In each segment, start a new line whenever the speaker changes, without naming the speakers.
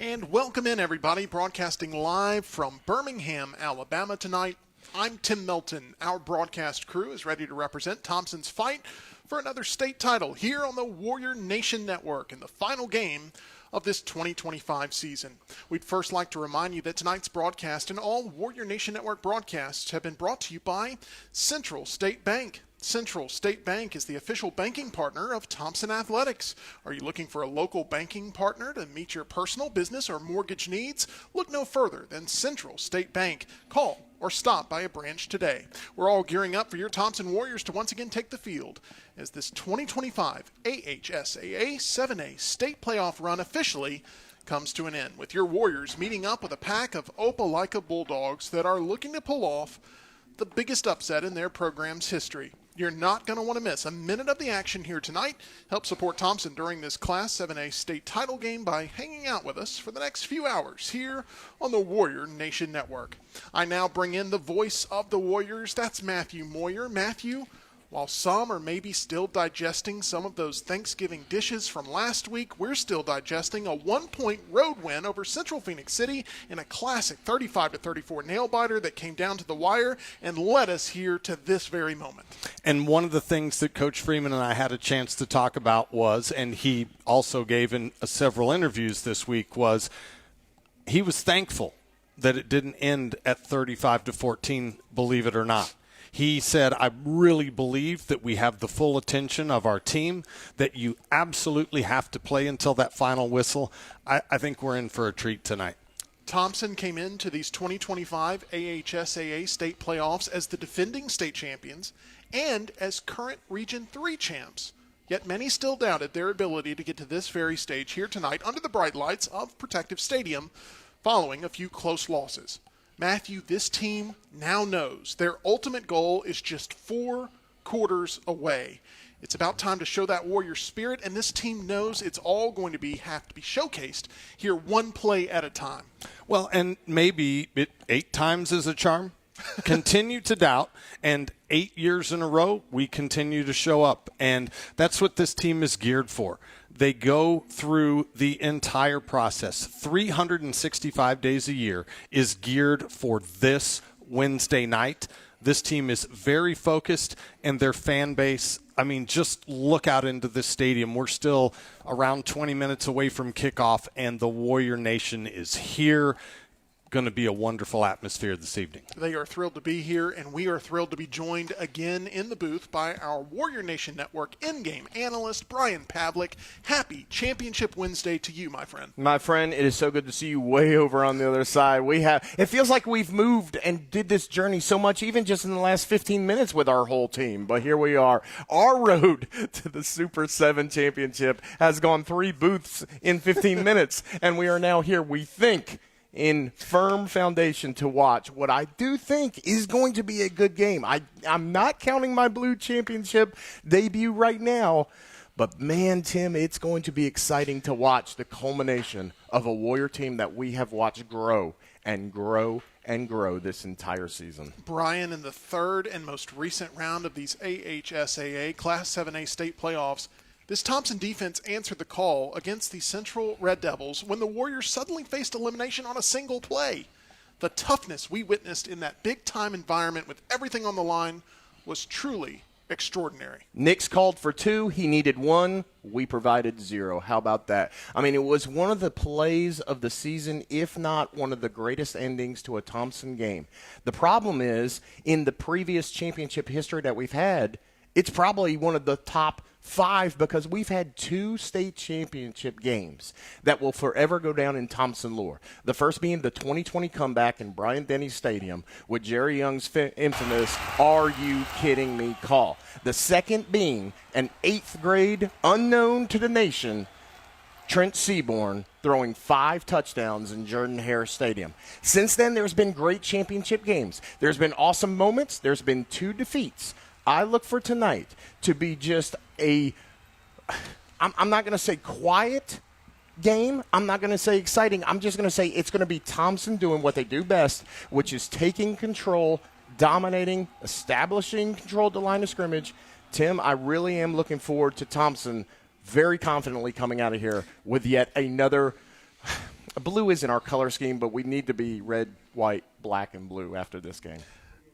And welcome in, everybody, broadcasting live from Birmingham, Alabama tonight. I'm Tim Melton. Our broadcast crew is ready to represent Thompson's fight for another state title here on the Warrior Nation Network in the final game of this 2025 season. We'd first like to remind you that tonight's broadcast and all Warrior Nation Network broadcasts have been brought to you by Central State Bank. Central State Bank is the official banking partner of Thompson Athletics. Are you looking for a local banking partner to meet your personal, business, or mortgage needs? Look no further than Central State Bank. Call or stop by a branch today. We're all gearing up for your Thompson Warriors to once again take the field as this 2025 AHSAA 7A state playoff run officially comes to an end, with your Warriors meeting up with a pack of Opelika Bulldogs that are looking to pull off the biggest upset in their program's history. You're not going to want to miss a minute of the action here tonight. Help support Thompson during this Class 7A state title game by hanging out with us for the next few hours here on the Warrior Nation Network. I now bring in the voice of the Warriors. That's Matthew Moyer. Matthew, while some are maybe still digesting some of those Thanksgiving dishes from last week, we're still digesting a 1-point road win over Central Phoenix City in a classic 35-34 nail-biter that came down to the wire and led us here to this very moment.
And one of the things that Coach Freeman and I had a chance to talk about was, and he also gave in several interviews this week, was he was thankful that it didn't end at 35-14, believe it or not. He said, I really believe that we have the full attention of our team, that you absolutely have to play until that final whistle. I think we're in for a treat tonight.
Thompson came into these 2025 AHSAA state playoffs as the defending state champions and as current Region 3 champs. Yet many still doubted their ability to get to this very stage here tonight under the bright lights of Protective Stadium following a few close losses. Matthew, this team now knows their ultimate goal is just 4 quarters away. It's about time to show that Warrior spirit, and this team knows it's all going to have to be showcased here one play at a time.
Well, and maybe 8 times is a charm. Continue to doubt, and 8 years in a row, we continue to show up. And that's what this team is geared for. They go through the entire process. 365 days a year is geared for this Wednesday night. This team is very focused, and their fan base, I mean, just look out into this stadium. We're still around 20 minutes away from kickoff, and the Warrior Nation is here. Going to be a wonderful atmosphere this evening.
They are thrilled to be here, and we are thrilled to be joined again in the booth by our Warrior Nation Network in-game analyst, Brian Pavlik. Happy Championship Wednesday to you, my friend.
My friend, it is so good to see you way over on the other side. It feels like we've moved and did this journey so much, even just in the last 15 minutes with our whole team. But here we are. Our road to the Super 7 Championship has gone 3 booths in 15 minutes, and we are now here, we think, in firm foundation to watch what I do think is going to be a good game. I'm not counting my blue championship debut right now, but man, Tim, it's going to be exciting to watch the culmination of a Warrior team that we have watched grow and grow and grow this entire season.
Brian, in the third and most recent round of these AHSAA Class 7A state playoffs, this Thompson defense answered the call against the Central Red Devils when the Warriors suddenly faced elimination on a single play. The toughness we witnessed in that big-time environment with everything on the line was truly extraordinary.
Nick's called for 2. He needed 1. We provided 0. How about that? I mean, it was one of the plays of the season, if not one of the greatest endings to a Thompson game. The problem is, in the previous championship history that we've had, it's probably one of the top 5 because we've had 2 state championship games that will forever go down in Thompson lore. The first being the 2020 comeback in Bryant-Denny Stadium with Jerry Young's infamous "Are you kidding me?" call. The second being an 8th grade, unknown to the nation, Trent Seaborn throwing 5 touchdowns in Jordan-Hare Stadium. Since then, there's been great championship games. There's been awesome moments. There's been 2 defeats. I look for tonight to be just I'm not going to say quiet game. I'm not going to say exciting. I'm just going to say it's going to be Thompson doing what they do best, which is taking control, dominating, establishing control at the line of scrimmage. Tim, I really am looking forward to Thompson very confidently coming out of here with yet another Blue isn't our color scheme, but we need to be red, white, black, and blue after this game.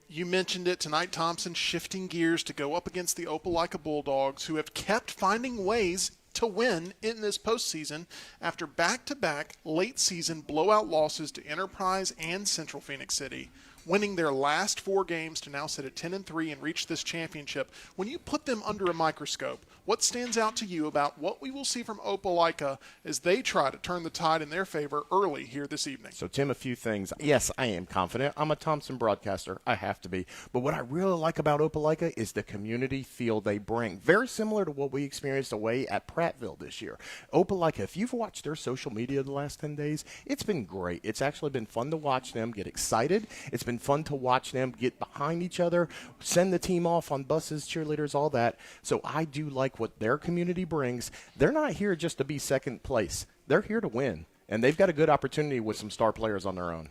You mentioned it tonight, Thompson, shifting gears to go up against the Opelika Bulldogs, who have kept finding ways to win in this postseason after back-to-back late-season blowout losses to Enterprise and Central Phoenix City, winning their last 4 games to now sit at 10-3 and reach this championship. When you put them under a microscope, what stands out to you about what we will see from Opelika as they try to turn the tide in their favor early here this evening?
So, Tim, a few things. Yes, I am confident. I'm a Thompson broadcaster. I have to be. But what I really like about Opelika is the community feel they bring. Very similar to what we experienced away at Prattville this year. Opelika, if you've watched their social media the last 10 days, it's been great. It's actually been fun to watch them get excited. It's been fun to watch them get behind each other, send the team off on buses, cheerleaders, all that. So I do like what their community brings. They're not here just to be second place. They're here to win, and they've got a good opportunity with some star players on their own.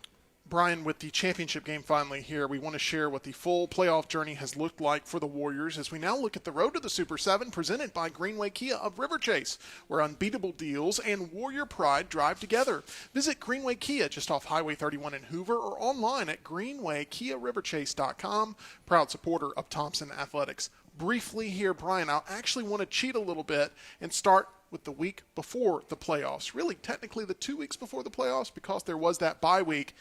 Brian, with the championship game finally here, we want to share what the full playoff journey has looked like for the Warriors as we now look at the road to the Super 7 presented by Greenway Kia of River Chase, where unbeatable deals and Warrior pride drive together. Visit Greenway Kia just off Highway 31 in Hoover or online at greenwaykiariverchase.com, proud supporter of Thompson Athletics. Briefly here, Brian, I'll actually want to cheat a little bit and start with the week before the playoffs. Really, technically the 2 weeks before the playoffs because there was that bye week.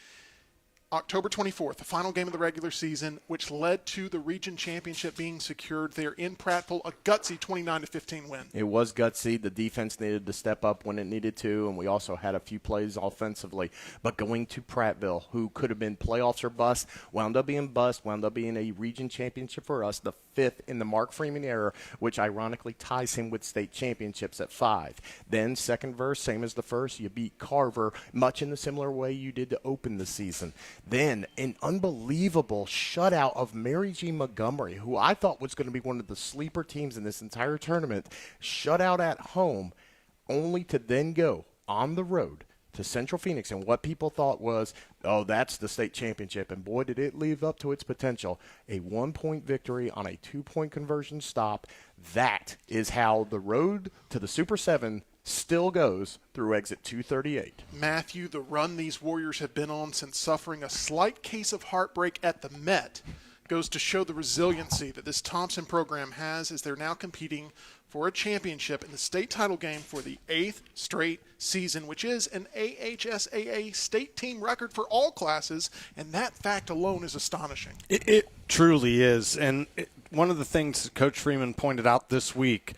October 24th, the final game of the regular season, which led to the region championship being secured there in Prattville, a gutsy 29-15 win.
It was gutsy. The defense needed to step up when it needed to, and we also had a few plays offensively. But going to Prattville, who could have been playoffs or bust, wound up being bust, wound up being a region championship for us, the 5th in the Mark Freeman era, which ironically ties him with state championships at 5. Then second verse, same as the first, you beat Carver, much in the similar way you did to open the season. Then an unbelievable shutout of Mary G. Montgomery, who I thought was going to be one of the sleeper teams in this entire tournament, shut out at home, only to then go on the road to Central Phoenix. And what people thought was, oh, that's the state championship. And boy, did it live up to its potential. A 1-point victory on a 2-point conversion stop. That is how the road to the Super 7 still goes through exit 238.
Matthew, the run these Warriors have been on since suffering a slight case of heartbreak at the Met goes to show the resiliency that this Thompson program has as they're now competing for a championship in the state title game for the 8th straight season, which is an AHSAA state team record for all classes, and that fact alone is astonishing.
It truly is. And one of the things that Coach Freeman pointed out this week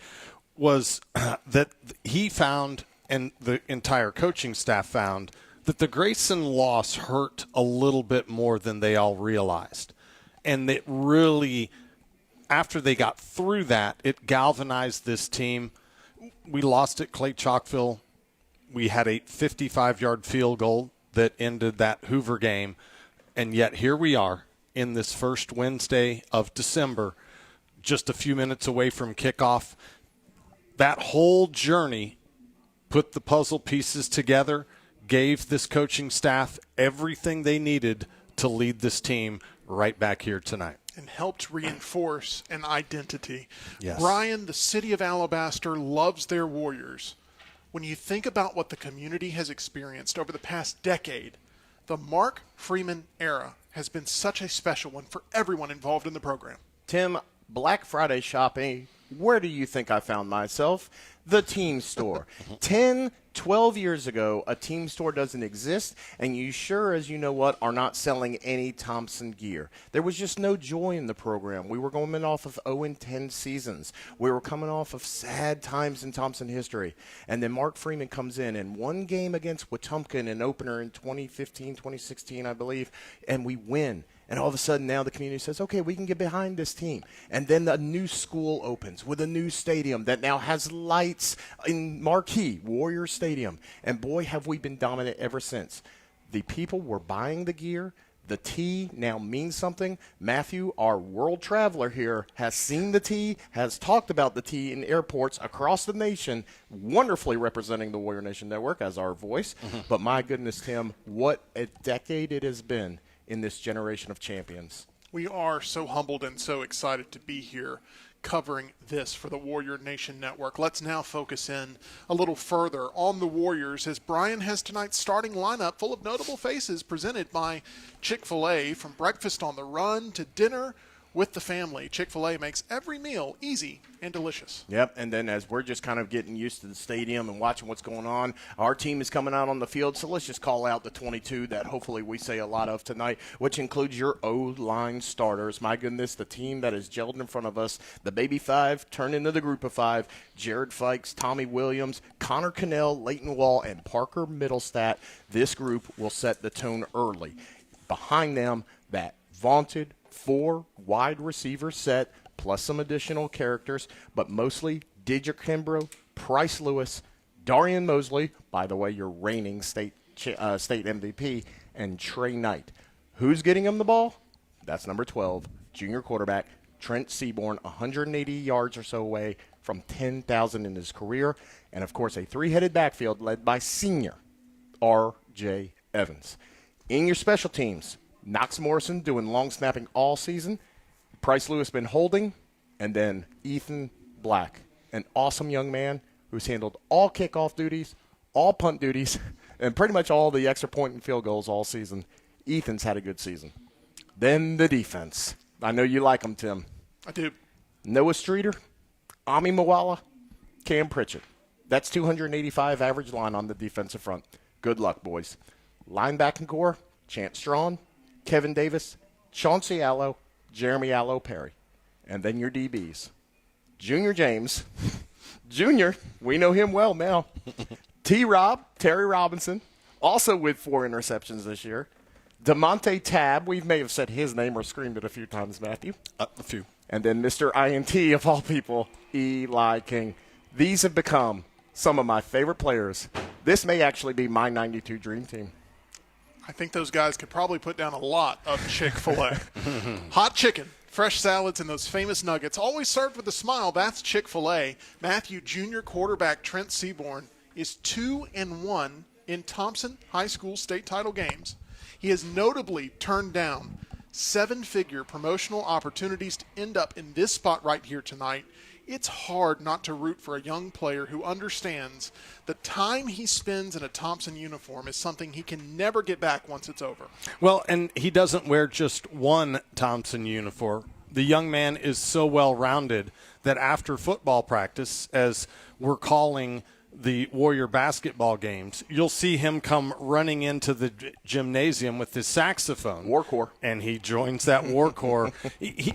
was that he found, and the entire coaching staff found, that the Grayson loss hurt a little bit more than they all realized. And it really, after they got through that, it galvanized this team. We lost at Clay Chalkville. We had a 55-yard field goal that ended that Hoover game. And yet here we are in this first Wednesday of December, just a few minutes away from kickoff. That whole journey put the puzzle pieces together, gave this coaching staff everything they needed to lead this team right back here tonight.
And helped reinforce an identity.
Yes.
Brian, the city of Alabaster loves their Warriors. When you think about what the community has experienced over the past decade, the Mark Freeman era has been such a special one for everyone involved in the program.
Tim, Black Friday shopping, where do you think I found myself? The team store. 10, 12 years ago, a team store doesn't exist, and you sure as you know what are not selling any Thompson gear. There was just no joy in the program. We were going off of 0-10 seasons. We were coming off of sad times in Thompson history. And then Mark Freeman comes in one game against Wetumpka, an opener in 2015, 2016, I believe, and we win. And all of a sudden now the community says, okay, we can get behind this team. And then a new school opens with a new stadium that now has lights in Marquee, Warrior Stadium. And boy, have we been dominant ever since. The people were buying the gear. The T now means something. Matthew, our world traveler here, has seen the T, has talked about the T in airports across the nation, wonderfully representing the Warrior Nation Network as our voice. But my goodness, Tim, what a decade it has been in this generation of champions.
We are so humbled and so excited to be here. covering this for the Warrior Nation Network. Let's now focus in a little further on the Warriors as Brian has tonight's starting lineup full of notable faces presented by Chick-fil-A. From breakfast on the run to dinner with the family, Chick-fil-A makes every meal easy and delicious.
Yep, and then as we're just kind of getting used to the stadium and watching what's going on, our team is coming out on the field, so let's just call out the 22 that hopefully we say a lot of tonight, which includes your O-line starters. My goodness, the team that is gelled in front of us, the baby five turned into the group of five, Jared Fikes, Tommy Williams, Connor Cannell, Leighton Wall, and Parker Middlestat. This group will set the tone early. Behind them, that vaunted 4 wide receiver set, plus some additional characters, but mostly Didger Kimbrough, Price Lewis, Darian Mosley, by the way, your reigning state MVP, and Trey Knight. Who's getting him the ball? That's number 12, junior quarterback Trent Seaborn, 180 yards or so away from 10,000 in his career, and of course a three-headed backfield led by senior R.J. Evans. In your special teams, Knox Morrison doing long snapping all season, Price Lewis been holding, and then Ethan Black, an awesome young man who's handled all kickoff duties, all punt duties, and pretty much all the extra point and field goals all season. Ethan's had a good season. Then the defense. I know you like them, Tim.
I do.
Noah Streeter, Ami Mawala, Cam Pritchett. That's 285 average line on the defensive front. Good luck, boys. Linebacking core, Chance Strawn, Kevin Davis, Chauncey Allo, Jeremy Allo-Perry. And then your DBs. Junior James. Junior, we know him well now. T-Rob, Terry Robinson, also with 4 interceptions this year. DeMonte Tab, we may have said his name or screamed it a few times, Matthew.
A few.
And then Mr. INT, of all people, Eli King. These have become some of my favorite players. This may actually be my 92 dream team.
I think those guys could probably put down a lot of Chick-fil-A. Hot chicken, fresh salads, and those famous nuggets, always served with a smile. That's Chick-fil-A. Matthew Junior quarterback Trent Seaborn is 2-1 in Thompson High School state title games. He has notably turned down 7-figure promotional opportunities to end up in this spot right here tonight. It's hard not to root for a young player who understands the time he spends in a Thompson uniform is something he can never get back once it's over.
Well, and he doesn't wear just one Thompson uniform. The young man is so well-rounded that after football practice, as we're calling the Warrior basketball games, you'll see him come running into the gymnasium with his saxophone.
War Corps.
And he joins that War Corps.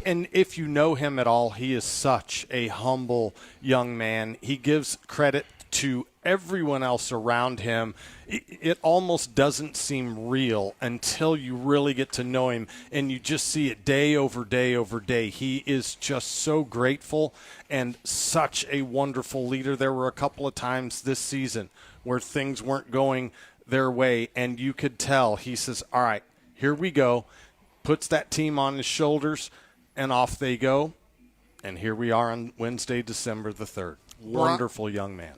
And if you know him at all, he is such a humble young man. He gives credit to everyone else around him. It almost doesn't seem real until you really get to know him, and you just see it day over day over day. He is just so grateful and such a wonderful leader. There were a couple of times this season where things weren't going their way, and you could tell. He says, all right, here we go, puts that team on his shoulders, and off they go. And here we are on Wednesday, December the 3rd. Wonderful young man.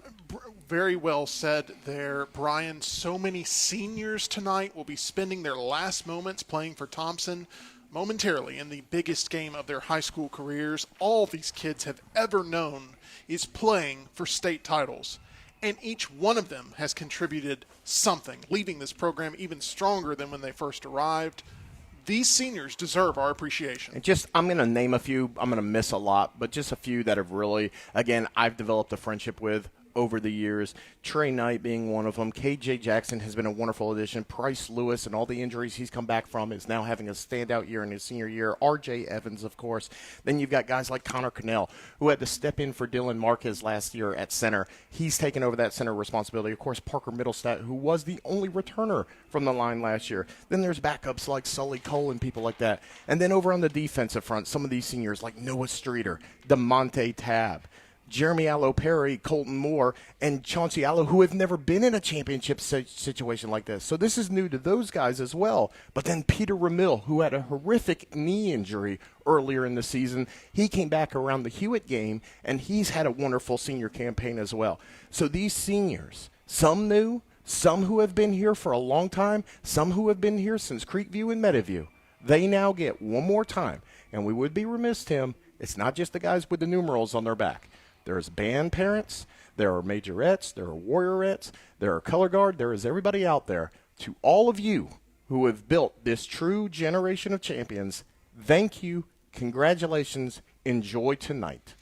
Very well said there, Brian. So many seniors tonight will be spending their last moments playing for Thompson momentarily in the biggest game of their high school careers. All these kids have ever known is playing for state titles. And each one of them has contributed something, leaving this program even stronger than when they first arrived. These seniors deserve our appreciation.
And I'm going to name a few. I'm going to miss a lot, but just a few that have really, again, I've developed a friendship with over the years. Trey Knight being one of them. KJ Jackson has been a wonderful addition. Price Lewis and all the injuries he's come back from is now having a standout year in his senior year. R.J. Evans, of course. Then you've got guys like Connor Cannell, who had to step in for Dylan Marquez last year at center. He's taken over that center responsibility. Of course, Parker Middlestat, who was the only returner from the line last year. Then there's backups like Sully Cole and people like that. And then over on the defensive front, some of these seniors like Noah Streeter, DeMonte Tab, Jeremy Allo-Perry, Colton Moore, and Chauncey Allo, who have never been in a championship situation like this. So this is new to those guys as well. But then Peter Ramil, who had a horrific knee injury earlier in the season, he came back around the Hewitt game, and he's had a wonderful senior campaign as well. So these seniors, some new, some who have been here for a long time, some who have been here since Creekview and Meadowview, they now get one more time. And we would be remiss, Tim, It's not just the guys with the numerals on their back. There's band parents, there are majorettes, there are warriorettes, there are color guard, there is everybody out there. To all of you who have built this true generation of champions, thank you, congratulations, enjoy tonight.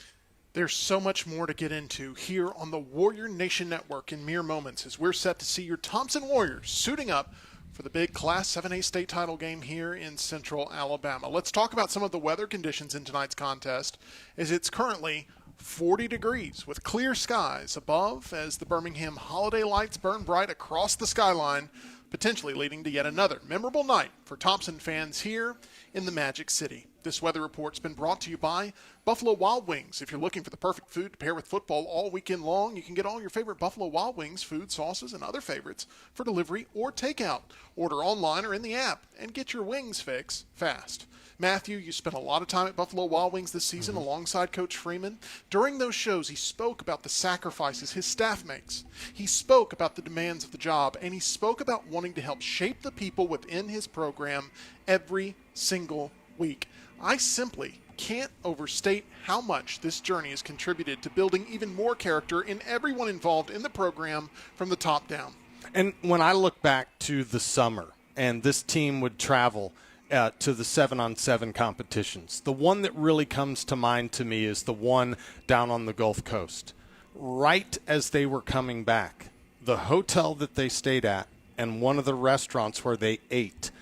There's so much more to get into here on the Warrior Nation Network in mere moments as we're set to see your Thompson Warriors suiting up for the big Class 7A state title game here in central Alabama. Let's talk about some of the weather conditions in tonight's contest, as it's currently 40 degrees with clear skies above as the Birmingham holiday lights burn bright across the skyline, potentially leading to yet another memorable night for Thompson fans here in the Magic City. This weather report's been brought to you by Buffalo Wild Wings. If you're looking for the perfect food to pair with football all weekend long, you can get all your favorite Buffalo Wild Wings food, sauces, and other favorites for delivery or takeout. Order online or in the app and get your wings fix fast. Matthew, you spent a lot of time at Buffalo Wild Wings this season alongside Coach Freeman. During those shows, he spoke about the sacrifices his staff makes. He spoke about the demands of the job, and he spoke about wanting to help shape the people within his program every single week. I simply can't overstate how much this journey has contributed to building even more character in everyone involved in the program from the top down.
And when I look back to the summer and this team would travel to the 7-on-7 competitions, the one that really comes to mind to me is the one down on the Gulf Coast. Right as they were coming back, the hotel that they stayed at and one of the restaurants where they ate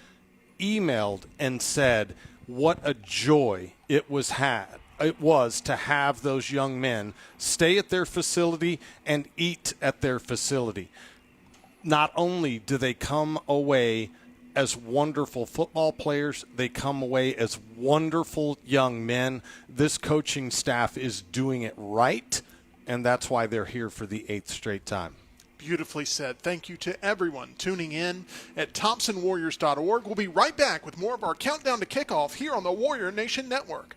emailed and said what a joy it was to have those young men stay at their facility and eat at their facility. Not only do they come away as wonderful football players, they come away as wonderful young men. This coaching staff is doing it right, and that's why they're here for the 8th straight time.
Beautifully said. Thank you to everyone tuning in at ThompsonWarriors.org. We'll be right back with more of our countdown to kickoff here on the Warrior Nation Network.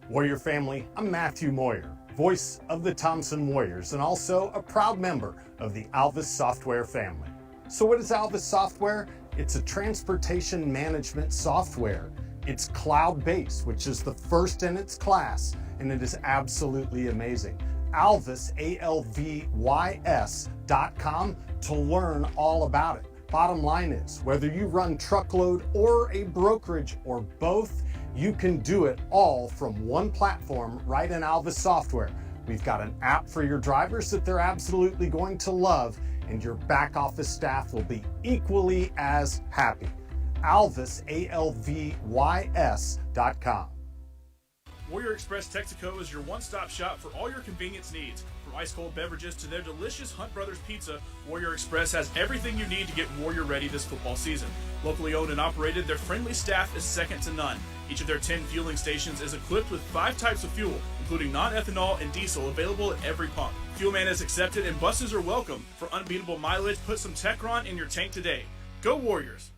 Warrior family, I'm Matthew Moyer, voice of the Thompson Warriors, and also a proud member of the Alvis Software family. So what is Alvis Software? It's a transportation management software. It's cloud-based, which is the first in its class, and it is absolutely amazing. Alvis, ALVYS.com to learn all about it. Bottom line is, whether you run truckload or a brokerage or both, you can do it all from one platform right in Alvis Software. We've got an app for your drivers that they're absolutely going to love, and your back office staff will be equally as happy. Alvis, ALVYS.com.
Warrior Express Texaco is your one-stop shop for all your convenience needs. From ice-cold beverages to their delicious Hunt Brothers pizza, Warrior Express has everything you need to get Warrior ready this football season. Locally owned and operated, their friendly staff is second to none. Each of their 10 fueling stations is equipped with 5 types of fuel, including non-ethanol and diesel, available at every pump. Fuelman is accepted and buses are welcome. For unbeatable mileage, put some Techron in your tank today. Go Warriors!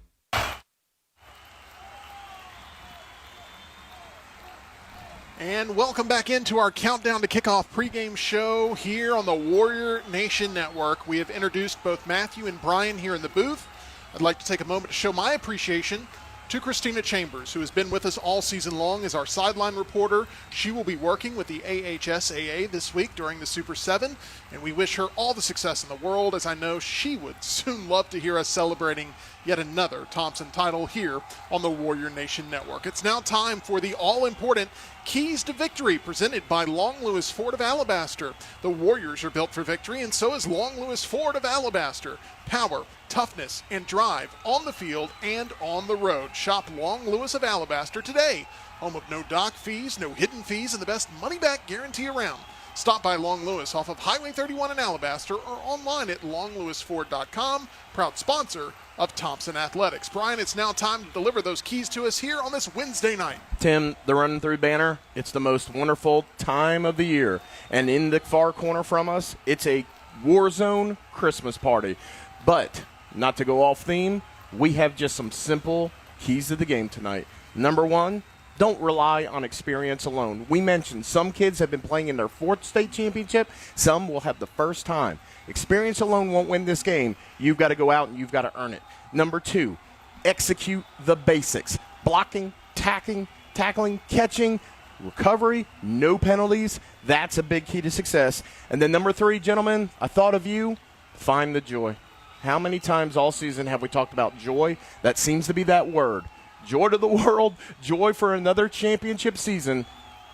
And welcome back into our Countdown to Kickoff pregame show here on the Warrior Nation Network. We have introduced both Matthew and Brian here in the booth. I'd like to take a moment to show my appreciation to Christina Chambers, who has been with us all season long as our sideline reporter. She will be working with the AHSAA this week during the Super 7, and we wish her all the success in the world, as I know she would soon love to hear us celebrating yet another Thompson title here on the Warrior Nation Network. It's now time for the all-important Keys to Victory, presented by Long Lewis Ford of Alabaster. The Warriors are built for victory, and so is Long Lewis Ford of Alabaster. Power, toughness, and drive on the field and on the road. Shop Long Lewis of Alabaster today. Home of no dock fees, no hidden fees, and the best money-back guarantee around. Stop by Long Lewis off of Highway 31 in Alabaster or online at longlewisford.com. Proud sponsor of Thompson Athletics. Brian, it's now time to deliver those keys to us here on this Wednesday night.
Tim, the running through banner, it's the most wonderful time of the year. And in the far corner from us, it's a Warzone Christmas party. But, not to go off theme, we have just some simple keys to the game tonight. Number one, don't rely on experience alone. We mentioned some kids have been playing in their 4th state championship. Some will have the first time. Experience alone won't win this game. You've got to go out and you've got to earn it. Number two, execute the basics. Blocking, tackling, tackling, catching, recovery, no penalties. That's a big key to success. And then number 3, gentlemen, I thought of you. Find the joy. How many times all season have we talked about joy? That seems to be that word. Joy to the world, joy for another championship season.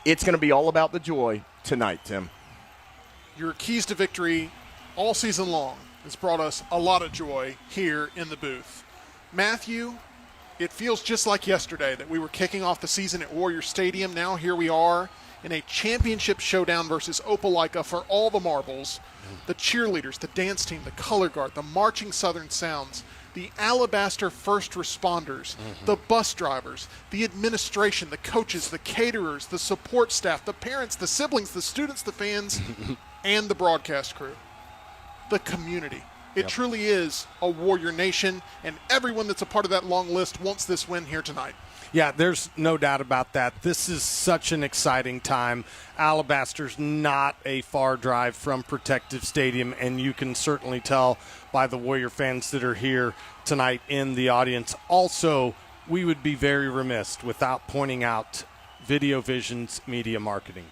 It's going to be all about the joy tonight, Tim.
Your keys to victory all season long has brought us a lot of joy here in the booth. Matthew, it feels just like yesterday that we were kicking off the season at Warrior Stadium. Now here we are in a championship showdown versus Opelika for all the marbles. The cheerleaders, the dance team, the color guard, the marching Southern Sounds, the Alabaster first responders, the bus drivers, the administration, the coaches, the caterers, the support staff, the parents, the siblings, the students, the fans, and the broadcast crew. The community. It truly is a Warrior Nation, and everyone that's a part of that long list wants this win here tonight.
Yeah, there's no doubt about that. This is such an exciting time. Alabaster's not a far drive from Protective Stadium, and you can certainly tell by the Warrior fans that are here tonight in the audience. Also, we would be very remiss without pointing out Video Vision's media marketing.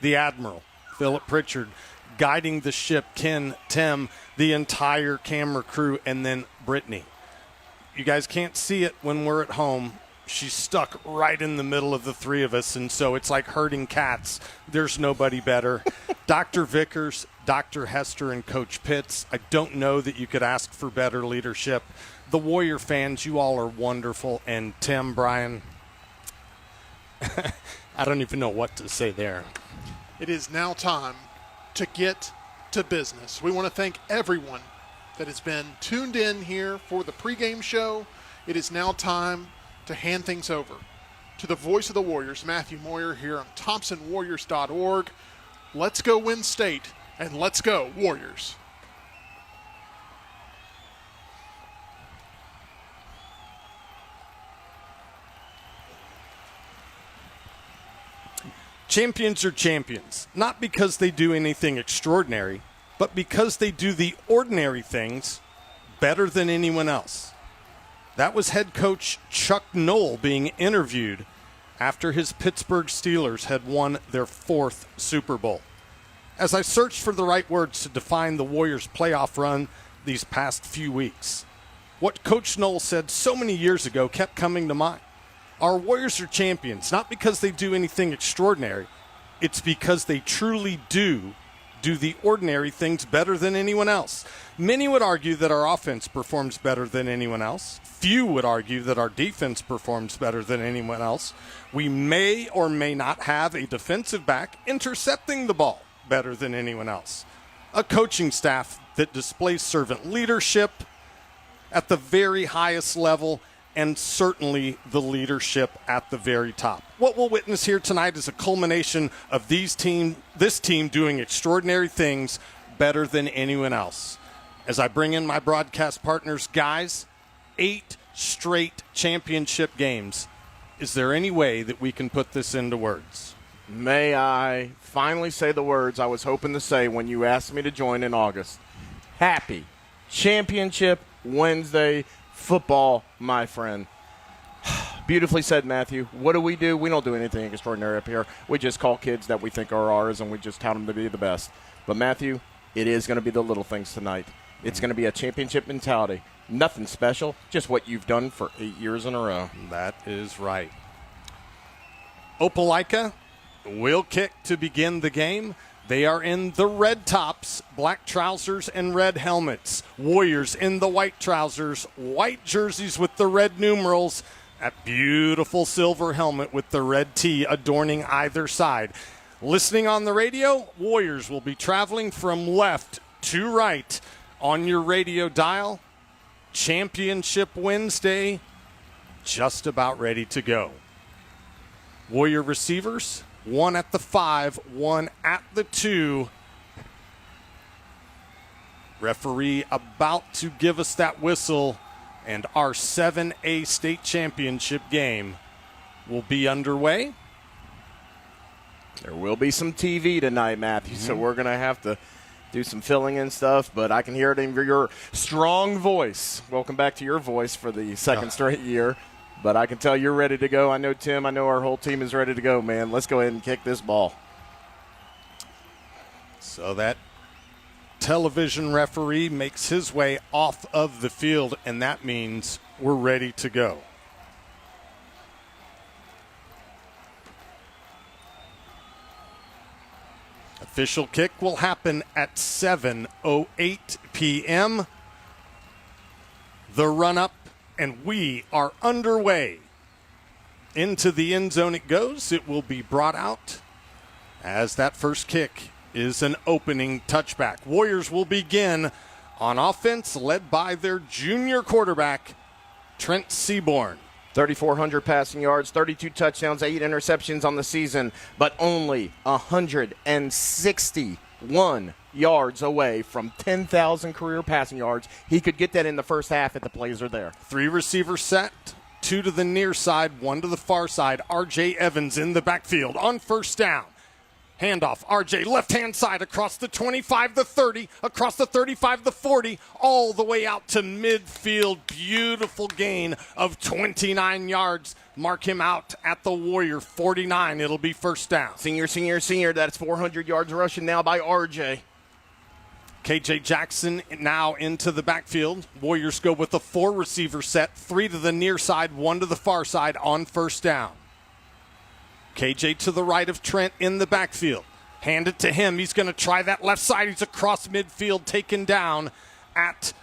The Admiral, Philip Pritchard, guiding the ship, Ken, Tim, the entire camera crew, and then Brittany. You guys can't see it when we're at home. She's stuck right in the middle of the three of us, and so it's like herding cats. There's nobody better. Dr. Vickers, Dr. Hester, and Coach Pitts, I don't know that you could ask for better leadership. The Warrior fans, you all are wonderful. And Tim, Brian, I don't even know what to say there.
It is now time to get to business. We want to thank everyone that has been tuned in here for the pregame show. It is now time to hand things over to the voice of the Warriors, Matthew Moyer, here on ThompsonWarriors.org. Let's go win state, and let's go Warriors.
Champions are champions, not because they do anything extraordinary, but because they do the ordinary things better than anyone else. That was head coach Chuck Noll being interviewed after his Pittsburgh Steelers had won their 4th Super Bowl. As I searched for the right words to define the Warriors' playoff run these past few weeks, what Coach Noll said so many years ago kept coming to mind. Our Warriors are champions, not because they do anything extraordinary. It's because they truly do the ordinary things better than anyone else. Many would argue that our offense performs better than anyone else. Few would argue that our defense performs better than anyone else. We may or may not have a defensive back intercepting the ball better than anyone else. A coaching staff that displays servant leadership at the very highest level, and certainly the leadership at the very top. What we'll witness here tonight is a culmination of this team doing extraordinary things better than anyone else. As I bring in my broadcast partners, guys, 8 straight championship games. Is there any way that we can put this into words?
May I finally say the words I was hoping to say when you asked me to join in August? Happy Championship Wednesday football, my friend. Beautifully said, Matthew. What do? We don't do anything extraordinary up here. We just call kids that we think are ours, and we just tout them to be the best. But, Matthew, it is going to be the little things tonight. It's going to be a championship mentality. Nothing special, just what you've done for 8 years in a row.
That is right. Opelika will kick to begin the game. They are in the red tops, black trousers, and red helmets. Warriors in the white trousers, white jerseys with the red numerals, that beautiful silver helmet with the red T adorning either side. Listening on the radio, Warriors will be traveling from left to right on your radio dial. Championship Wednesday, just about ready to go. Warrior receivers, 1 at the 5, 1 at the 2. Referee about to give us that whistle, and our 7A state championship game will be underway.
There will be some TV tonight, Matthew, so we're going to have to do some filling in stuff, but I can hear it in your strong voice. Welcome back to your voice for the second straight year. But I can tell you're ready to go. I know, Tim, I know our whole team is ready to go, man. Let's go ahead and kick this ball.
So that television referee makes his way off of the field, and that means we're ready to go. Official kick will happen at 7:08 p.m. The run-up, and we are underway. Into the end zone it goes. It will be brought out as that first kick is an opening touchback. Warriors will begin on offense, led by their junior quarterback, Trent Seaborn.
3,400 passing yards, 32 touchdowns, 8 interceptions on the season, but only 161 yards away from 10,000 career passing yards. He could get that in the first half if the plays are there.
3 receivers set, 2 to the near side, 1 to the far side. R.J. Evans in the backfield on first down. Handoff, R.J. left-hand side across the 25, the 30, across the 35, the 40, all the way out to midfield. Beautiful gain of 29 yards. Mark him out at the Warrior 49. It'll be first down.
Senior. That's 400 yards rushing now by R.J.
K.J. Jackson now into the backfield. Warriors go with a 4-receiver set, 3 to the near side, 1 to the far side on first down. KJ to the right of Trent in the backfield. Hand it to him. He's going to try that left side. He's across midfield, taken down at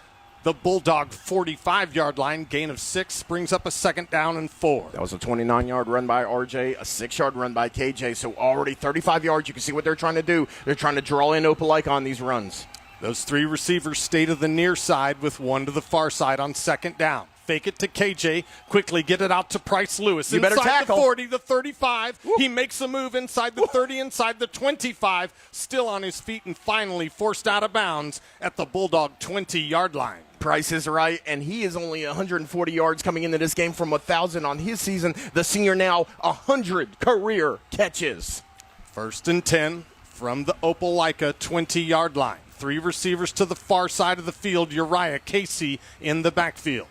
the Bulldog 45-yard line. Gain of 6 brings up a second down and 4.
That was a 29-yard run by RJ, a 6-yard run by KJ. So already 35 yards. You can see what they're trying to do. They're trying to draw in Opelika on these runs.
Those 3 receivers stay to the near side with 1 to the far side on second down. Fake it to KJ. Quickly get it out to Price Lewis.
You better tackle.
The 40, the 35. Woo. He makes a move inside the 30, inside the 25. Still on his feet and finally forced out of bounds at the Bulldog 20-yard line.
Price is right, and he is only 140 yards coming into this game from 1,000 on his season. The senior now 100 career catches.
First and 10 from the Opelika 20-yard line. 3 receivers to the far side of the field. Uriah Casey in the backfield.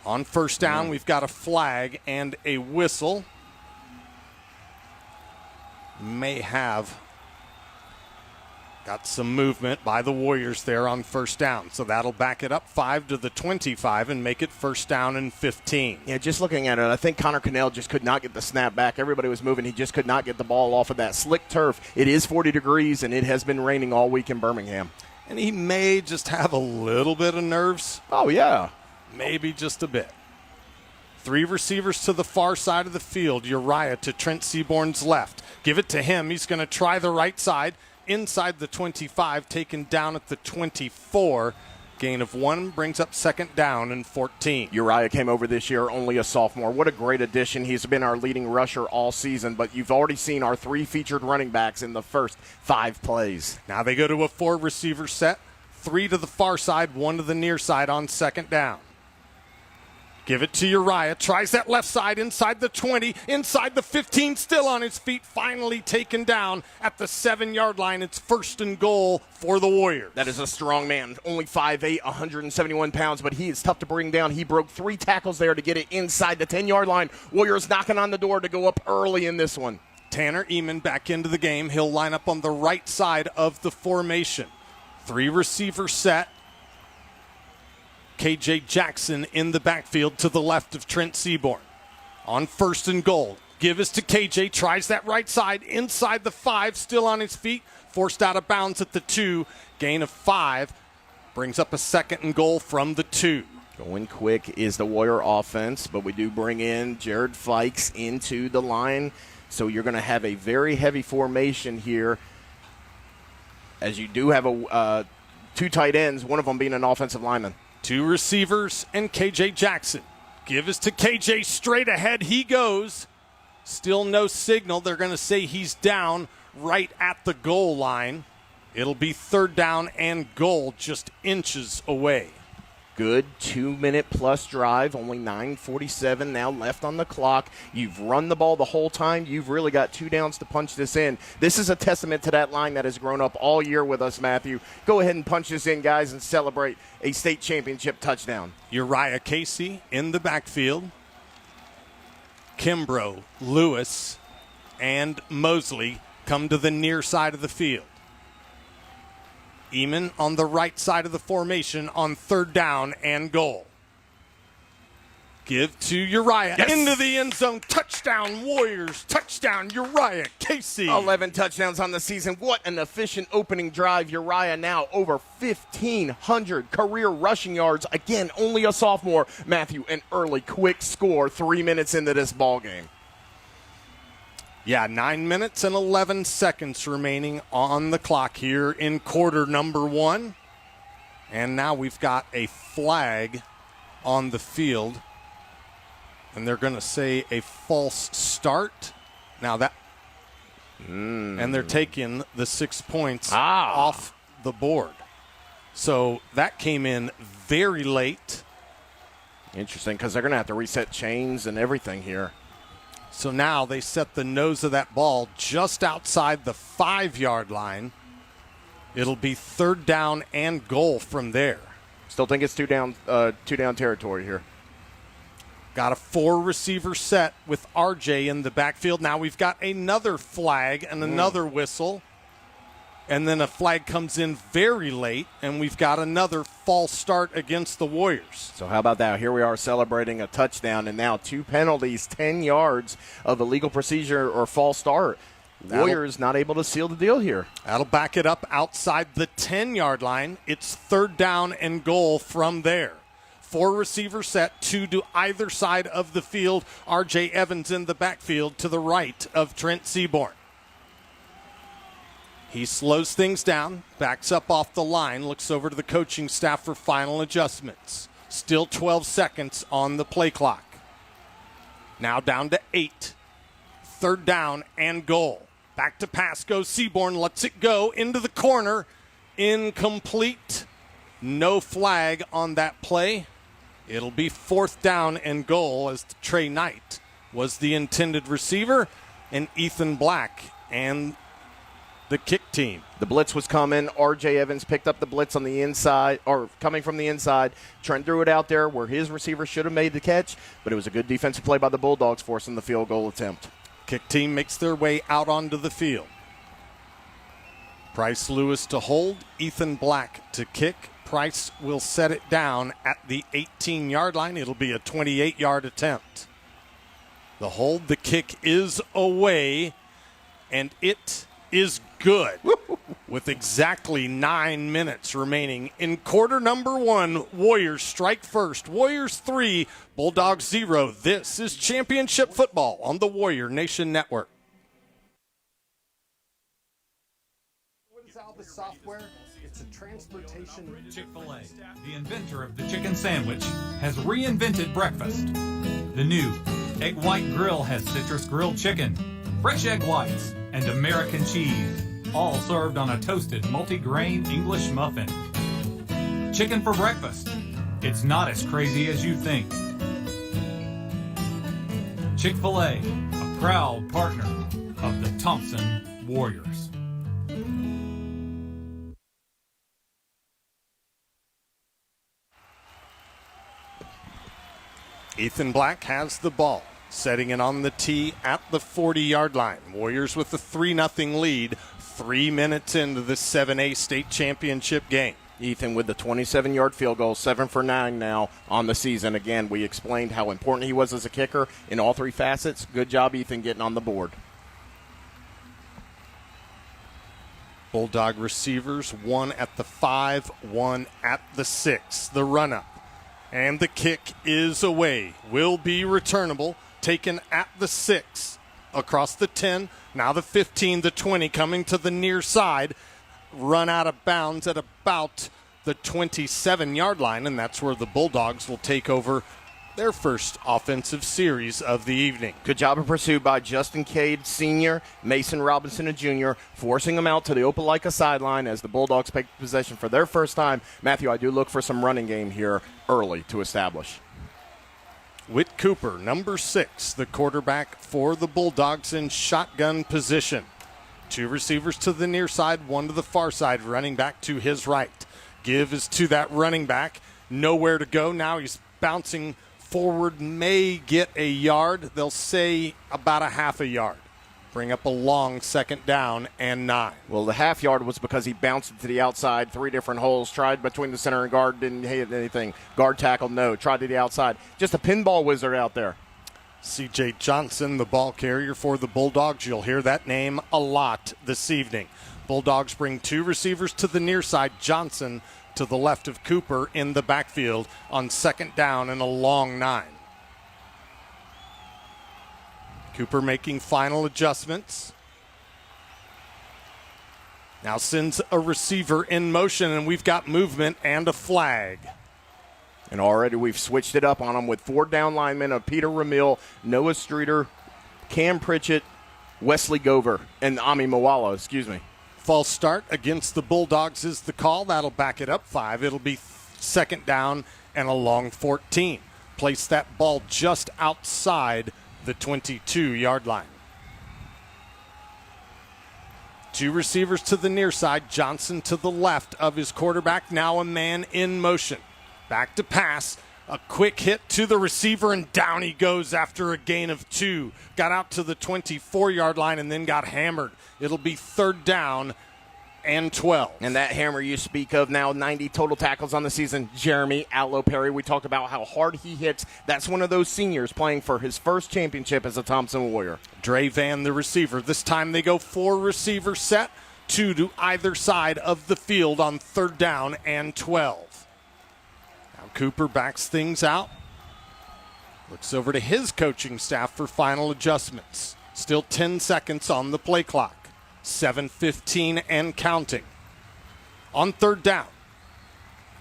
On first down, we've got a flag and a whistle. May have got some movement by the Warriors there on first down. So that'll back it up 5 to the 25 and make it first down and 15.
Yeah, just looking at it, I think Connor Cannell just could not get the snap back. Everybody was moving. He just could not get the ball off of that slick turf. It is 40 degrees, and it has been raining all week in Birmingham.
And he may just have a little bit of nerves.
Oh, yeah.
Maybe just a bit. 3 receivers to the far side of the field. Uriah to Trent Seaborn's left. Give it to him. He's going to try the right side. Inside the 25, taken down at the 24. Gain of 1 brings up second down and 14.
Uriah came over this year, only a sophomore. What a great addition. He's been our leading rusher all season, but you've already seen our 3 featured running backs in the first 5 plays.
Now they go to a 4-receiver set. 3 to the far side, 1 to the near side on second down. Give it to Uriah. Tries that left side inside the 20, inside the 15, still on his feet. Finally taken down at the 7-yard line. It's first and goal for the Warriors.
That is a strong man. Only 5'8", 171 pounds, but he is tough to bring down. He broke 3 tackles there to get it inside the 10-yard line. Warriors knocking on the door to go up early in this one.
Tanner Eamon back into the game. He'll line up on the right side of the formation. 3 receiver set. K.J. Jackson in the backfield to the left of Trent Seaborn. On first and goal. Give us to K.J. Tries that right side inside the 5. Still on his feet. Forced out of bounds at the 2. Gain of 5. Brings up a second and goal from the 2.
Going quick is the Warrior offense, but we do bring in Jared Fikes into the line. So you're going to have a very heavy formation here, as you do have 2 tight ends, one of them being an offensive lineman.
2 receivers and K.J. Jackson. Give us to K.J. straight ahead. He goes. Still no signal. They're going to say he's down right at the goal line. It'll be third down and goal, just inches away.
Good 2-minute plus drive, only 9:47 now left on the clock. You've run the ball the whole time. You've really got 2 downs to punch this in. This is a testament to that line that has grown up all year with us, Matthew. Go ahead and punch this in, guys, and celebrate a state championship touchdown.
Uriah Casey in the backfield. Kimbrough, Lewis, and Mosley come to the near side of the field. Eamon on the right side of the formation on 3rd down and goal. Give to Uriah.
Yes.
Into the end zone. Touchdown, Warriors. Touchdown, Uriah Casey.
11 touchdowns on the season. What an efficient opening drive. Uriah now over 1,500 career rushing yards. Again, only a sophomore. Matthew, an early quick score 3 minutes into this ball game.
Yeah, 9 minutes and 11 seconds remaining on the clock here in quarter number 1. And now we've got a flag on the field. And they're going to say a false start. Now that, and they're taking the 6 points off the board. So that came in very late.
Interesting, because they're going to have to reset chains and everything here.
So now they set the nose of that ball just outside the 5-yard line. It'll be 3rd down and goal from there.
Still think it's two down territory here.
Got a 4-receiver set with RJ in the backfield. Now we've got another flag and another whistle. And then a flag comes in very late, and we've got another false start against the Warriors.
So how about that? Here we are celebrating a touchdown, and now 2 penalties, 10 yards of illegal procedure or false start. Warriors not able to seal the deal here.
That'll back it up outside the 10-yard line. It's 3rd down and goal from there. 4-receiver set, 2 to either side of the field. R.J. Evans in the backfield to the right of Trent Seaborn. He slows things down, backs up off the line, looks over to the coaching staff for final adjustments. Still 12 seconds on the play clock. Now down to 8. 3rd down and goal. Back to pass goes Seaborn, lets it go into the corner. Incomplete. No flag on that play. It'll be 4th down and goal as Trey Knight was the intended receiver, and Ethan Black and the kick team.
The blitz was coming. R.J. Evans picked up the blitz on the inside, or coming from the inside. Trent threw it out there where his receiver should have made the catch, but it was a good defensive play by the Bulldogs forcing the field goal attempt.
Kick team makes their way out onto the field. Price Lewis to hold, Ethan Black to kick. Price will set it down at the 18-yard line. It'll be a 28-yard attempt. The hold, the kick is away, and it is good with exactly 9 minutes remaining in quarter number 1. Warriors strike first. Warriors 3, Bulldogs 0. This is championship football on the Warrior Nation Network.
What is all the software? It's a transportation.
Chick-fil-A, the inventor of the chicken sandwich, has reinvented breakfast. The new Egg White Grill has citrus grilled chicken, fresh egg whites, and American cheese, all served on a toasted multi-grain English muffin. Chicken for breakfast. It's not as crazy as you think. Chick-fil-A, a proud partner of the Thompson Warriors.
Ethan Black has the ball, setting it on the tee at the 40-yard line. Warriors with a 3-0 lead, 3 minutes into the 7A state championship game.
Ethan with the 27-yard field goal, 7 for 9 now on the season. Again, we explained how important he was as a kicker in all 3 facets. Good job, Ethan, getting on the board.
Bulldog receivers, 1 at the 5, 1 at the 6. The run-up. And the kick is away. Will be returnable. Taken at the 6. Across the 10. Now the 15, the 20 coming to the near side. Run out of bounds at about the 27-yard line. And that's where the Bulldogs will take over their first offensive series of the evening.
Good job of pursuit by Justin Cade Sr., Mason Robinson, and Jr., forcing them out to the Opelika sideline as the Bulldogs take possession for their first time. Matthew, I do look for some running game here early to establish.
Whit Cooper, number 6, the quarterback for the Bulldogs in shotgun position. 2 receivers to the near side, 1 to the far side, running back to his right. Give is to that running back. Nowhere to go. Now he's bouncing forward, may get a yard. They'll say about a half a yard. Bring up a long 2nd down and 9.
Well, the half yard was because he bounced it to the outside, 3 different holes, tried between the center and guard, didn't hit anything. Guard tackle, no. Tried to the outside. Just a pinball wizard out there.
C.J. Johnson, the ball carrier for the Bulldogs. You'll hear that name a lot this evening. Bulldogs bring 2 receivers to the near side. Johnson to the left of Cooper in the backfield on 2nd down and a long 9. Cooper making final adjustments. Now sends a receiver in motion, and we've got movement and a flag.
And already we've switched it up on them with 4 down linemen of Peter Ramil, Noah Streeter, Cam Pritchett, Wesley Gover, and Ami Mawala,
False start against the Bulldogs is the call. That'll back it up 5. It'll be 2nd down and a long 14. Place that ball just outside the 22-yard line. 2 receivers to the near side. Johnson to the left of his quarterback. Now a man in motion. Back to pass. A quick hit to the receiver, and down he goes after a gain of 2. Got out to the 24-yard line and then got hammered. It'll be 3rd down and 12.
And that hammer you speak of now, 90 total tackles on the season, Jeremy Outlaw Perry. We talked about how hard he hits. That's one of those seniors playing for his first championship as a Thompson Warrior.
Dre Van, the receiver. This time they go 4 receiver set, 2 to either side of the field on 3rd down and 12. Now Cooper backs things out. Looks over to his coaching staff for final adjustments. Still 10 seconds on the play clock. 7:15 and counting. On 3rd down,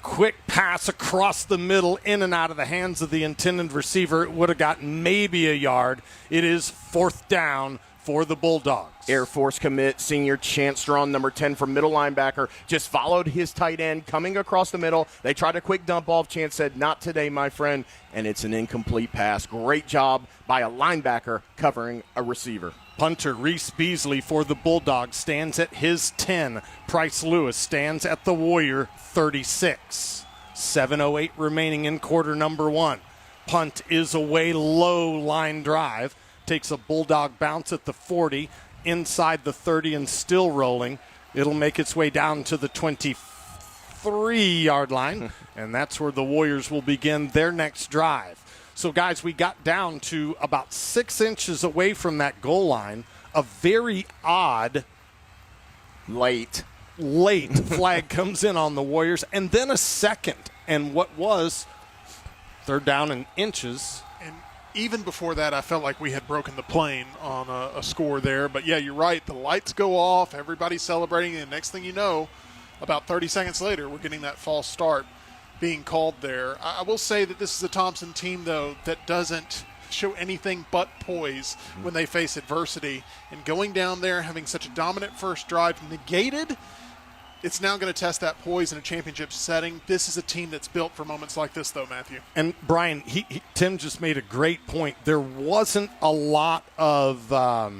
quick pass across the middle, in and out of the hands of the intended receiver. It would have gotten maybe a yard. It is 4th down for the Bulldogs.
Air Force commit, senior Chance Strawn, number 10 from middle linebacker, just followed his tight end coming across the middle. They tried a quick dump off. Chance said, "Not today, my friend," and it's an incomplete pass. Great job by a linebacker covering a receiver.
Punter Reese Beasley for the Bulldogs stands at his 10. Price Lewis stands at the Warrior 36. 7:08 remaining in quarter number 1. Punt is away, low line drive. Takes a Bulldog bounce at the 40, inside the 30 and still rolling. It'll make its way down to the 23-yard line, and that's where the Warriors will begin their next drive. So, guys, we got down to about 6 inches away from that goal line. A very odd
late
flag comes in on the Warriors, and then a second. And what was 3rd down and inches.
And even before that, I felt like we had broken the plane on a score there. But, yeah, you're right. The lights go off. Everybody's celebrating. And next thing you know, about 30 seconds later, we're getting that false start being called there. I will say that this is a Thompson team, though, that doesn't show anything but poise when they face adversity. And going down there, having such a dominant first drive negated, it's now going to test that poise in a championship setting. This is a team that's built for moments like this, though, Matthew.
And, Brian, Tim just made a great point. There wasn't a lot to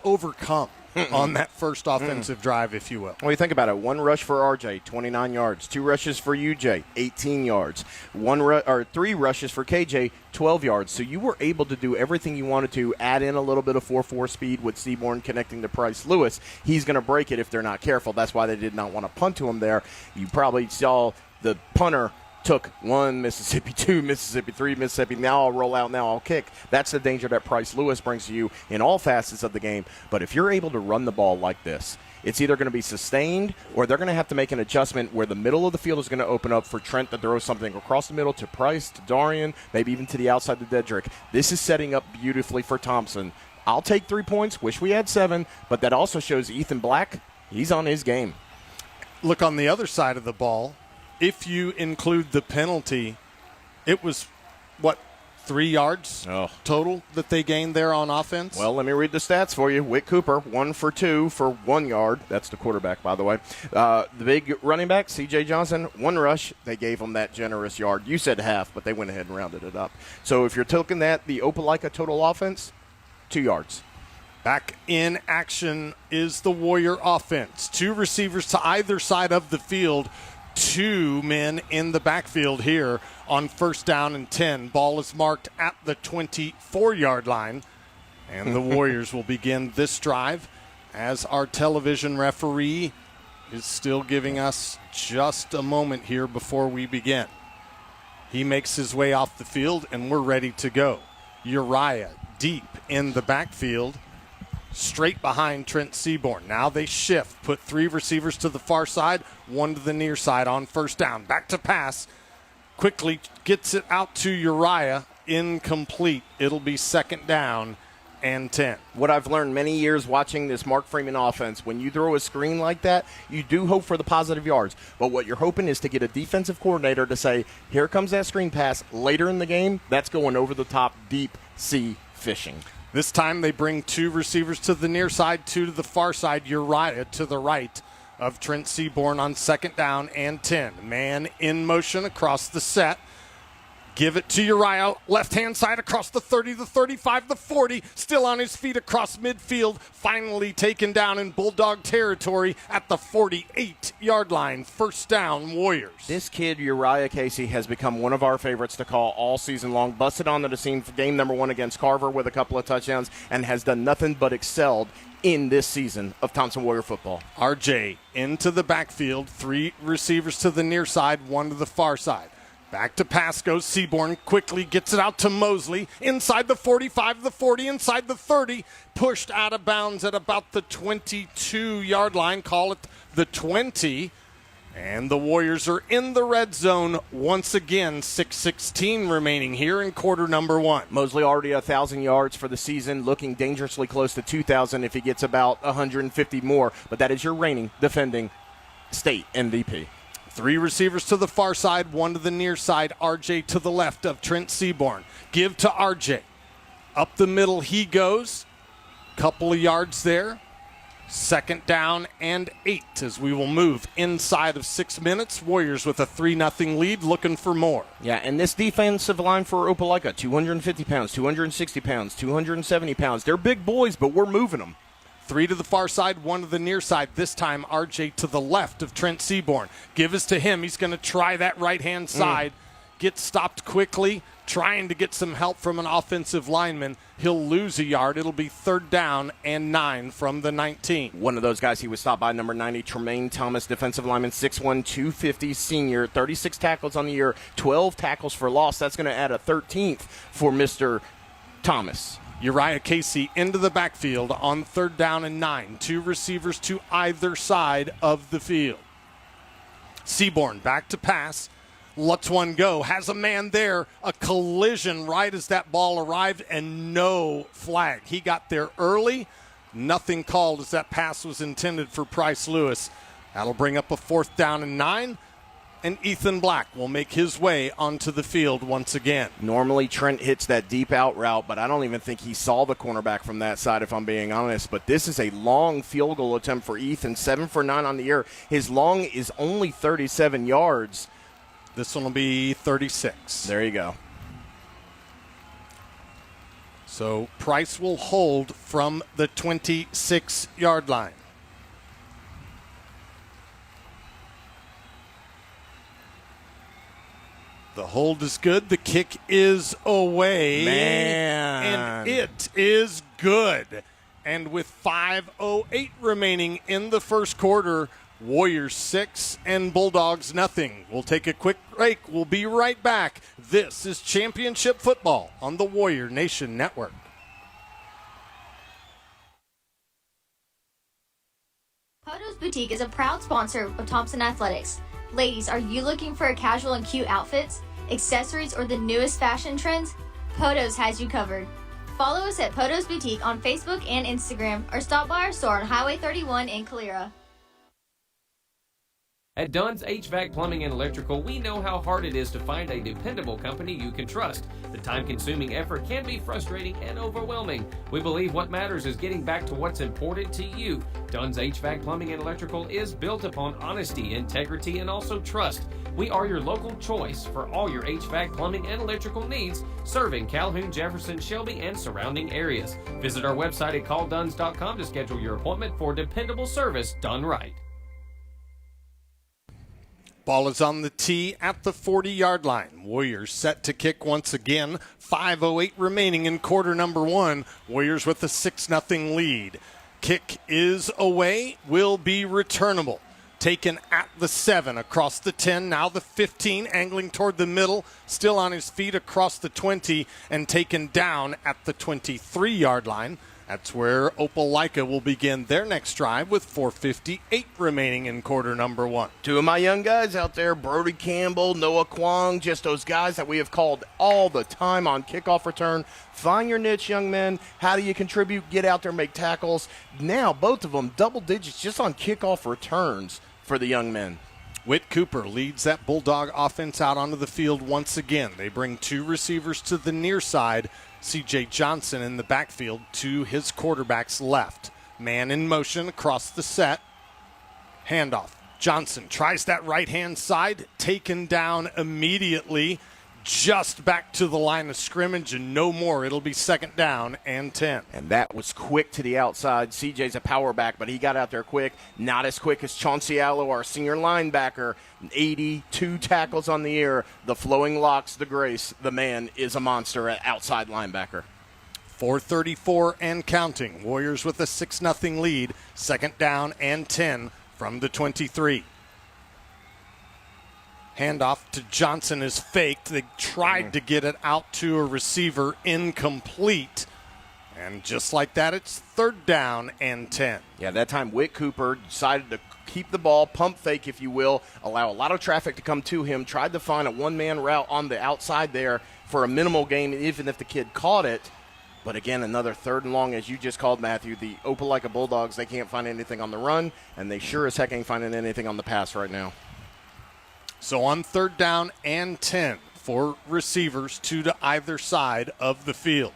overcome on that first offensive drive, if you will.
Well, you think about it. 1 rush for RJ, 29 yards. 2 rushes for UJ, 18 yards. 3 rushes for KJ, 12 yards. So you were able to do everything you wanted to, add in a little bit of 4-4 speed with Seaborn connecting to Price Lewis. He's going to break it if they're not careful. That's why they did not want to punt to him there. You probably saw the punter took 1 Mississippi, 2 Mississippi, 3 Mississippi. Now I'll roll out, now I'll kick. That's the danger that Price Lewis brings to you in all facets of the game. But if you're able to run the ball like this, it's either going to be sustained or they're going to have to make an adjustment where the middle of the field is going to open up for Trent to throw something across the middle to Price, to Darian, maybe even to the outside to Dedrick. This is setting up beautifully for Thompson. I'll take 3 points. Wish we had 7, but that also shows Ethan Black, he's on his game.
Look on the other side of the ball. If you include the penalty, it was what, 3 yards
Oh.
total that they gained there on offense?
Well, let me read the stats for you. Wick Cooper, 1 for 2 for 1 yard. That's the quarterback, by the way. The big running back, C.J. Johnson, 1 rush. They gave him that generous yard. You said half, but they went ahead and rounded it up. So if you're looking at the Opelika total offense, 2 yards.
Back in action is the Warrior offense. 2 receivers to either side of the field. 2 men in the backfield here on first down and 10. Ball is marked at the 24-yard line. And the Warriors will begin this drive as our television referee is still giving us just a moment here before we begin. He makes his way off the field, and we're ready to go. Uriah deep in the backfield, straight behind Trent Seaborn. Now they shift, put 3 receivers to the far side, 1 to the near side on first down. Back to pass, quickly gets it out to Uriah, incomplete. It'll be second down and 10.
What I've learned many years watching this Mark Freeman offense, when you throw a screen like that, you do hope for the positive yards. But what you're hoping is to get a defensive coordinator to say, here comes that screen pass later in the game. That's going over the top, deep sea fishing.
This time they bring 2 receivers to the near side, 2 to the far side. Uriah to the right of Trent Seaborn on second down and 10. Man in motion across the set. Give it to Uriah, left-hand side across the 30, the 35, the 40, still on his feet across midfield, finally taken down in Bulldog territory at the 48-yard line. First down, Warriors.
This kid, Uriah Casey, has become one of our favorites to call all season long. Busted onto the scene for game number 1 against Carver with a couple of touchdowns and has done nothing but excelled in this season of Thompson Warrior football.
RJ into the backfield, 3 receivers to the near side, 1 to the far side. Back to pass goes Seaborn, quickly gets it out to Mosley, inside the 45, the 40, inside the 30, pushed out of bounds at about the 22-yard line, call it the 20, and the Warriors are in the red zone once again, 6:16 remaining here in quarter number 1.
Mosley already 1,000 yards for the season, looking dangerously close to 2,000 if he gets about 150 more, but that is your reigning, defending state MVP.
3 receivers to the far side, 1 to the near side. RJ to the left of Trent Seaborn. Give to RJ. Up the middle he goes. Couple of yards there. Second down and 8 as we will move inside of 6 minutes. Warriors with a 3-0 lead, looking for more.
Yeah, and this defensive line for Opelika, 250 pounds, 260 pounds, 270 pounds. They're big boys, but we're moving them.
3 to the far side, 1 to the near side. This time, RJ to the left of Trent Seaborn. Give us to him. He's going to try that right-hand side. Gets stopped quickly, trying to get some help from an offensive lineman. He'll lose a yard. It'll be third down and 9 from the 19.
One of those guys, he was stopped by number 90, Tremaine Thomas, defensive lineman, 6'1", 250 senior, 36 tackles on the year, 12 tackles for loss. That's going to add a 13th for Mr. Thomas.
Uriah Casey into the backfield on third down and 9. 2 receivers to either side of the field. Seaborn back to pass. Lets one go. Has a man there. A collision right as that ball arrived and no flag. He got there early. Nothing called as that pass was intended for Price Lewis. That'll bring up a 4th down and 9. And Ethan Black will make his way onto the field once again.
Normally Trent hits that deep out route, but I don't even think he saw the cornerback from that side, if I'm being honest. But this is a long field goal attempt for Ethan, 7 for 9 on the year. His long is only 37 yards.
This one will be 36.
There you go.
So Price will hold from the 26-yard line. The hold is good. The kick is away.
Man.
And it is good. And with 5:08 remaining in the first quarter, Warriors 6 and Bulldogs nothing. We'll take a quick break. We'll be right back. This is Championship Football on the Warrior Nation Network.
Poto's Boutique is a proud sponsor of Thompson Athletics. Ladies, are you looking for a casual and cute outfits, accessories, or the newest fashion trends? Poto's has you covered. Follow us at Poto's Boutique on Facebook and Instagram, or stop by our store on Highway 31 in Calera.
At Dunn's HVAC Plumbing and Electrical, we know how hard it is to find a dependable company you can trust. The time-consuming effort can be frustrating and overwhelming. We believe what matters is getting back to what's important to you. Dunn's HVAC Plumbing and Electrical is built upon honesty, integrity, and also trust. We are your local choice for all your HVAC, plumbing, and electrical needs, serving Calhoun, Jefferson, Shelby, and surrounding areas. Visit our website at callduns.com to schedule your appointment for dependable service done right.
Ball is on the tee at the 40-yard line. Warriors set to kick once again. 5:08 remaining in quarter number one. Warriors with a 6-0 lead. Kick is away, will be returnable. Taken at the 7, across the 10, now the 15, angling toward the middle, still on his feet across the 20, and taken down at the 23-yard line. That's where Opelika will begin their next drive with 4:58 remaining in quarter number one.
Two of my young guys out there, Brody Campbell, Noah Kwong, just those guys that we have called all the time on kickoff return. Find your niche, young men. How do you contribute? Get out there, make tackles. Now, both of them double digits just on kickoff returns for the young men.
Whit Cooper leads that Bulldog offense out onto the field once again. They bring two receivers to the near side. C.J. Johnson in the backfield to his quarterback's left. Man in motion across the set. Handoff. Johnson tries that right-hand side. Taken down immediately. Just back to the line of scrimmage and no more. It'll be second down and 10.
And that was quick to the outside. CJ's a power back, but he got out there quick. Not as quick as Chauncey Allo, our senior linebacker. 82 tackles on the year. The flowing locks, the grace. The man is a monster at outside linebacker.
4:34 and counting. Warriors with a 6-0 lead. Second down and 10 from the 23. Handoff to Johnson is faked. They tried to get it out to a receiver, incomplete. And just like that, it's third down and 10.
Yeah, that time Whit Cooper decided to keep the ball, pump fake, if you will, allow a lot of traffic to come to him, tried to find a one-man route on the outside there for a minimal gain, even if the kid caught it. But again, another third and long, as you just called, Matthew. The Opelika Bulldogs, they can't find anything on the run, and they sure as heck ain't finding anything on the pass right now.
So on third down and 10 for receivers, two to either side of the field.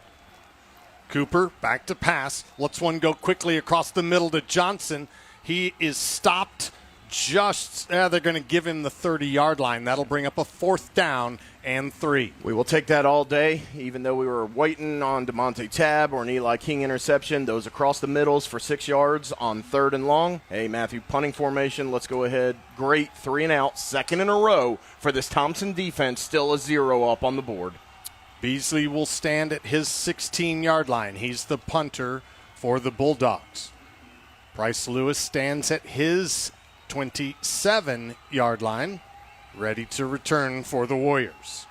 Cooper back to pass. Lets one go quickly across the middle to Johnson. He is stopped just, they're going to give him the 30-yard line. That'll bring up a fourth down and 3.
We will take that all day, even though we were waiting on DeMonte Tab or an Eli King interception. Those across the middles for 6 yards on third and long. Hey, Matthew, punting formation. Let's go ahead. Great 3 and out, second in a row for this Thompson defense. Still a 0 up on the board.
Beasley will stand at his 16-yard line. He's the punter for the Bulldogs. Bryce Lewis stands at his 27-yard line, ready to return for the Warriors.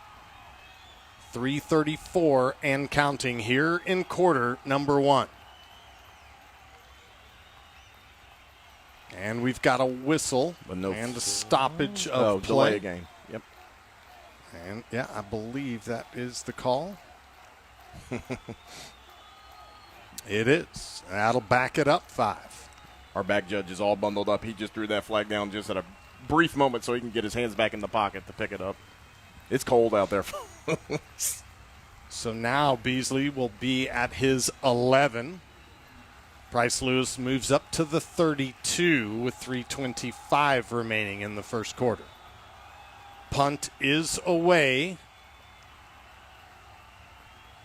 3:34 and counting here in quarter number one. And we've got a whistle and a stoppage of play.
Delay game. Yep.
And, yeah, I believe that is the call. It is. That'll back it up 5.
Our back judge is all bundled up. He just threw that flag down just at a brief moment so he can get his hands back in the pocket to pick it up. It's cold out there.
So now Beasley will be at his 11. Bryce Lewis moves up to the 32 with 3:25 remaining in the first quarter. Punt is away.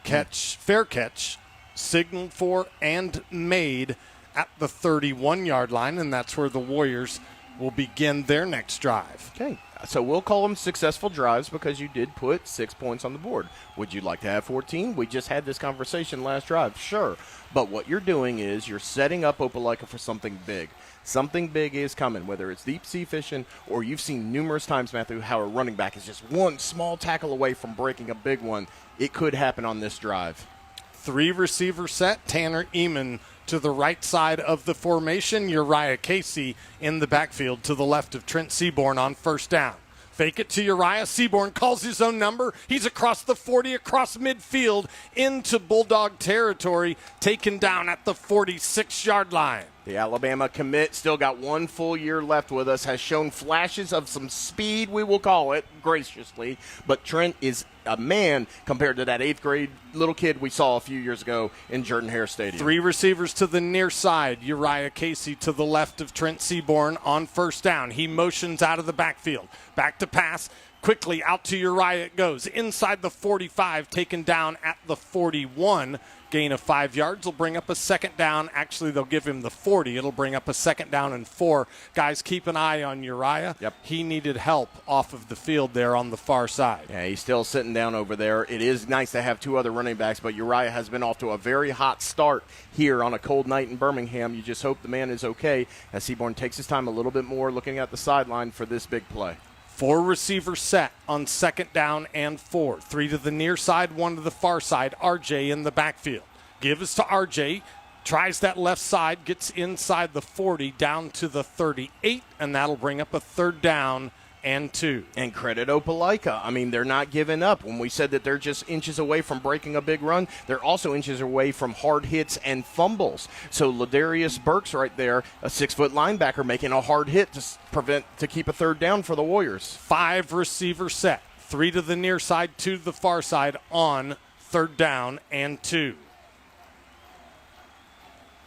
Fair catch, signaled for and made at the 31-yard line, and that's where the Warriors will begin their next drive.
Okay, so we'll call them successful drives because you did put 6 points on the board. Would you like to have 14? We just had this conversation last drive. Sure, but what you're doing is you're setting up Opelika for something big. Something big is coming, whether it's deep sea fishing or you've seen numerous times, Matthew, how a running back is just one small tackle away from breaking a big one. It could happen on this drive.
3 receiver set. Tanner Eamon to the right side of the formation. Uriah Casey in the backfield to the left of Trent Seaborn on first down. Fake it to Uriah. Seaborn calls his own number. He's across the 40, across midfield into Bulldog territory, taken down at the 46-yard line.
The Alabama commit still got 1 full year left with us, has shown flashes of some speed, we will call it, graciously. But Trent is a man compared to that 8th grade little kid we saw a few years ago in Jordan-Hare Stadium.
3 receivers to the near side. Uriah Casey to the left of Trent Seaborn on first down. He motions out of the backfield. Back to pass. Quickly out to Uriah it goes. Inside the 45, taken down at the 41. Gain of 5 yards will bring up a second down. Actually, they'll give him the 40. It'll bring up a second down and 4. Guys, keep an eye on Uriah.
Yep.
He needed help off of the field there on the far side.
Yeah, he's still sitting down over there. It is nice to have 2 other running backs, but Uriah has been off to a very hot start here on a cold night in Birmingham. You just hope the man is okay as Seaborn takes his time a little bit more looking at the sideline for this big play.
4 receivers set on second down and 4. 3 to the near side, 1 to the far side. RJ in the backfield. Give us to RJ. Tries that left side, gets inside the 40, down to the 38, and that'll bring up a third down and 2.
And credit Opelika. I mean, they're not giving up. When we said that they're just inches away from breaking a big run, they're also inches away from hard hits and fumbles. So Ladarius Burks right there, a 6-foot linebacker, making a hard hit to keep a third down for the Warriors.
5 receivers set. 3 to the near side, 2 to the far side on third down and 2.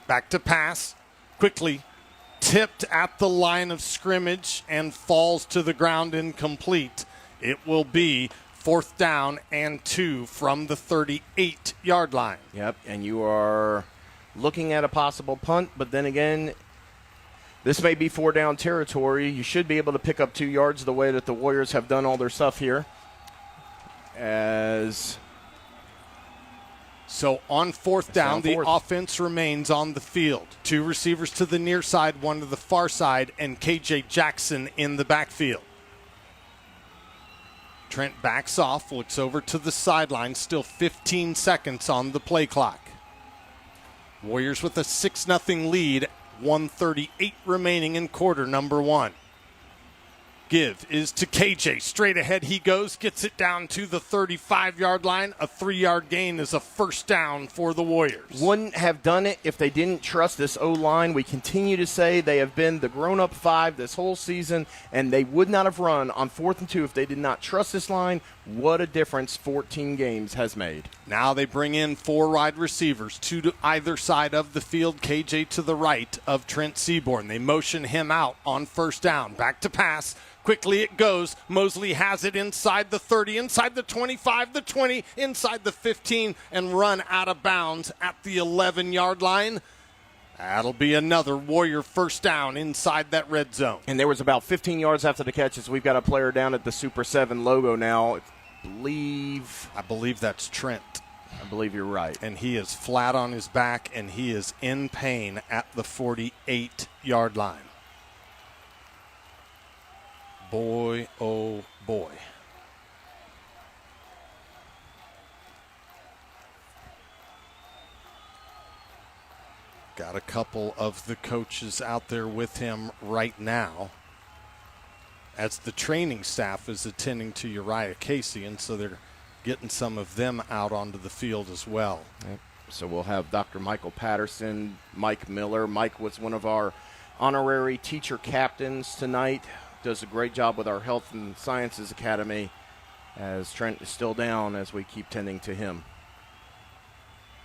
Back to pass. Quickly tipped at the line of scrimmage and falls to the ground incomplete. It will be 4th down and 2 from the 38-yard line.
Yep, and you are looking at a possible punt, but then again, this may be 4-down territory. You should be able to pick up 2 yards the way that the Warriors have done all their stuff here.
So on 4th down, the offense remains on the field. 2 receivers to the near side, 1 to the far side, and KJ Jackson in the backfield. Trent backs off, looks over to the sideline, still 15 seconds on the play clock. Warriors with a 6-0 lead, 1:38 remaining in quarter number 1. Give is to KJ. Straight ahead he goes, gets it down to the 35-yard line. A 3-yard gain is a first down for the Warriors.
Wouldn't have done it if they didn't trust this O-line. We continue to say they have been the grown-up 5 this whole season, and they would not have run on 4th and 2 if they did not trust this line. What a difference 14 games has made.
Now they bring in 4 wide receivers, 2 to either side of the field, KJ to the right of Trent Seaborn. They motion him out on first down. Back to pass. Quickly it goes. Mosley has it inside the 30, inside the 25, the 20, inside the 15, and run out of bounds at the 11-yard line. That'll be another Warrior first down inside that red zone.
And there was about 15 yards after the catch as we've got a player down at the Super 7 logo now. I believe
that's Trent.
I believe you're right.
And he is flat on his back, and he is in pain at the 48-yard line. Boy, oh boy. Got a couple of the coaches out there with him right now as the training staff is attending to Uriah Casey, and so they're getting some of them out onto the field as well.
Yep. So we'll have Dr. Michael Patterson, Mike Miller. Mike was one of our honorary teacher captains tonight. Does a great job with our Health and Sciences Academy as Trent is still down as we keep tending to him.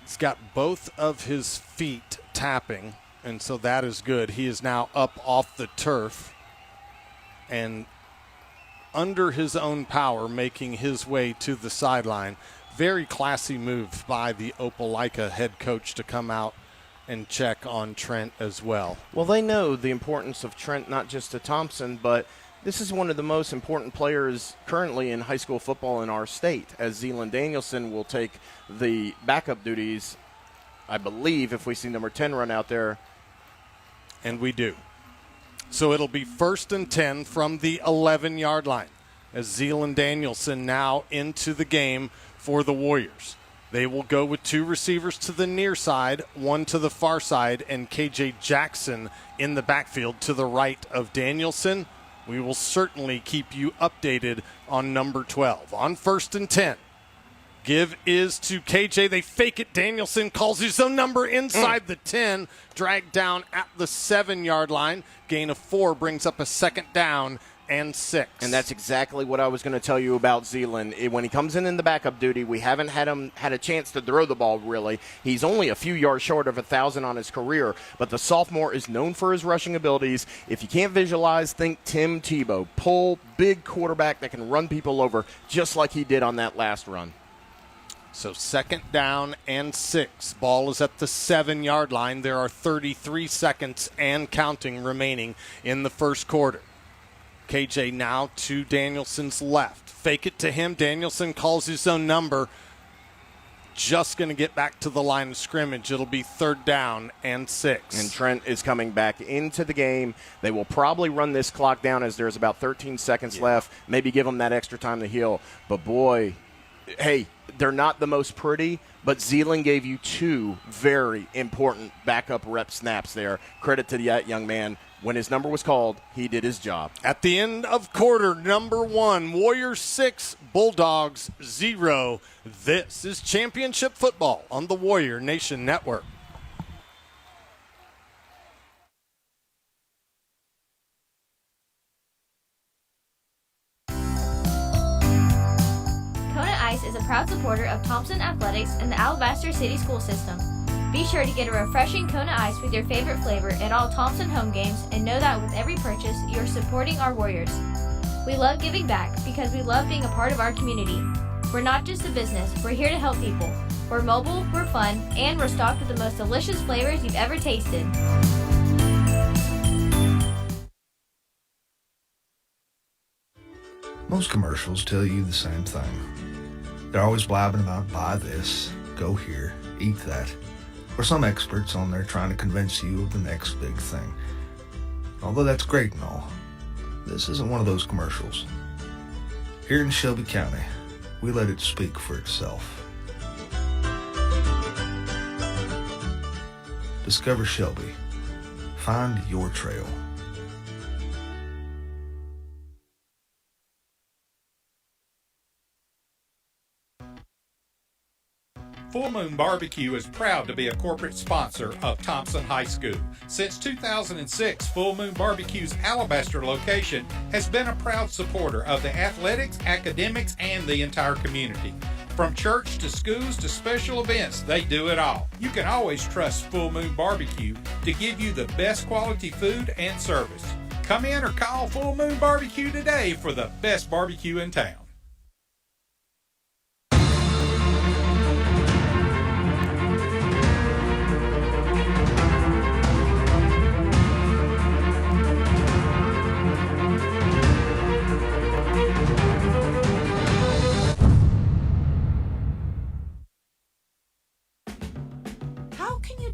He's got both of his feet tapping, and so that is good. He is now up off the turf and under his own power making his way to the sideline. Very classy move by the Opelika head coach to come out and check on Trent as well.
Well, they know the importance of Trent, not just to Thompson, but this is one of the most important players currently in high school football in our state, as Zealand Danielson will take the backup duties, I believe, if we see number 10 run out there.
And we do. So it'll be 1st and 10 from the 11-yard line as Zealand Danielson now into the game for the Warriors. They will go with 2 receivers to the near side, 1 to the far side, and KJ Jackson in the backfield to the right of Danielson. We will certainly keep you updated on number 12. On 1st and 10, Give is to KJ. They fake it. Danielson calls his own number inside the 10. Dragged down at the 7-yard line. Gain of 4 brings up a second down and 6.
And that's exactly what I was going to tell you about Zeeland. When he comes in the backup duty, we haven't had him had a chance to throw the ball, really. He's only a few yards short of 1,000 on his career, but the sophomore is known for his rushing abilities. If you can't visualize, think Tim Tebow. Pull, big quarterback that can run people over just like he did on that last run.
So second down and 6. Ball is at the 7-yard line. There are 33 seconds and counting remaining in the first quarter. KJ now to Danielson's left. Fake it to him. Danielson calls his own number. Just going to get back to the line of scrimmage. It'll be third down and 6.
And Trent is coming back into the game. They will probably run this clock down as there's about 13 seconds left. Maybe give them that extra time to heal. But boy, hey, they're not the most pretty, but Zeeland gave you 2 very important backup rep snaps there. Credit to that young man. When his number was called, he did his job.
At the end of quarter number 1, Warriors 6, Bulldogs 0. This is championship football on the Warrior Nation Network.
Kona Ice is a proud supporter of Thompson Athletics and the Alabaster City School System. Be sure to get a refreshing Kona Ice with your favorite flavor at all Thompson home games, and know that with every purchase, you are supporting our Warriors. We love giving back because we love being a part of our community. We're not just a business, we're here to help people. We're mobile, we're fun, and we're stocked with the most delicious flavors you've ever tasted.
Most commercials tell you the same thing. They're always blabbing about buy this, go here, eat that, or some experts on there trying to convince you of the next big thing. Although that's great and all, this isn't one of those commercials. Here in Shelby County, we let it speak for itself. Discover Shelby. Find your trail.
Full Moon Barbecue is proud to be a corporate sponsor of Thompson High School. Since 2006, Full Moon Barbecue's Alabaster location has been a proud supporter of the athletics, academics, and the entire community. From church to schools to special events, they do it all. You can always trust Full Moon Barbecue to give you the best quality food and service. Come in or call Full Moon Barbecue today for the best barbecue in town.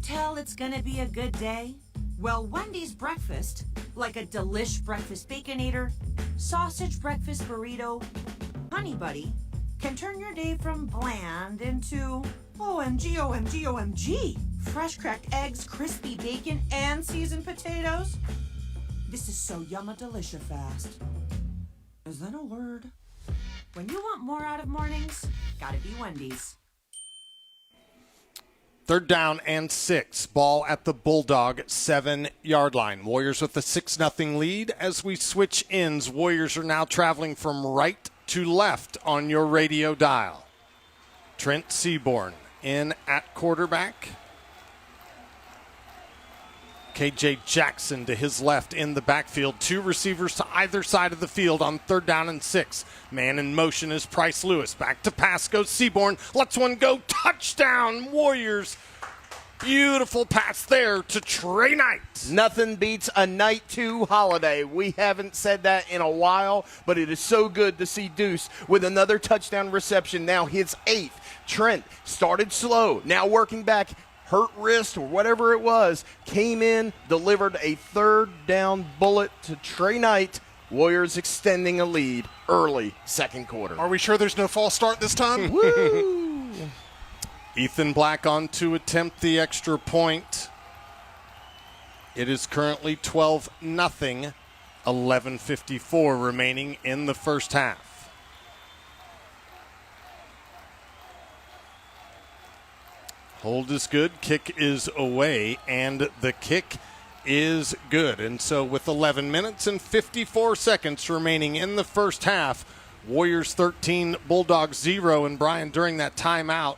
Tell it's gonna be a good day? Well, Wendy's breakfast, like a delish breakfast Baconator, sausage breakfast burrito, Honey Buddy, can turn your day from bland into OMG, OMG, OMG. Fresh cracked eggs, crispy bacon, and seasoned potatoes. This is so yumma delicious fast. Is that a word? When you want more out of mornings, gotta be Wendy's.
Third down and 6. Ball at the Bulldog 7-yard line. Warriors with a 6-0 lead. As we switch ends, Warriors are now traveling from right to left on your radio dial. Trent Seaborn in at quarterback. KJ Jackson to his left in the backfield. 2 receivers to either side of the field on third down and 6. Man in motion is Price Lewis. Back to pass goes Seaborn. Lets one go. Touchdown, Warriors. Beautiful pass there to Trey Knight.
Nothing beats a night 2 holiday. We haven't said that in a while, but it is so good to see Deuce with another touchdown reception, now his 8th. Trent started slow, now working back. Hurt wrist or whatever it was, came in, delivered a third down bullet to Trey Knight. Warriors extending a lead early second quarter.
Are we sure there's no false start this time?
Woo!
Ethan Black on to attempt the extra point. It is currently 12-0, 11:54 remaining in the first half. Hold is good, kick is away, and the kick is good. And so with 11 minutes and 54 seconds remaining in the first half, Warriors 13, Bulldogs 0. And Brian, during that timeout,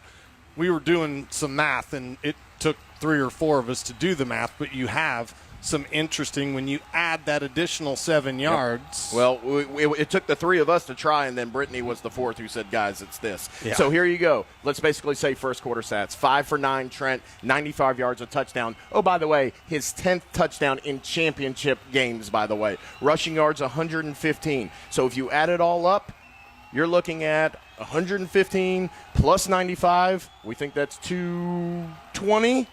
we were doing some math, and it took 3 or 4 of us to do the math, but you have some interesting when you add that additional 7 yards.
Well, it took the 3 of us to try, and then Brittany was the 4th who said, guys, it's this.
Yeah.
So here you go. Let's basically say first quarter stats. 5 for 9, Trent, 95 yards, a touchdown. Oh, by the way, his 10th touchdown in championship games, by the way. Rushing yards, 115. So if you add it all up, you're looking at 115 plus 95. We think that's 220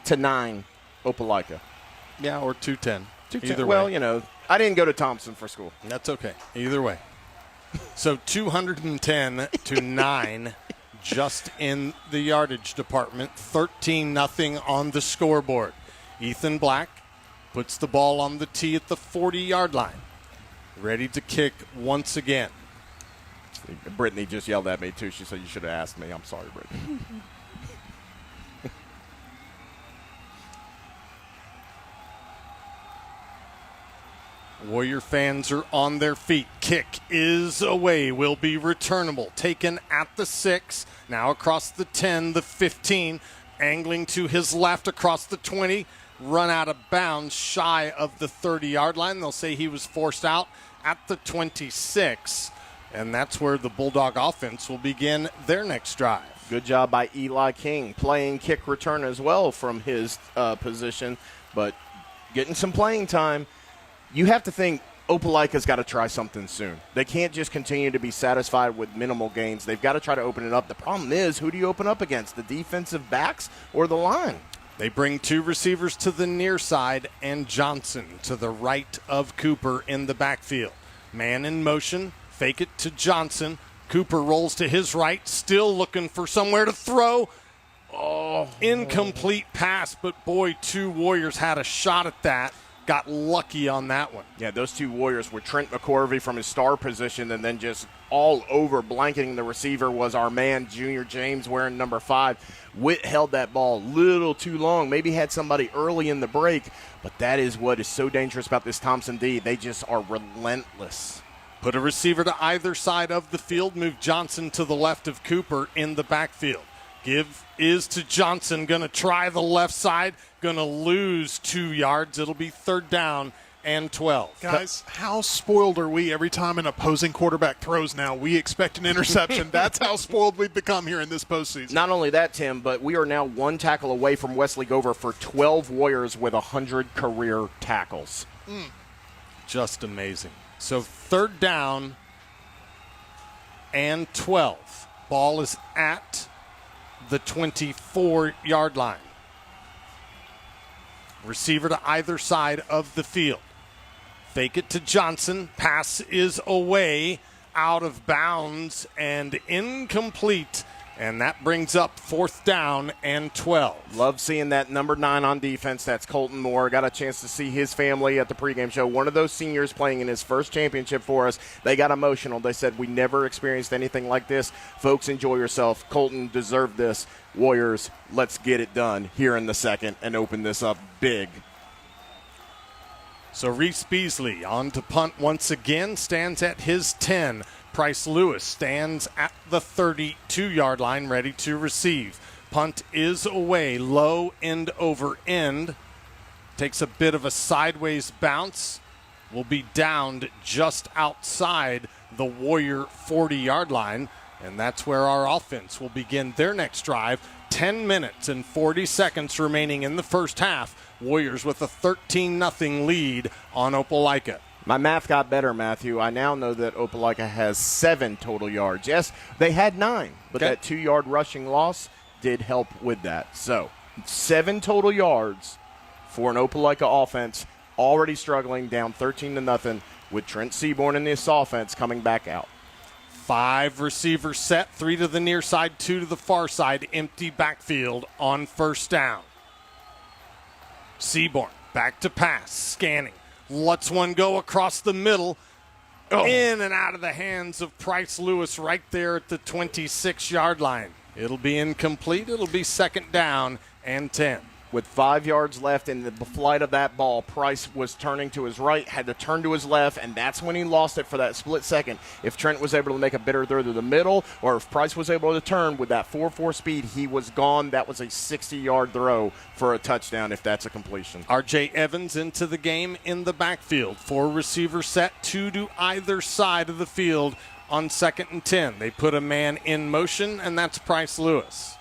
to 9, Opelika.
Yeah, or 210. Either
well,
way.
you know, I didn't go to Thompson for school.
That's okay. Either way. So 210 to 9 just in the yardage department. 13-0 on the scoreboard. Ethan Black puts the ball on the tee at the 40-yard line. Ready to kick once again.
Brittany just yelled at me, too. She said, you should have asked me. I'm sorry, Brittany.
Warrior fans are on their feet. Kick is away. Will be returnable. Taken at the 6. Now across the 10, the 15. Angling to his left across the 20. Run out of bounds shy of the 30-yard line. They'll say he was forced out at the 26. And that's where the Bulldog offense will begin their next drive.
Good job by Eli King, playing kick return as well from his position, but getting some playing time. You have to think Opelika's got to try something soon. They can't just continue to be satisfied with minimal gains. They've got to try to open it up. The problem is, who do you open up against, the defensive backs or the line?
They bring 2 receivers to the near side and Johnson to the right of Cooper in the backfield. Man in motion, fake it to Johnson. Cooper rolls to his right, still looking for somewhere to throw. Oh, incomplete pass, but boy, 2 Warriors had a shot at that. Got lucky on that one.
Yeah, those 2 Warriors were Trent McCorvey from his star position, and then just all over blanketing the receiver was our man, Junior James, wearing number 5. Witt held that ball a little too long. Maybe had somebody early in the break, but that is what is so dangerous about this Thompson D. They just are relentless.
Put a receiver to either side of the field. Move Johnson to the left of Cooper in the backfield. Give is to Johnson. Going to try the left side. Going to lose 2 yards. It'll be 3rd down and 12.
Guys, how spoiled are we every time an opposing quarterback throws now? We expect an interception. That's how spoiled we've become here in this postseason.
Not only that, Tim, but we are now 1 tackle away from Wesley Gover for 12 Warriors with 100 career tackles.
Just amazing. So 3rd down and 12. Ball is at the 24-yard line. Receiver to either side of the field. Fake it to Johnson. Pass is away, out of bounds, and incomplete. And that brings up 4th down and 12.
Love seeing that number 9 on defense. That's Colton Moore. Got a chance to see his family at the pregame show. One of those seniors playing in his first championship for us. They got emotional. They said, we never experienced anything like this. Folks, enjoy yourself. Colton deserved this. Warriors, let's get it done here in the second and open this up big.
So Reese Beasley on to punt once again. Stands at his 10. Price Lewis stands at the 32-yard line, ready to receive. Punt is away, low end over end. Takes a bit of a sideways bounce. Will be downed just outside the Warrior 40-yard line. And that's where our offense will begin their next drive. 10 minutes and 40 seconds remaining in the first half. Warriors with a 13-0 lead on Opelika.
My math got better, Matthew. I now know that Opelika has 7 total yards. Yes, they had 9, but that 2-yard rushing loss did help with that. So 7 total yards for an Opelika offense, already struggling, down 13-0 with Trent Seaborn in this offense coming back out.
5 receivers set, 3 to the near side, 2 to the far side. Empty backfield on 1st down. Seaborn back to pass, scanning. Lets one go across the middle. In and out of the hands of Price Lewis right there at the 26-yard line. It'll be incomplete. It'll be second down and 10.
With 5 yards left in the flight of that ball, Price was turning to his right, had to turn to his left, and that's when he lost it for that split second. If Trent was able to make a better throw to the middle, or if Price was able to turn with that 4.4 speed, he was gone. That was a 60-yard throw for a touchdown if that's a completion.
R.J. Evans into the game in the backfield. 4 receiver set, 2 to either side of the field on 2nd and 10. They put a man in motion, and that's Price Lewis.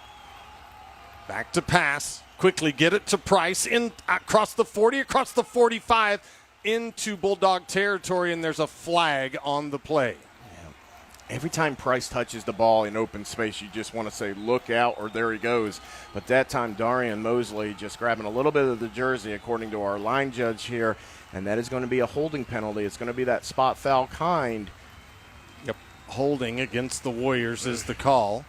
Back to pass. Quickly get it to Price in across the 40, across the 45, into Bulldog territory, and there's a flag on the play.
Yeah. Every time Price touches the ball in open space, you just want to say, look out, or there he goes. But that time, Darian Mosley just grabbing a little bit of the jersey, according to our line judge here, and that is going to be a holding penalty. It's going to be that spot foul kind.
Yep, holding against the Warriors is the call.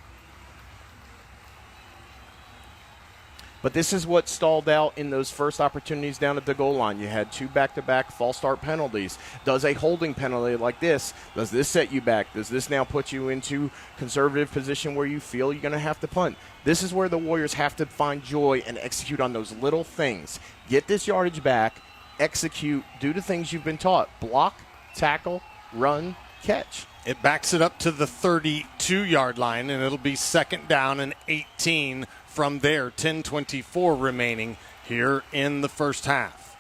But this is what stalled out in those first opportunities down at the goal line. You had 2 back-to-back false start penalties. Does a holding penalty like this, does this set you back? Does this now put you into conservative position where you feel you're going to have to punt? This is where the Warriors have to find joy and execute on those little things. Get this yardage back, execute, do the things you've been taught. Block, tackle, run, catch.
It backs it up to the 32-yard line, and it'll be second down and 18 from there. 10:24 remaining here in the first half.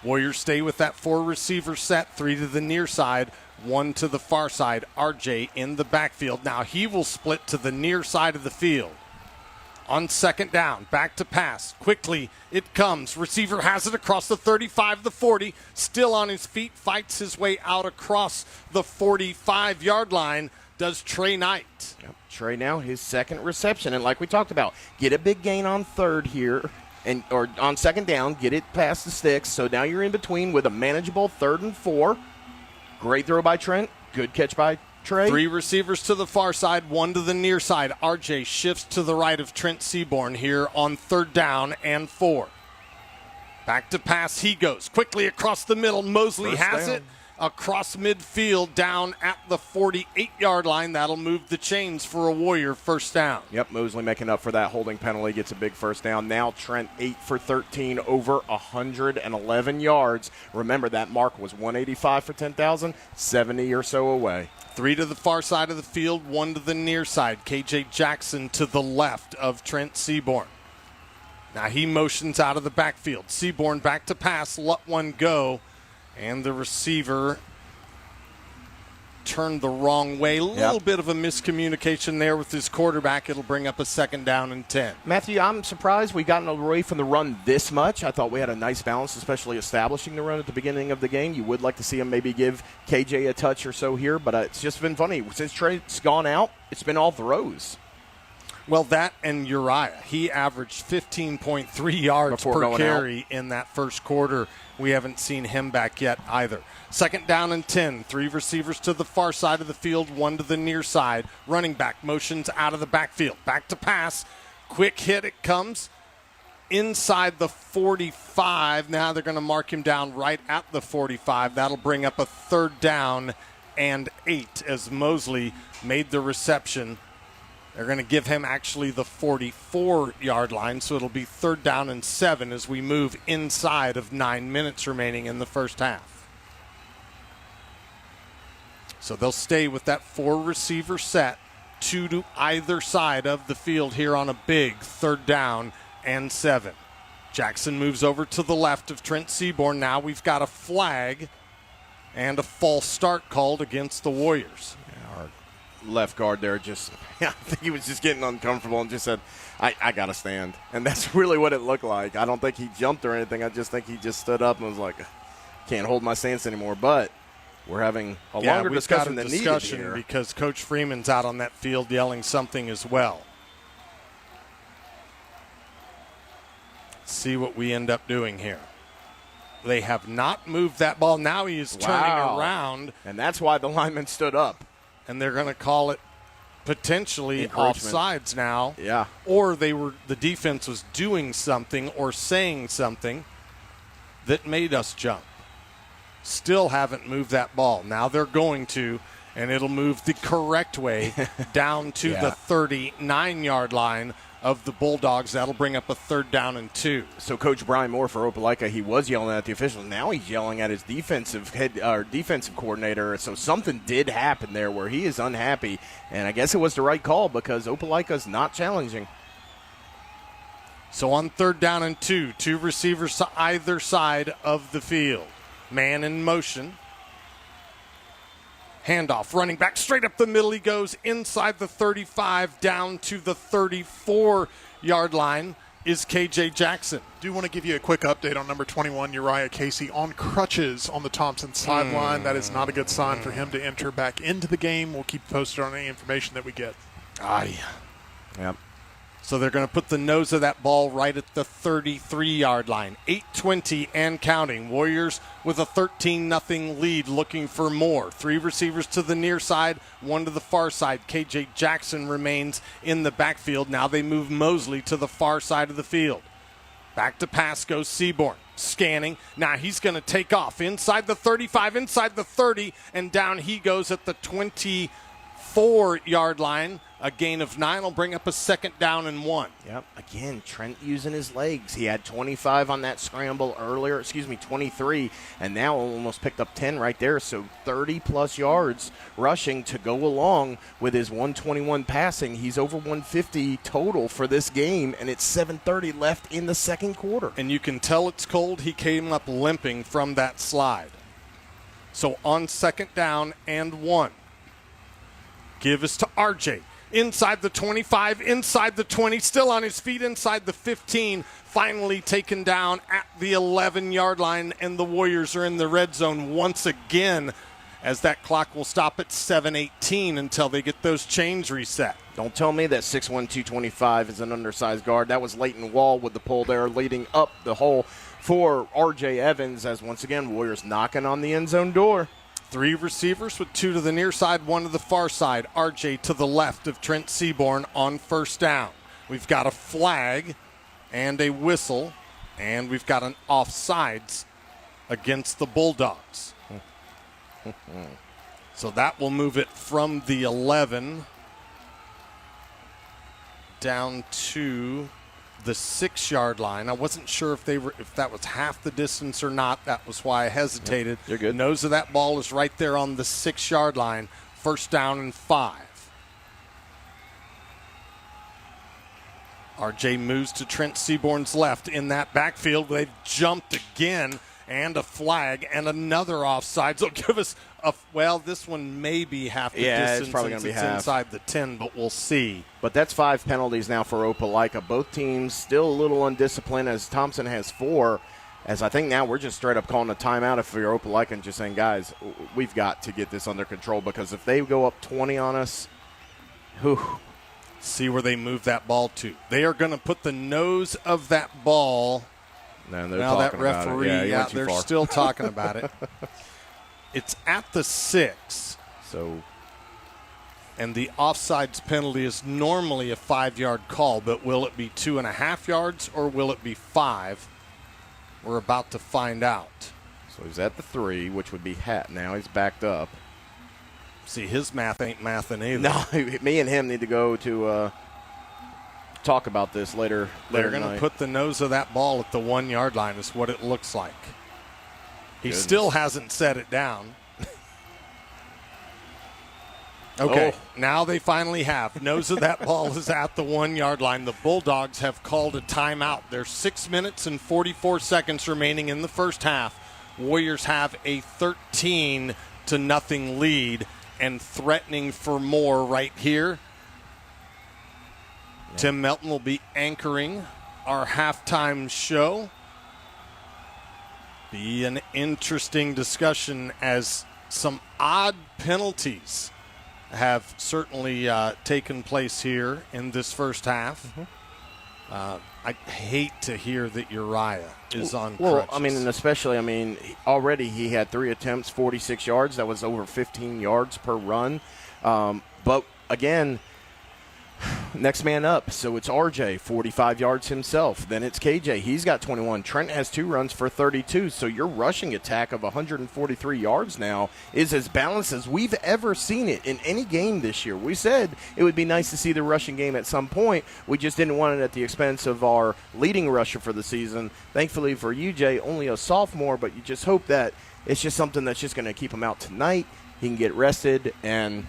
Warriors stay with that 4 receiver set, 3 to the near side, 1 to the far side. RJ in the backfield. Now he will split to the near side of the field. On second down, back to pass. Quickly, it comes. Receiver has it across the 35, the 40. Still on his feet, fights his way out across the 45-yard line. Does Trey Knight.
Yep. Trey now his second reception, and like we talked about, get a big gain on third here, or on second down, get it past the sticks. So now you're in between with a manageable 3rd and 4. Great throw by Trent. Good catch by Trey.
3 receivers to the far side, 1 to the near side. RJ shifts to the right of Trent Seaborn here on 3rd down and 4. Back to pass he goes. Quickly across the middle. Mosley has it. Across midfield down at the 48-yard line. That'll move the chains for a Warrior first down.
Yep, Mosley making up for that holding penalty, gets a big first down. Now Trent 8 for 13, over 111 yards. Remember, that mark was 185 for 10,000, 70 or so away.
3 to the far side of the field, 1 to the near side. KJ Jackson to the left of Trent Seaborn. Now he motions out of the backfield. Seaborn back to pass, let one go. And the receiver turned the wrong way. A little bit of a miscommunication there with his quarterback. It'll bring up a second down and 10.
Matthew, I'm surprised we've gotten away from the run this much. I thought we had a nice balance, especially establishing the run at the beginning of the game. You would like to see him maybe give KJ a touch or so here, but it's just been funny. Since Trey's gone out, it's been all throws.
Well, that and Uriah. He averaged 15.3 yards per carry in that first quarter. We haven't seen him back yet either. Second down and 10. 3 receivers to the far side of the field, 1 to the near side. Running back motions out of the backfield. Back to pass. Quick hit, it comes inside the 45. Now they're going to mark him down right at the 45. That'll bring up a 3rd down and 8 as Mosley made the reception. They're going to give him actually the 44-yard line, so it'll be 3rd down and 7 as we move inside of 9 minutes remaining in the first half. So they'll stay with that 4 receiver set, 2 to either side of the field here on a big 3rd down and 7. Jackson moves over to the left of Trent Seaborn. Now we've got a flag and a false start called against the Warriors.
Left guard there just, I think he was just getting uncomfortable and just said, I got to stand. And that's really what it looked like. I don't think he jumped or anything. I just think he just stood up and was like, can't hold my stance anymore. But we're having a longer discussion than needed here.
Because Coach Freeman's out on that field yelling something as well. Let's see what we end up doing here. They have not moved that ball. Now he is turning around.
And that's why the lineman stood up.
And they're going to call it potentially offsides now.
Yeah.
Or the defense was doing something or saying something that made us jump. Still haven't moved that ball. Now they're going to, and it'll move the correct way down to the 39-yard line of the Bulldogs. That'll bring up a 3rd down and 2.
So Coach Brian Moore for Opelika, he was yelling at the officials. Now he's yelling at his defensive coordinator. So something did happen there where he is unhappy, and I guess it was the right call because Opelika's not challenging.
So on 3rd down and 2, 2 receivers to either side of the field. Man in motion. Handoff, running back straight up the middle. He goes inside the 35 down to the 34-yard line is KJ Jackson.
Do want to give you a quick update on number 21, Uriah Casey, on crutches on the Thompson sideline. That is not a good sign for him to enter back into the game. We'll keep posted on any information that we get.
Yep.
So they're going to put the nose of that ball right at the 33-yard line. 8:20 and counting. Warriors with a 13-0 lead, looking for more. 3 receivers to the near side, 1 to the far side. KJ Jackson remains in the backfield. Now they move Mosley to the far side of the field. Back to pass goes Seaborn. Scanning. Now he's going to take off inside the 35, inside the 30, and down he goes at the 24-yard line. A gain of 9 will bring up a 2nd down and 1.
Yep. Again, Trent using his legs. He had 25 on that scramble earlier, 23, and now almost picked up 10 right there. So 30-plus yards rushing to go along with his 121 passing. He's over 150 total for this game, and it's 7:30 left in the second quarter.
And you can tell it's cold. He came up limping from that slide. So on 2nd down and 1, give us to RJ. Inside the 25, inside the 20, still on his feet, inside the 15, finally taken down at the 11-yard line, and the Warriors are in the red zone once again, as that clock will stop at 7:18 until they get those chains reset.
Don't tell me that 6'1", 225 is an undersized guard. That was Leighton Wall with the pull there, leading up the hole for R.J. Evans, as once again, Warriors knocking on the end zone door.
3 receivers with 2 to the near side, 1 to the far side. RJ to the left of Trent Seaborn on 1st down. We've got a flag and a whistle, and we've got an offsides against the Bulldogs. So that will move it from the 11 down to the 6-yard line. I wasn't sure if that was half the distance or not. That was why I hesitated.
You're good.
Nose of that ball is right there on the 6-yard line. 1st down and 5. RJ moves to Trent Seaborn's left in that backfield. They've jumped again, and a flag and another offside. So give us this one may be half the distance.
It's probably going to be half.
Inside the 10, but we'll see.
But that's 5 penalties now for Opelika. Both teams still a little undisciplined, as Thompson has 4. As I think now we're just straight up calling a timeout if you're Opelika and just saying, guys, we've got to get this under control, because if they go up 20 on us,
see where they move that ball to. They are going to put the nose of that ball.
No, they're
now
talking
that referee,
about it.
they're still talking about it. It's at the 6.
So,
and the offsides penalty is normally a 5-yard call, but will it be 2.5 yards or will it be 5? We're about to find out.
So he's at the 3, which would be hat. Now he's backed up.
See, his math ain't mathing either.
No, me and him need to go to talk about this later.
They're going to put the nose of that ball at the 1-yard line is what it looks like. He still hasn't set it down. Okay, Now they finally have. Nose of that ball is at the 1-yard line. The Bulldogs have called a timeout. There's 6 minutes and 44 seconds remaining in the first half. Warriors have a 13-0 lead and threatening for more right here. Yeah. Tim Melton will be anchoring our halftime show. Be an interesting discussion, as some odd penalties have certainly taken place here in this first half. I hate to hear that Uriah is on crutches.
Well, and especially, already he had 3 attempts, 46 yards. That was over 15 yards per run. But, again, next man up. So it's RJ, 45 yards himself. Then it's KJ. He's got 21. Trent has 2 runs for 32. So your rushing attack of 143 yards now is as balanced as we've ever seen it in any game this year. We said it would be nice to see the rushing game at some point. We just didn't want it at the expense of our leading rusher for the season. Thankfully for you, Jay, only a sophomore, but you just hope that it's just something that's just going to keep him out tonight. He can get rested and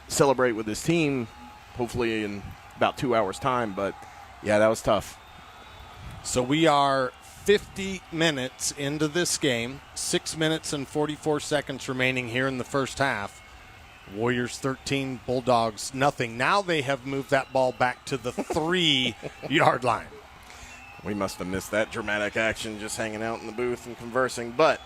celebrate with his team, hopefully in about 2 hours' time. But, yeah, that was tough.
So we are 50 minutes into this game, 6 minutes and 44 seconds remaining here in the first half. Warriors 13, Bulldogs nothing. Now they have moved that ball back to the 3-yard line.
We must have missed that dramatic action just hanging out in the booth and conversing. But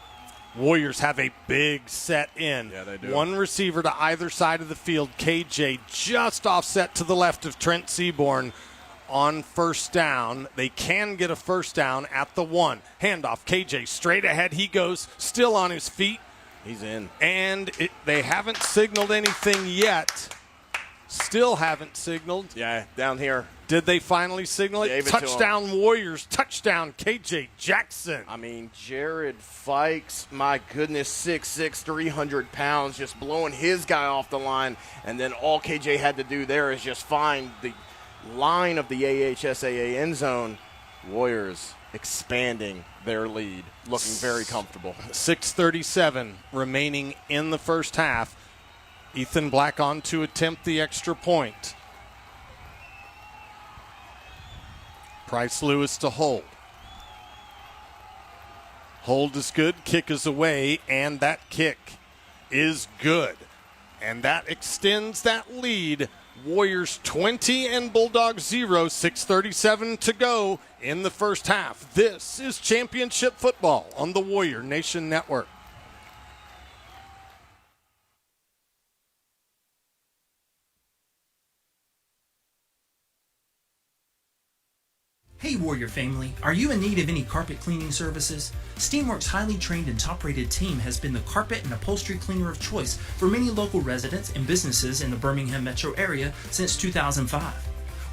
Warriors have a big set in.
Yeah, they do.
One receiver to either side of the field. KJ just offset to the left of Trent Seaborn on first down. They can get a first down at the 1. Handoff, KJ straight ahead. He goes, still on his feet.
He's in.
And they haven't signaled anything yet. Still haven't signaled.
Yeah, down here.
Did they finally signal it?
Gave it to
Touchdown Warriors. Touchdown KJ Jackson.
I mean, Jared Fikes, my goodness, 6'6", 300 pounds, just blowing his guy off the line. And then all KJ had to do there is just find the line of the AHSAA end zone. Warriors expanding their lead, looking very comfortable.
6:37 remaining in the first half. Ethan Black on to attempt the extra point. Price Lewis to hold. Hold is good, kick is away, and that kick is good. And that extends that lead. Warriors 20 and Bulldogs 0, 6:37 to go in the first half. This is championship football on the Warrior Nation Network.
Hey Warrior family, are you in need of any carpet cleaning services? Steamworks' highly trained and top-rated team has been the carpet and upholstery cleaner of choice for many local residents and businesses in the Birmingham metro area since 2005.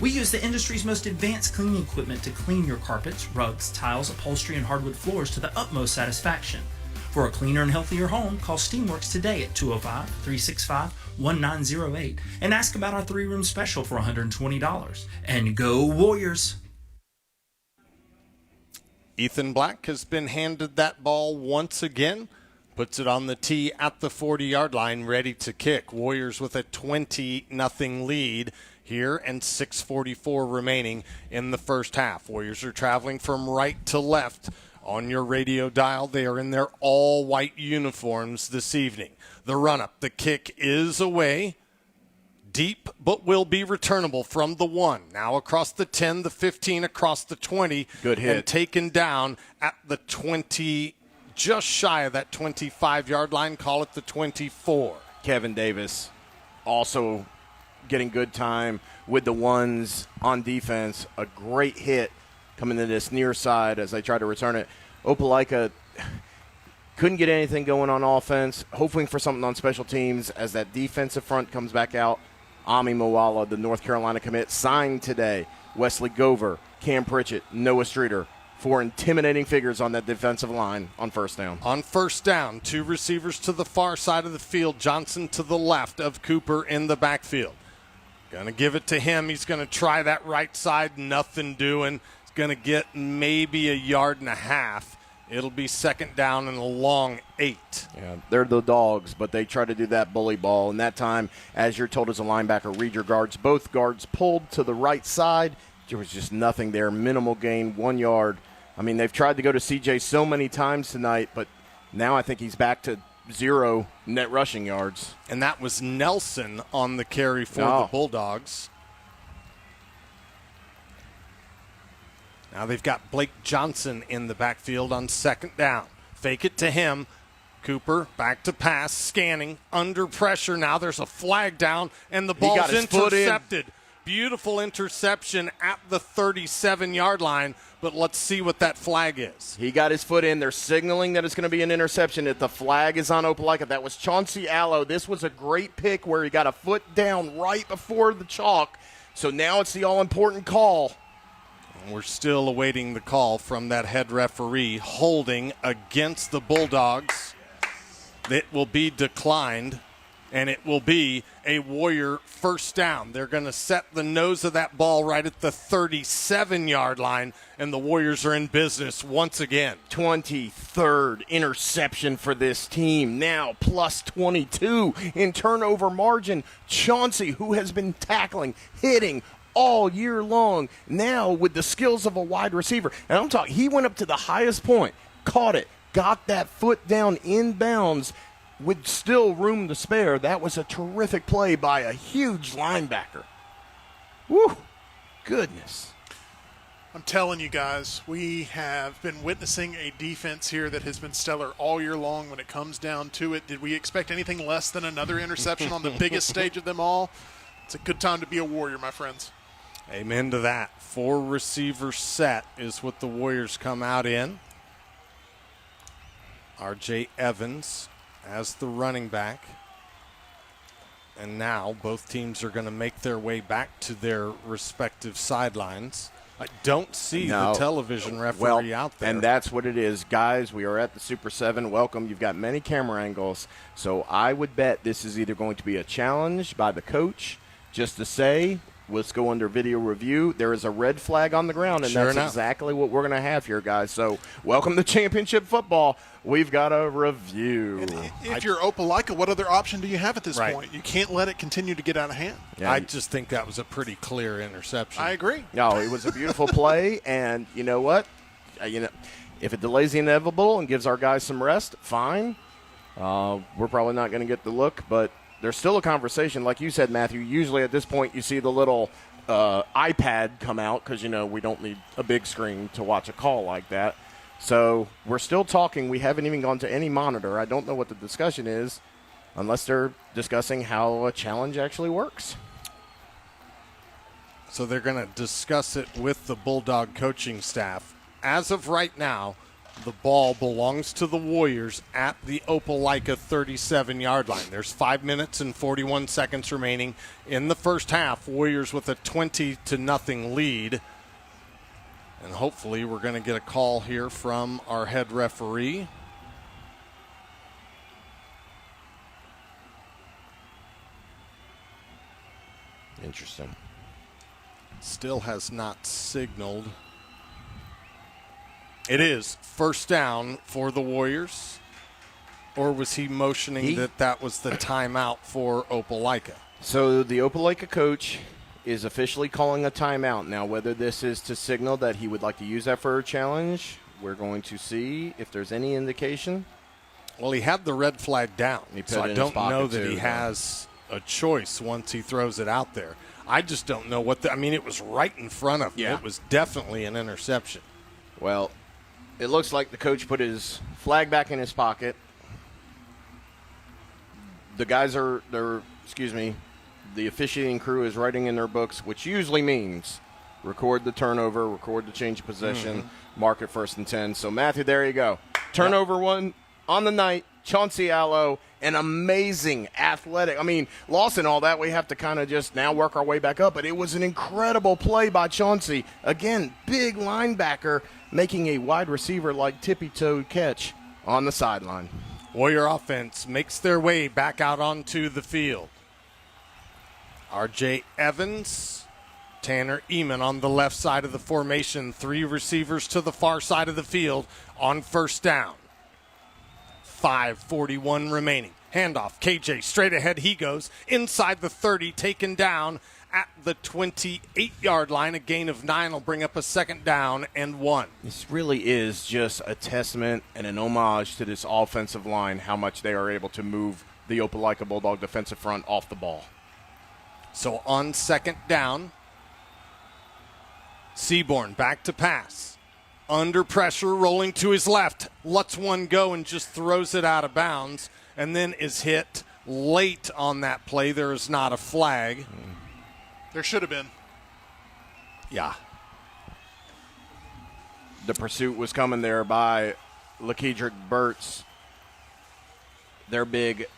We use the industry's most advanced cleaning equipment to clean your carpets, rugs, tiles, upholstery, and hardwood floors to the utmost satisfaction. For a cleaner and healthier home, call Steamworks today at 205-365-1908 and ask about our 3-room special for $120. And go Warriors!
Ethan Black has been handed that ball once again. Puts it on the tee at the 40-yard line, ready to kick. Warriors with a 20-0 lead here and 6:44 remaining in the first half. Warriors are traveling from right to left on your radio dial. They are in their all-white uniforms this evening. The run-up, the kick is away. Deep, but will be returnable from the 1. Now across the 10, the 15, across the 20.
Good hit.
And taken down at the 20, just shy of that 25-yard line. Call it the 24.
Kevin Davis also getting good time with the ones on defense. A great hit coming to this near side as they try to return it. Opelika couldn't get anything going on offense, hoping for something on special teams as that defensive front comes back out. Ami Moala, the North Carolina commit, signed today. Wesley Gover, Cam Pritchett, Noah Streeter, 4 intimidating figures on that defensive line on first down.
On first down, 2 receivers to the far side of the field. Johnson to the left of Cooper in the backfield. Going to give it to him. He's going to try that right side. Nothing doing. He's going to get maybe 1.5 yards. It'll be second down and a long 8.
Yeah, they're the dogs, but they try to do that bully ball. And that time, as you're told as a linebacker, read your guards. Both guards pulled to the right side. There was just nothing there. Minimal gain, 1 yard. I mean, they've tried to go to CJ so many times tonight, but now I think he's back to 0 net rushing yards.
And that was Nelson on the carry for the Bulldogs. Now they've got Blake Johnson in the backfield on second down. Fake it to him. Cooper back to pass, scanning, under pressure. Now there's a flag down, and the ball's intercepted. Beautiful interception at the 37-yard line, but let's see what that flag is.
He got his foot in. They're signaling that it's going to be an interception. If the flag is on Opelika, that was Chauncey Allo. This was a great pick where he got a foot down right before the chalk. So now it's the all-important call.
We're still awaiting the call from that head referee holding against the Bulldogs. It will be declined, and it will be a Warrior first down. They're going to set the nose of that ball right at the 37-yard line, and the Warriors are in business once again.
23rd interception for this team. Now plus 22 in turnover margin. Chauncey, who has been tackling, hitting all year long, now with the skills of a wide receiver. And I'm talking, he went up to the highest point, caught it, got that foot down inbounds with still room to spare. That was a terrific play by a huge linebacker. Woo! Goodness.
I'm telling you guys, we have been witnessing a defense here that has been stellar all year long when it comes down to it. Did we expect anything less than another interception on the biggest stage of them all? It's a good time to be a Warrior, my friends.
Amen to that. 4 receiver set is what the Warriors come out in. R.J. Evans as the running back. And now both teams are going to make their way back to their respective sidelines. I don't see the television referee out there.
And that's what it is. Guys, we are at the Super 7. Welcome. You've got many camera angles. So I would bet this is either going to be a challenge by the coach just to say, let's go under video review. There is a red flag on the ground, and that's exactly what we're going to have here, guys. So welcome to championship football. We've got a review.
And if you're Opelika, what other option do you have at this point? You can't let it continue to get out of hand.
Yeah, I just think that was a pretty clear interception.
I agree.
No, it was a beautiful play, and you know what? If it delays the inevitable and gives our guys some rest, fine. We're probably not going to get the look, but there's still a conversation. Like you said, Matthew, usually at this point you see the little iPad come out because, we don't need a big screen to watch a call like that. So we're still talking. We haven't even gone to any monitor. I don't know what the discussion is unless they're discussing how a challenge actually works.
So they're going to discuss it with the Bulldog coaching staff. As of right now, the ball belongs to the Warriors at the Opelika 37-yard line. There's 5 minutes and 41 seconds remaining in the first half. Warriors with a 20-0 lead. And hopefully we're going to get a call here from our head referee.
Interesting.
Still has not signaled. It is first down for the Warriors. Or was he motioning that was the timeout for Opelika?
So the Opelika coach is officially calling a timeout. Now, whether this is to signal that he would like to use that for a challenge, we're going to see if there's any indication.
Well, he had the red flag down, so I don't know that he has a choice once he throws it out there. I just don't know what it was right in front of him.
Yeah.
It was definitely an interception.
Well, it looks like the coach put his flag back in his pocket. The guys the officiating crew is writing in their books, which usually means record the turnover, record the change of possession, mark it 1st and 10. So, Matthew, there you go. Turnover one on the night. Chauncey Allo, an amazing athletic. Lost in all that, we have to kind of just now work our way back up. But it was an incredible play by Chauncey. Again, big linebacker making a wide receiver like tippy-toed catch on the sideline.
Warrior offense makes their way back out onto the field. R.J. Evans, Tanner Eamon on the left side of the formation. 3 receivers to the far side of the field on first down. 5:41 remaining. Handoff, KJ, straight ahead he goes. Inside the 30, taken down at the 28-yard line. A gain of 9 will bring up a 2nd down and 1.
This really is just a testament and an homage to this offensive line, how much they are able to move the Opelika Bulldog defensive front off the ball.
So on 2nd down, Seaborn back to pass. Under pressure, rolling to his left. Lets one go and just throws it out of bounds, and then is hit late on that play. There is not a flag.
There should have been.
Yeah.
The pursuit was coming there by Lakedrick Burtz, their big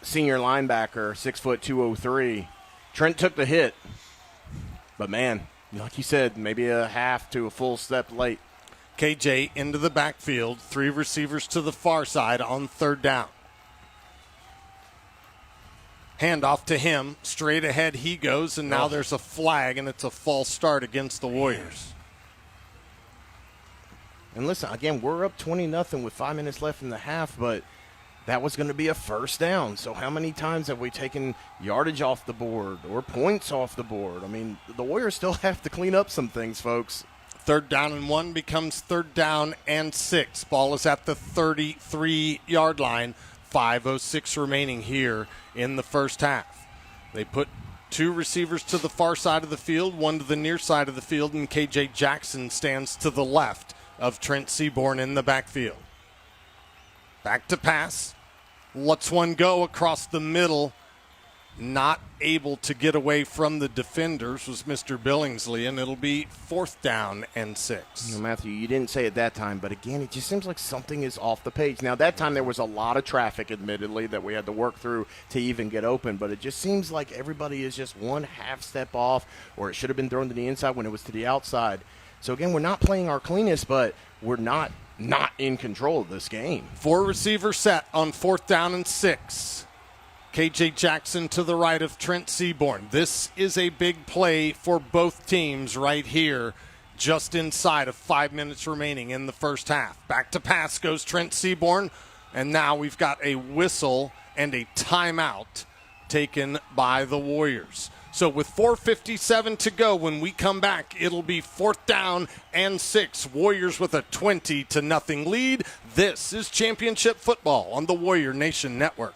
senior linebacker, 6'2", 203. Trent took the hit. But, man, like you said, maybe a half to a full step late.
KJ into the backfield, 3 receivers to the far side on 3rd down. Handoff to him, straight ahead he goes, and now there's a flag, and it's a false start against the Warriors.
And listen, again, we're up 20-0 with 5 minutes left in the half, but that was going to be a first down. So how many times have we taken yardage off the board or points off the board? I mean, the Warriors still have to clean up some things, folks.
3rd down and 1 becomes 3rd down and 6. Ball is at the 33-yard line. 5:06 remaining here in the first half. They put 2 receivers to the far side of the field, 1 to the near side of the field, and KJ Jackson stands to the left of Trent Seaborn in the backfield. Back to pass. Lets one go across the middle. Not able to get away from the defenders was Mr. Billingsley, and it'll be 4th down and 6.
You know, Matthew, you didn't say it that time, but again, it just seems like something is off the page. Now, that time there was a lot of traffic, admittedly, that we had to work through to even get open, but it just seems like everybody is just one half step off, or it should have been thrown to the inside when it was to the outside. So, again, we're not playing our cleanest, but we're not in control of this game.
4 receiver set on 4th down and 6. KJ Jackson to the right of Trent Seaborn. This is a big play for both teams right here, just inside of 5 minutes remaining in the first half. Back to pass goes Trent Seaborn, and now we've got a whistle and a timeout taken by the Warriors. So with 4:57 to go, when we come back, it'll be 4th down and 6. Warriors with a 20-0 lead. This is championship football on the Warrior Nation Network.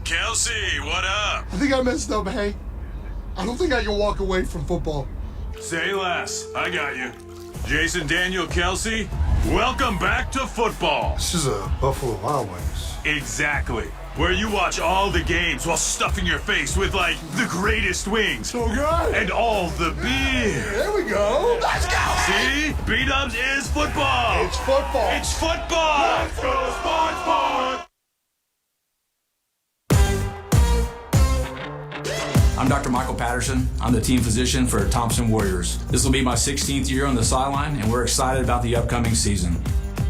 Kelsey, what up?
I think I messed up, hey. I don't think I can walk away from football.
Say less. I got you. Jason Daniel Kelsey, welcome back to football.
This is a Buffalo Wild Wings.
Exactly. Where you watch all the games while stuffing your face with, like, the greatest wings.
So good.
And all the beer.
There we go. Let's go.
See? B-Dubs is football.
It's football.
It's football. Let's go, Sports Ball.
I'm Dr. Michael Patterson. I'm the team physician for Thompson Warriors. This will be my 16th year on the sideline, and we're excited about the upcoming season.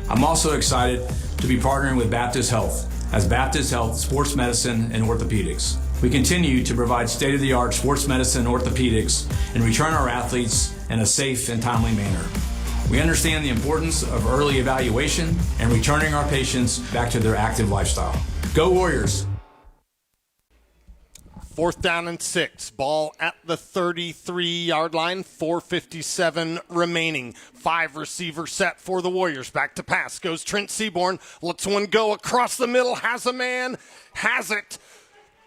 I'm also excited to be partnering with Baptist Health as Baptist Health Sports Medicine and Orthopedics. We continue to provide state-of-the-art sports medicine and orthopedics and return our athletes in a safe and timely manner. We understand the importance of early evaluation and returning our patients back to their active lifestyle. Go Warriors!
4th down and 6. Ball at the 33-yard line. 4:57 remaining. 5 receiver set for the Warriors. Back to pass goes Trent Seaborn. Lets one go across the middle. Has a man. Has it.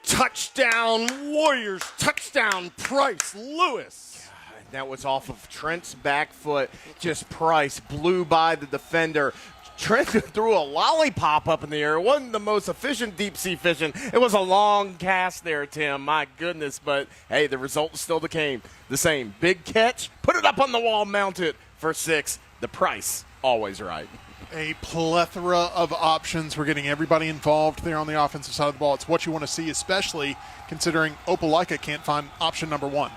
Touchdown Warriors. Touchdown Price Lewis.
That was off of Trent's back foot. Just Price blew by the defender. Trent threw a lollipop up in the air. It wasn't the most efficient deep-sea fishing. It was a long cast there, Tim. My goodness. But, hey, the result still the same. Big catch, put it up on the wall, mount it for 6. The Price, always right.
A plethora of options. We're getting everybody involved there on the offensive side of the ball. It's what you want to see, especially considering Opelika can't find option number 1.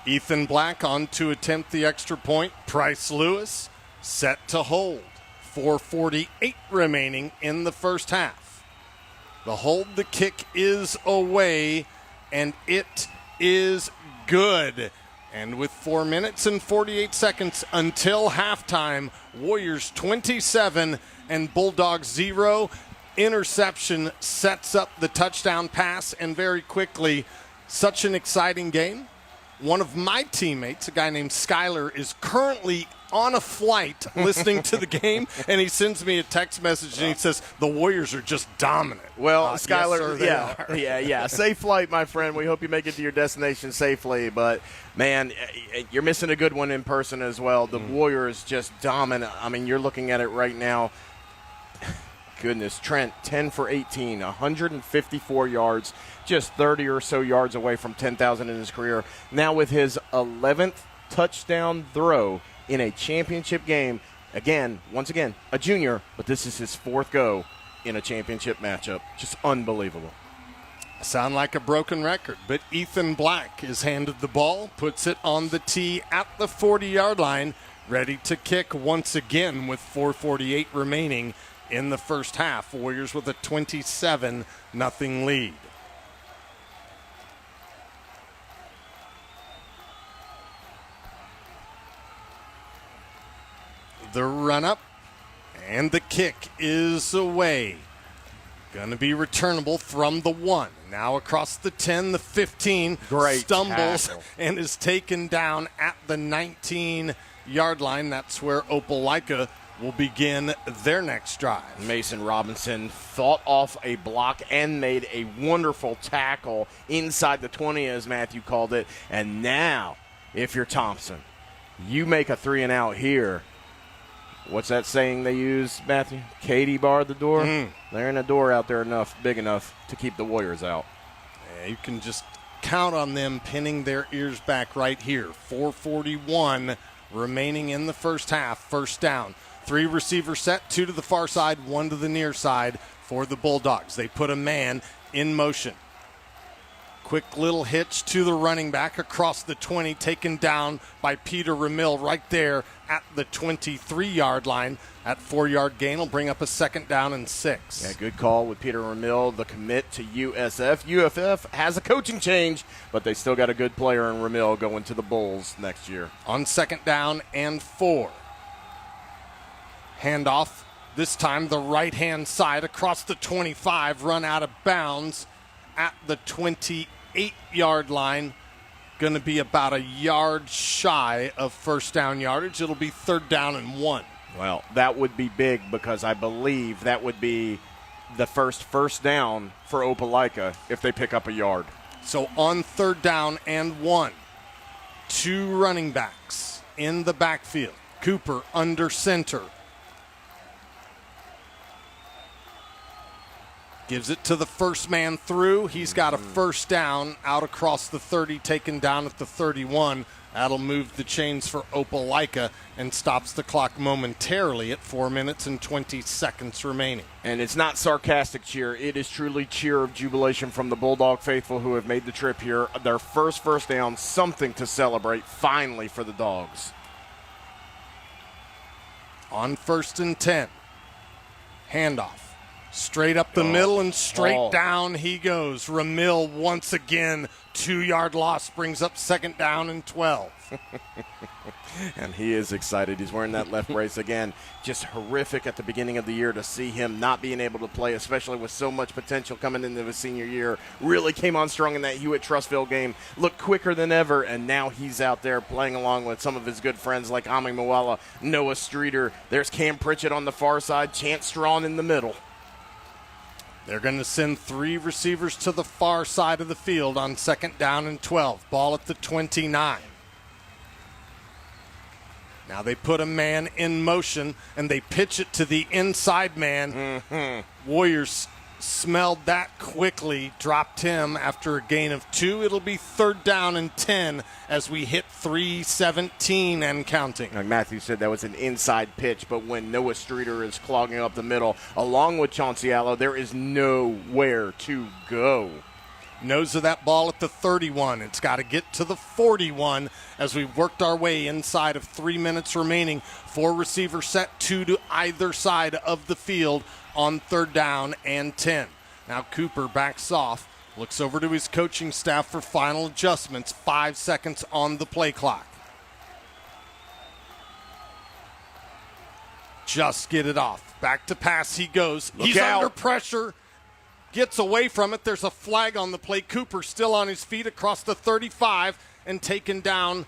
Ethan Black on to attempt the extra point. Price Lewis set to hold. 4:48 remaining in the first half. The hold, the kick is away, and it is good. And with 4 minutes and 48 seconds until halftime, Warriors 27 and Bulldogs 0. Interception sets up the touchdown pass, and very quickly, such an exciting game. One of my teammates, a guy named Skyler, is currently on a flight listening to the game, and he sends me a text message, and he says, the Warriors are just dominant.
Well, Skyler,
yes, sir,
yeah. Safe flight, my friend. We hope you make it to your destination safely. But, man, you're missing a good one in person as well. The Warriors just dominant. I mean, you're looking at it right now. Goodness, Trent, 10 for 18, 154 yards, just 30 or so yards away from 10,000 in his career. Now with his 11th touchdown throw in a championship game. Once again, a junior, but this is his 4th go in a championship matchup. Just unbelievable.
Sound like a broken record, but Ethan Black is handed the ball, puts it on the tee at the 40-yard line, ready to kick once again with 4:48 remaining in the first half. Warriors with a 27-0 lead. The run-up, and the kick is away. Going to be returnable from the 1. Now across the 10, the 15.
Great
stumbles
tackle.
and is taken down at the 19-yard line. That's where Opelika will begin their next drive.
Mason Robinson fought off a block and made a wonderful tackle inside the 20, as Matthew called it. And now, if you're Thompson, you make a 3-and-out here. What's that saying they use, Matthew? Katie barred the door? There ain't a door out there big enough to keep the Warriors out.
Yeah, you can just count on them pinning their ears back right here. 4:41 remaining in the first half. First down. 3 receiver set, 2 to the far side, 1 to the near side for the Bulldogs. They put a man in motion. Quick little hitch to the running back across the 20, taken down by Peter Ramil right there at the 23-yard line. That 4-yard gain will bring up a second down and 6.
Yeah, good call with Peter Ramil, the commit to USF. UFF has a coaching change, but they still got a good player in Ramil going to the Bulls next year.
On second down and 4. Handoff, this time the right-hand side across the 25, run out of bounds at the 28-yard line. Going to be about a yard shy of first down yardage. It'll be 3rd down and 1.
Well, that would be big because I believe that would be the first down for Opelika if they pick up a yard.
So on 3rd down and 1, 2 running backs in the backfield. Cooper under center. Gives it to the first man through. He's got a first down out across the 30, taken down at the 31. That'll move the chains for Opelika and stops the clock momentarily at 4 minutes and 20 seconds remaining.
And it's not sarcastic cheer. It is truly cheer of jubilation from the Bulldog faithful who have made the trip here. Their first down, something to celebrate finally for the Dogs.
On 1st and 10, handoff. Straight up the middle and straight down he goes. Ramil once again, 2-yard loss, brings up second down and 12.
And he is excited. He's wearing that left brace again. Just horrific at the beginning of the year to see him not being able to play, especially with so much potential coming into his senior year. Really came on strong in that Hewitt-Trustville game. Looked quicker than ever, and now he's out there playing along with some of his good friends like Ami Mawala, Noah Streeter. There's Cam Pritchett on the far side, Chance Strawn in the middle.
They're going to send 3 receivers to the far side of the field on second down and 12. Ball at the 29. Now they put a man in motion, and they pitch it to the inside man. Warriors smelled that quickly, dropped him after a gain of 2. It'll be 3rd down and 10 as we hit 3:17 and counting.
Like Matthew said, that was an inside pitch, but when Noah Streeter is clogging up the middle, along with Chauncey Allo, there is nowhere to go.
Nose of that ball at the 31. It's got to get to the 41 as we've worked our way inside of 3 minutes remaining. 4 receivers set, 2 to either side of the field on 3rd down and 10. Now Cooper backs off, looks over to his coaching staff for final adjustments. 5 seconds on the play clock. Just get it off. Back to pass he goes. He's under pressure. Gets away from it. There's a flag on the play. Cooper still on his feet across the 35 and taken down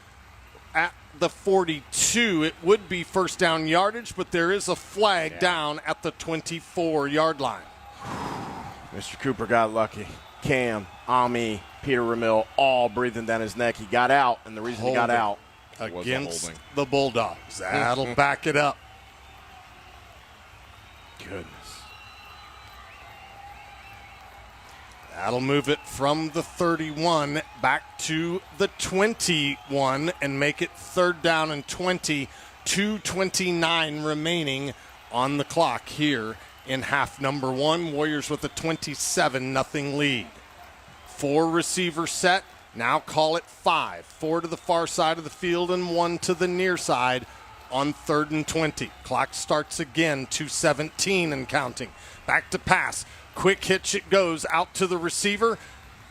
at the 42. It would be first down yardage, but there is a flag down at the 24-yard line.
Mr. Cooper got lucky. Cam, Ami, Peter Ramil, all breathing down his neck. He got out, and the reason he got out was
against
holding.
the Bulldogs. That'll back it up.
Goodness.
That'll move it from the 31 back to the 21 and make it 3rd down and 20. 2:29 remaining on the clock here in half number one. Warriors with a 27-0 lead. 4 receivers set. Now call it 5. 4 to the far side of the field and 1 to the near side on 3rd and 20. Clock starts again, 2:17 and counting. Back to pass. Quick hitch it goes out to the receiver.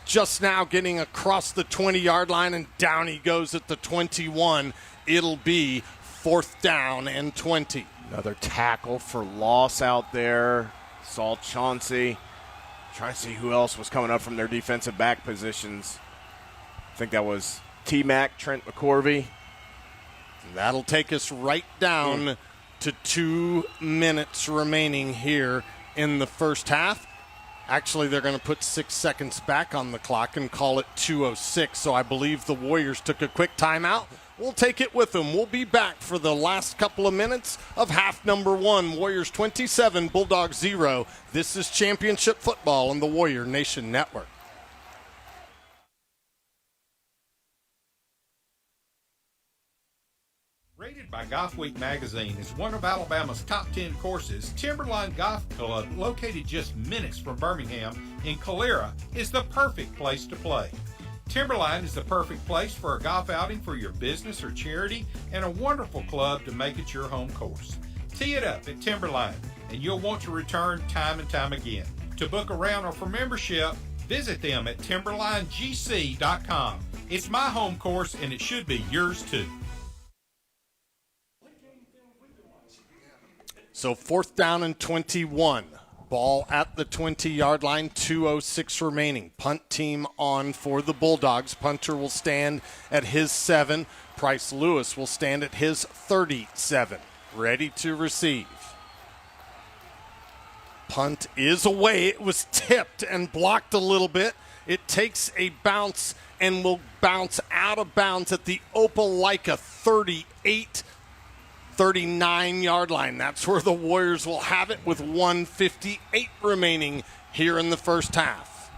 Just now getting across the 20-yard line, and down he goes at the 21. It'll be 4th down and 20.
Another tackle for loss out there. Saw Chauncey. Trying to see who else was coming up from their defensive back positions. I think that was T-Mac, Trent McCorvey.
That'll take us right down to 2 minutes remaining here in the first half. Actually, they're going to put 6 seconds back on the clock and call it 2:06. So I believe the Warriors took a quick timeout. We'll take it with them. We'll be back for the last couple of minutes of half number one. Warriors 27, Bulldogs 0. This is championship football on the Warrior Nation Network.
Rated by Golf Week magazine as one of Alabama's top 10 courses, Timberline Golf Club, located just minutes from Birmingham in Calera, is the perfect place to play. Timberline is the perfect place for a golf outing for your business or charity, and a wonderful club to make it your home course. Tee it up at Timberline, and you'll want to return time and time again. To book a round or for membership, visit them at timberlinegc.com. It's my home course, and it should be yours too.
So 4th down and 21. Ball at the 20-yard line, 2:06 remaining. Punt team on for the Bulldogs. Punter will stand at his 7. Price Lewis will stand at his 37. Ready to receive. Punt is away. It was tipped and blocked a little bit. It takes a bounce and will bounce out of bounds at the Opelika 39-yard line. That's where the Warriors will have it with 1:58 remaining here in the first half.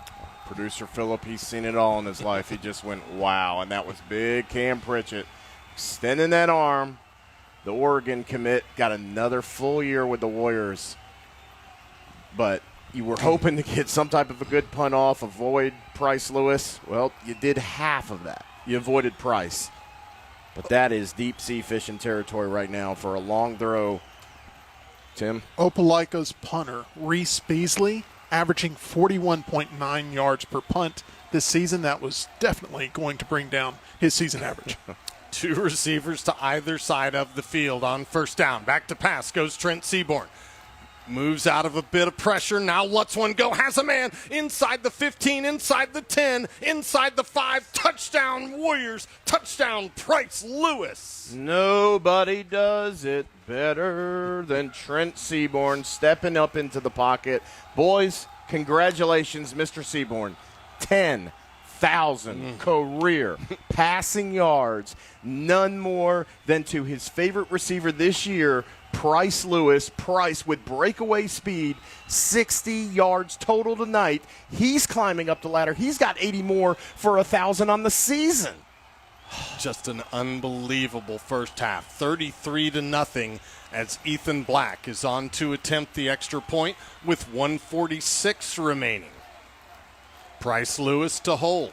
Producer Phillip, he's seen it all in his life. He just went, wow, and that was big Cam Pritchett extending that arm. The Oregon commit got another full year with the Warriors, but you were hoping to get some type of a good punt off, avoid Price Lewis. Well, you did half of that. You avoided Price. But that is deep-sea fishing territory right now for a long throw. Tim?
Opelika's punter, Reese Beasley, averaging 41.9 yards per punt this season. That was definitely going to bring down his season average.
2 receivers to either side of the field on first down. Back to pass goes Trent Seaborn. Moves out of a bit of pressure. Now lets one go. Has a man inside the 15, inside the 10, inside the 5. Touchdown Warriors. Touchdown Price Lewis.
Nobody does it better than Trent Seaborn stepping up into the pocket. Boys, congratulations, Mr. Seaborn. 10,000 career passing yards. None more than to his favorite receiver this year, Price Lewis. Price with breakaway speed, 60 yards total tonight. He's climbing up the ladder. He's got 80 more for 1,000 on the season.
Just an unbelievable first half. 33-0 as Ethan Black is on to attempt the extra point with 1:46 remaining. Price Lewis to hold.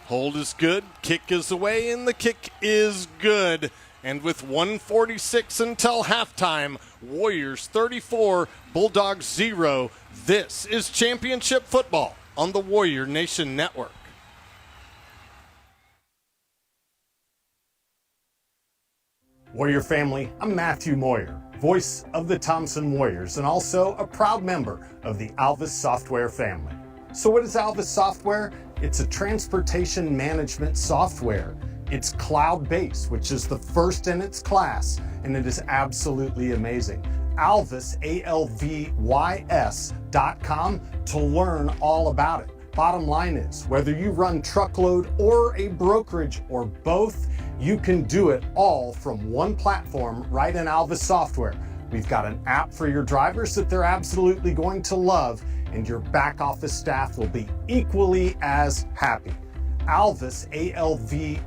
Hold is good, kick is away, and the kick is good. And with 1:46 until halftime, Warriors 34, Bulldogs 0. This is championship football on the Warrior Nation Network.
Warrior family, I'm Matthew Moyer, voice of the Thompson Warriors, and also a proud member of the Alvis Software family. So what is Alvis Software? It's a transportation management software. It's cloud-based, which is the first in its class, and it is absolutely amazing. Alvis, ALVYS.com to learn all about it. Bottom line is, whether you run truckload or a brokerage or both, you can do it all from one platform right in Alvis Software. We've got an app for your drivers that they're absolutely going to love, and your back office staff will be equally as happy. Alvis, ALVYS.com.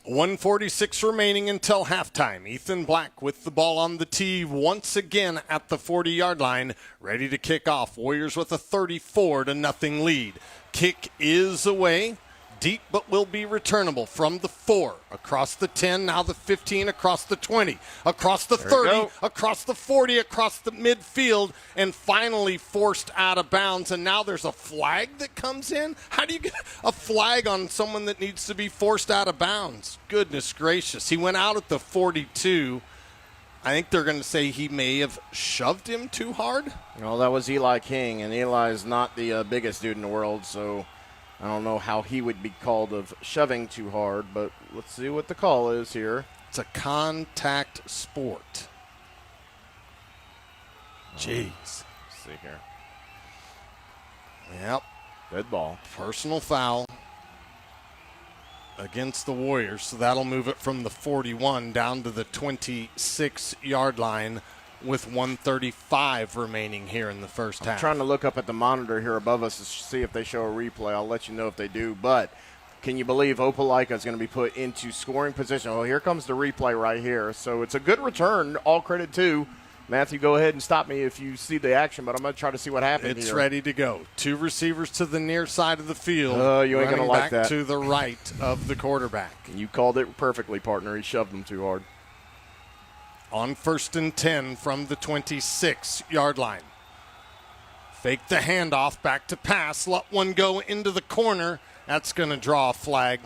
1:46 remaining until halftime. Ethan Black with the ball on the tee once again at the 40-yard line, ready to kick off. Warriors with a 34-0 lead. Kick is away, deep but will be returnable from the 4, across the 10, now the 15, across the 20, across the 30, across the 40, across the midfield, and finally forced out of bounds. And now there's a flag that comes in. How do you get a flag on someone that needs to be forced out of bounds? Goodness gracious. He went out at the 42. I think they're going to say he may have shoved him too hard.
Well, that was Eli King, and Eli's not the biggest dude in the world, so I don't know how he would be called of shoving too hard, but let's see what the call is here.
It's a contact sport. Jeez.
Let's see here.
Yep.
Good ball.
Personal foul against the Warriors, so that'll move it from the 41 down to the 26-yard line with 1:35 remaining here in the first half.
I'm trying to look up at the monitor here above us to see if they show a replay. I'll let you know if they do. But can you believe Opelika is going to be put into scoring position? Oh, here comes the replay right here. So it's a good return. All credit to Matthew. Go ahead and stop me if you see the action, but I'm going to try to see what happened
It's
here.
ready to go. 2 receivers to the near side of the field.
You ain't going to like
back
that.
to the right of the quarterback.
You called it perfectly, partner. He shoved them too hard.
On 1st and 10 from the 26-yard line. Fake the handoff, back to pass. Let one go into the corner. That's going to draw a flag.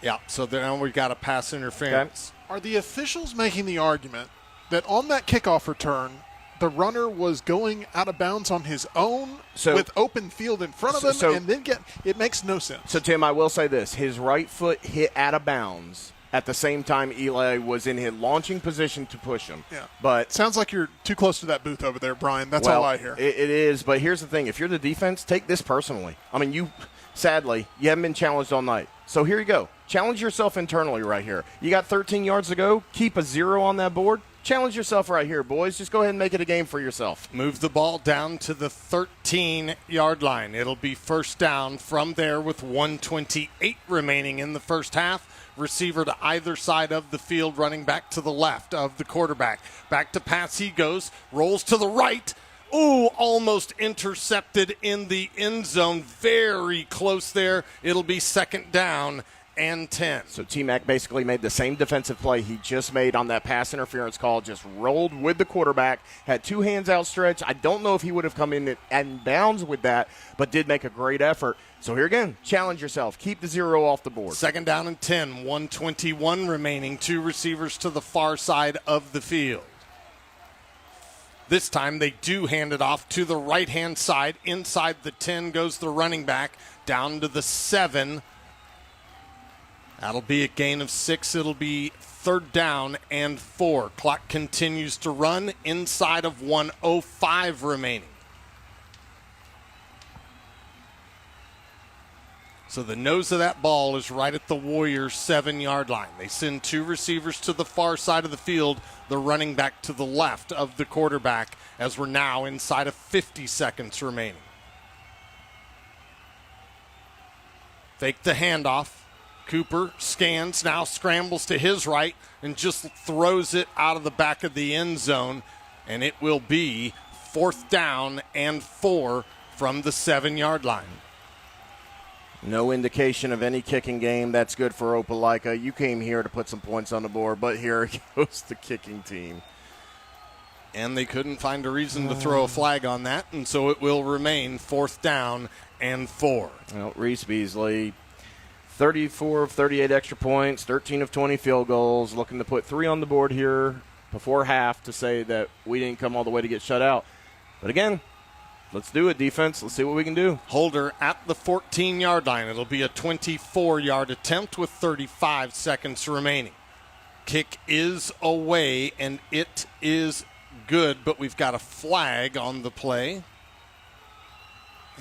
Yeah, so now we've got a pass interference.
Okay. Are the officials making the argument that on that kickoff return, the runner was going out of bounds on his own with open field in front of him and then it makes no sense.
So, Tim, I will say this. His right foot hit out of bounds at the same time Eli was in his launching position to push him.
Yeah.
But
sounds like you're too close to that booth over there, Brian. That's all I hear.
It is, but here's the thing. If you're the defense, take this personally. I mean, sadly, you haven't been challenged all night. So here you go. Challenge yourself internally right here. You got 13 yards to go. Keep a 0 on that board. Challenge yourself right here, boys. Just go ahead and make it a game for yourself.
Move the ball down to the 13-yard line. It'll be first down from there with 1:28 remaining in the first half. Receiver to either side of the field, running back to the left of the quarterback. Back to pass he goes, rolls to the right. Ooh, almost intercepted in the end zone. Very close there. It'll be second down and 10.
So T-Mac basically made the same defensive play he just made on that pass interference call, just rolled with the quarterback, had 2 hands outstretched. I don't know if he would have come in and bounds with that, but did make a great effort. So here again, challenge yourself. Keep the 0 off the board.
Second down and 10, 1:21 remaining. 2 receivers to the far side of the field. This time they do hand it off to the right-hand side. Inside the 10 goes the running back, down to the 7. That'll be a gain of 6. It'll be third down and 4. Clock continues to run inside of 1:05 remaining. So the nose of that ball is right at the Warriors' 7-yard line. They send 2 receivers to the far side of the field, the running back to the left of the quarterback, as we're now inside of 50 seconds remaining. Fake the handoff. Cooper scans, now scrambles to his right, and just throws it out of the back of the end zone, and it will be fourth down and 4 from the 7-yard line.
No indication of any kicking game. That's good for Opelika. You came here to put some points on the board, but here goes the kicking team.
And they couldn't find a reason to throw a flag on that, and so it will remain fourth down and 4.
Well, Reese Beasley, 34 of 38 extra points, 13 of 20 field goals, looking to put 3 on the board here before half to say that we didn't come all the way to get shut out. But again, let's do it, defense. Let's see what we can do.
Holder at the 14-yard line. It'll be a 24-yard attempt with 35 seconds remaining. Kick is away, and it is good, but we've got a flag on the play.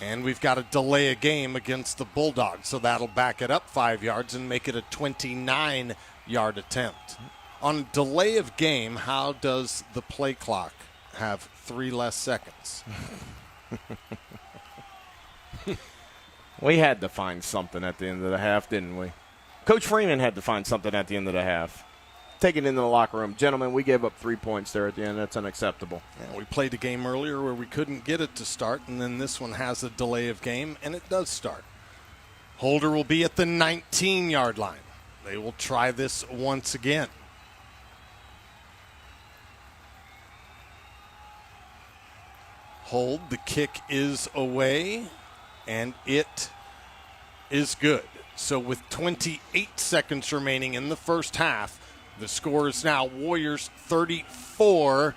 And we've got to delay a game against the Bulldogs, so that'll back it up 5 yards and make it a 29-yard attempt. On delay of game, how does the play clock have 3 less seconds?
We had to find something at the end of the half, didn't we? Coach Freeman had to find something at the end of the half. Take it into the locker room. Gentlemen, we gave up 3 points there at the end. That's unacceptable.
Yeah, we played a game earlier where we couldn't get it to start, and then this one has a delay of game, and it does start. Holder will be at the 19-yard line. They will try this once again. Hold, the kick is away, and it is good. So with 28 seconds remaining in the first half, the score is now Warriors 34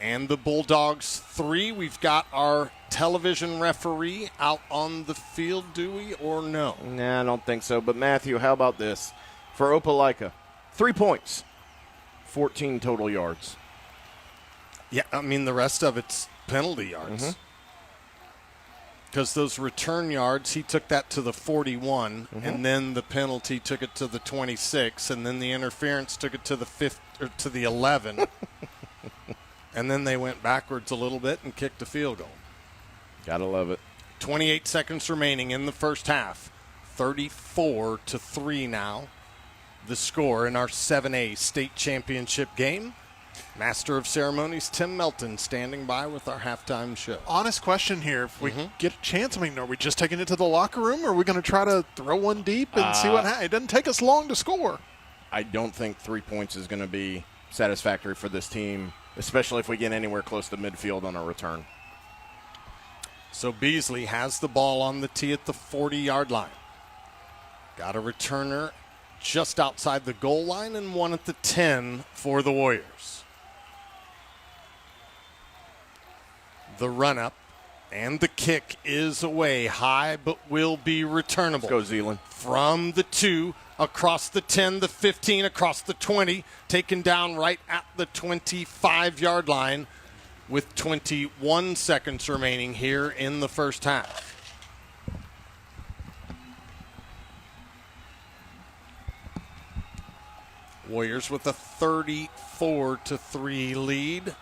and the Bulldogs 3. We've got our television referee out on the field, do we, or no?
Nah, I don't think so. But, Matthew, how about this? For Opelika, 3 points, 14 total yards.
Yeah, I mean, the rest of it's penalty yards. Because those return yards, he took that to the 41, and then the penalty took it to the 26, and then the interference took it to the 5 or to the 11, and then they went backwards a little bit and kicked a field goal.
Gotta love it.
28 seconds remaining in the first half. 34-3 now. The score in our 7A state championship game. Master of Ceremonies Tim Melton standing by with our halftime show.
Honest question here. If we get a chance, I mean, are we just taking it to the locker room, or are we going to try to throw one deep and see what happens? It doesn't take us long to score.
I don't think 3 points is going to be satisfactory for this team, especially if we get anywhere close to midfield on a return.
So Beasley has the ball on the tee at the 40-yard line. Got a returner just outside the goal line and one at the 10 for the Warriors. The run-up and the kick is away high, but will be returnable.
Let's go, Zealand.
From the 2, across the 10, the 15, across the 20, taken down right at the 25-yard line with 21 seconds remaining here in the first half. Warriors with a 34-3 lead.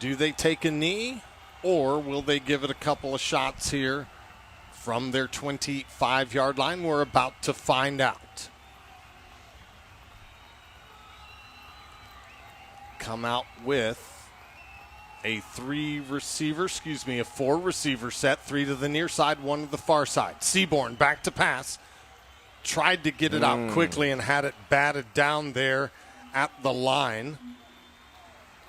Do they take a knee? Or will they give it a couple of shots here from their 25-yard line? We're about to find out. Come out with a 4-receiver set, 3 to the near side, 1 to the far side. Seaborn back to pass. Tried to get it out quickly and had it batted down there at the line.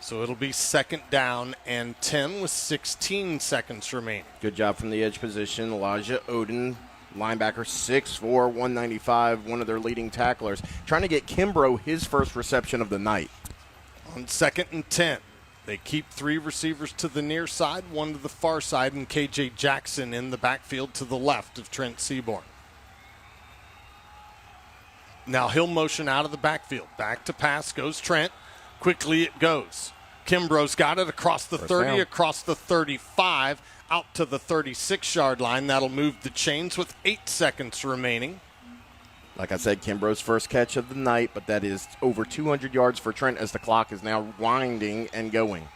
So it'll be second down and 10 with 16 seconds remaining.
Good job from the edge position. Elijah Oden, linebacker, 6'4", 195, one of their leading tacklers, trying to get Kimbrough his first reception of the night.
On second and 10, they keep 3 receivers to the near side, 1 to the far side, and KJ Jackson in the backfield to the left of Trent Seaborn. Now he'll motion out of the backfield. Back to pass goes Trent. Quickly it goes. Kimbrough's got it across the 30, across the 35, out to the 36-yard line. That'll move the chains with 8 seconds remaining.
Like I said, Kimbrough's first catch of the night, but that is over 200 yards for Trent as the clock is now winding and going.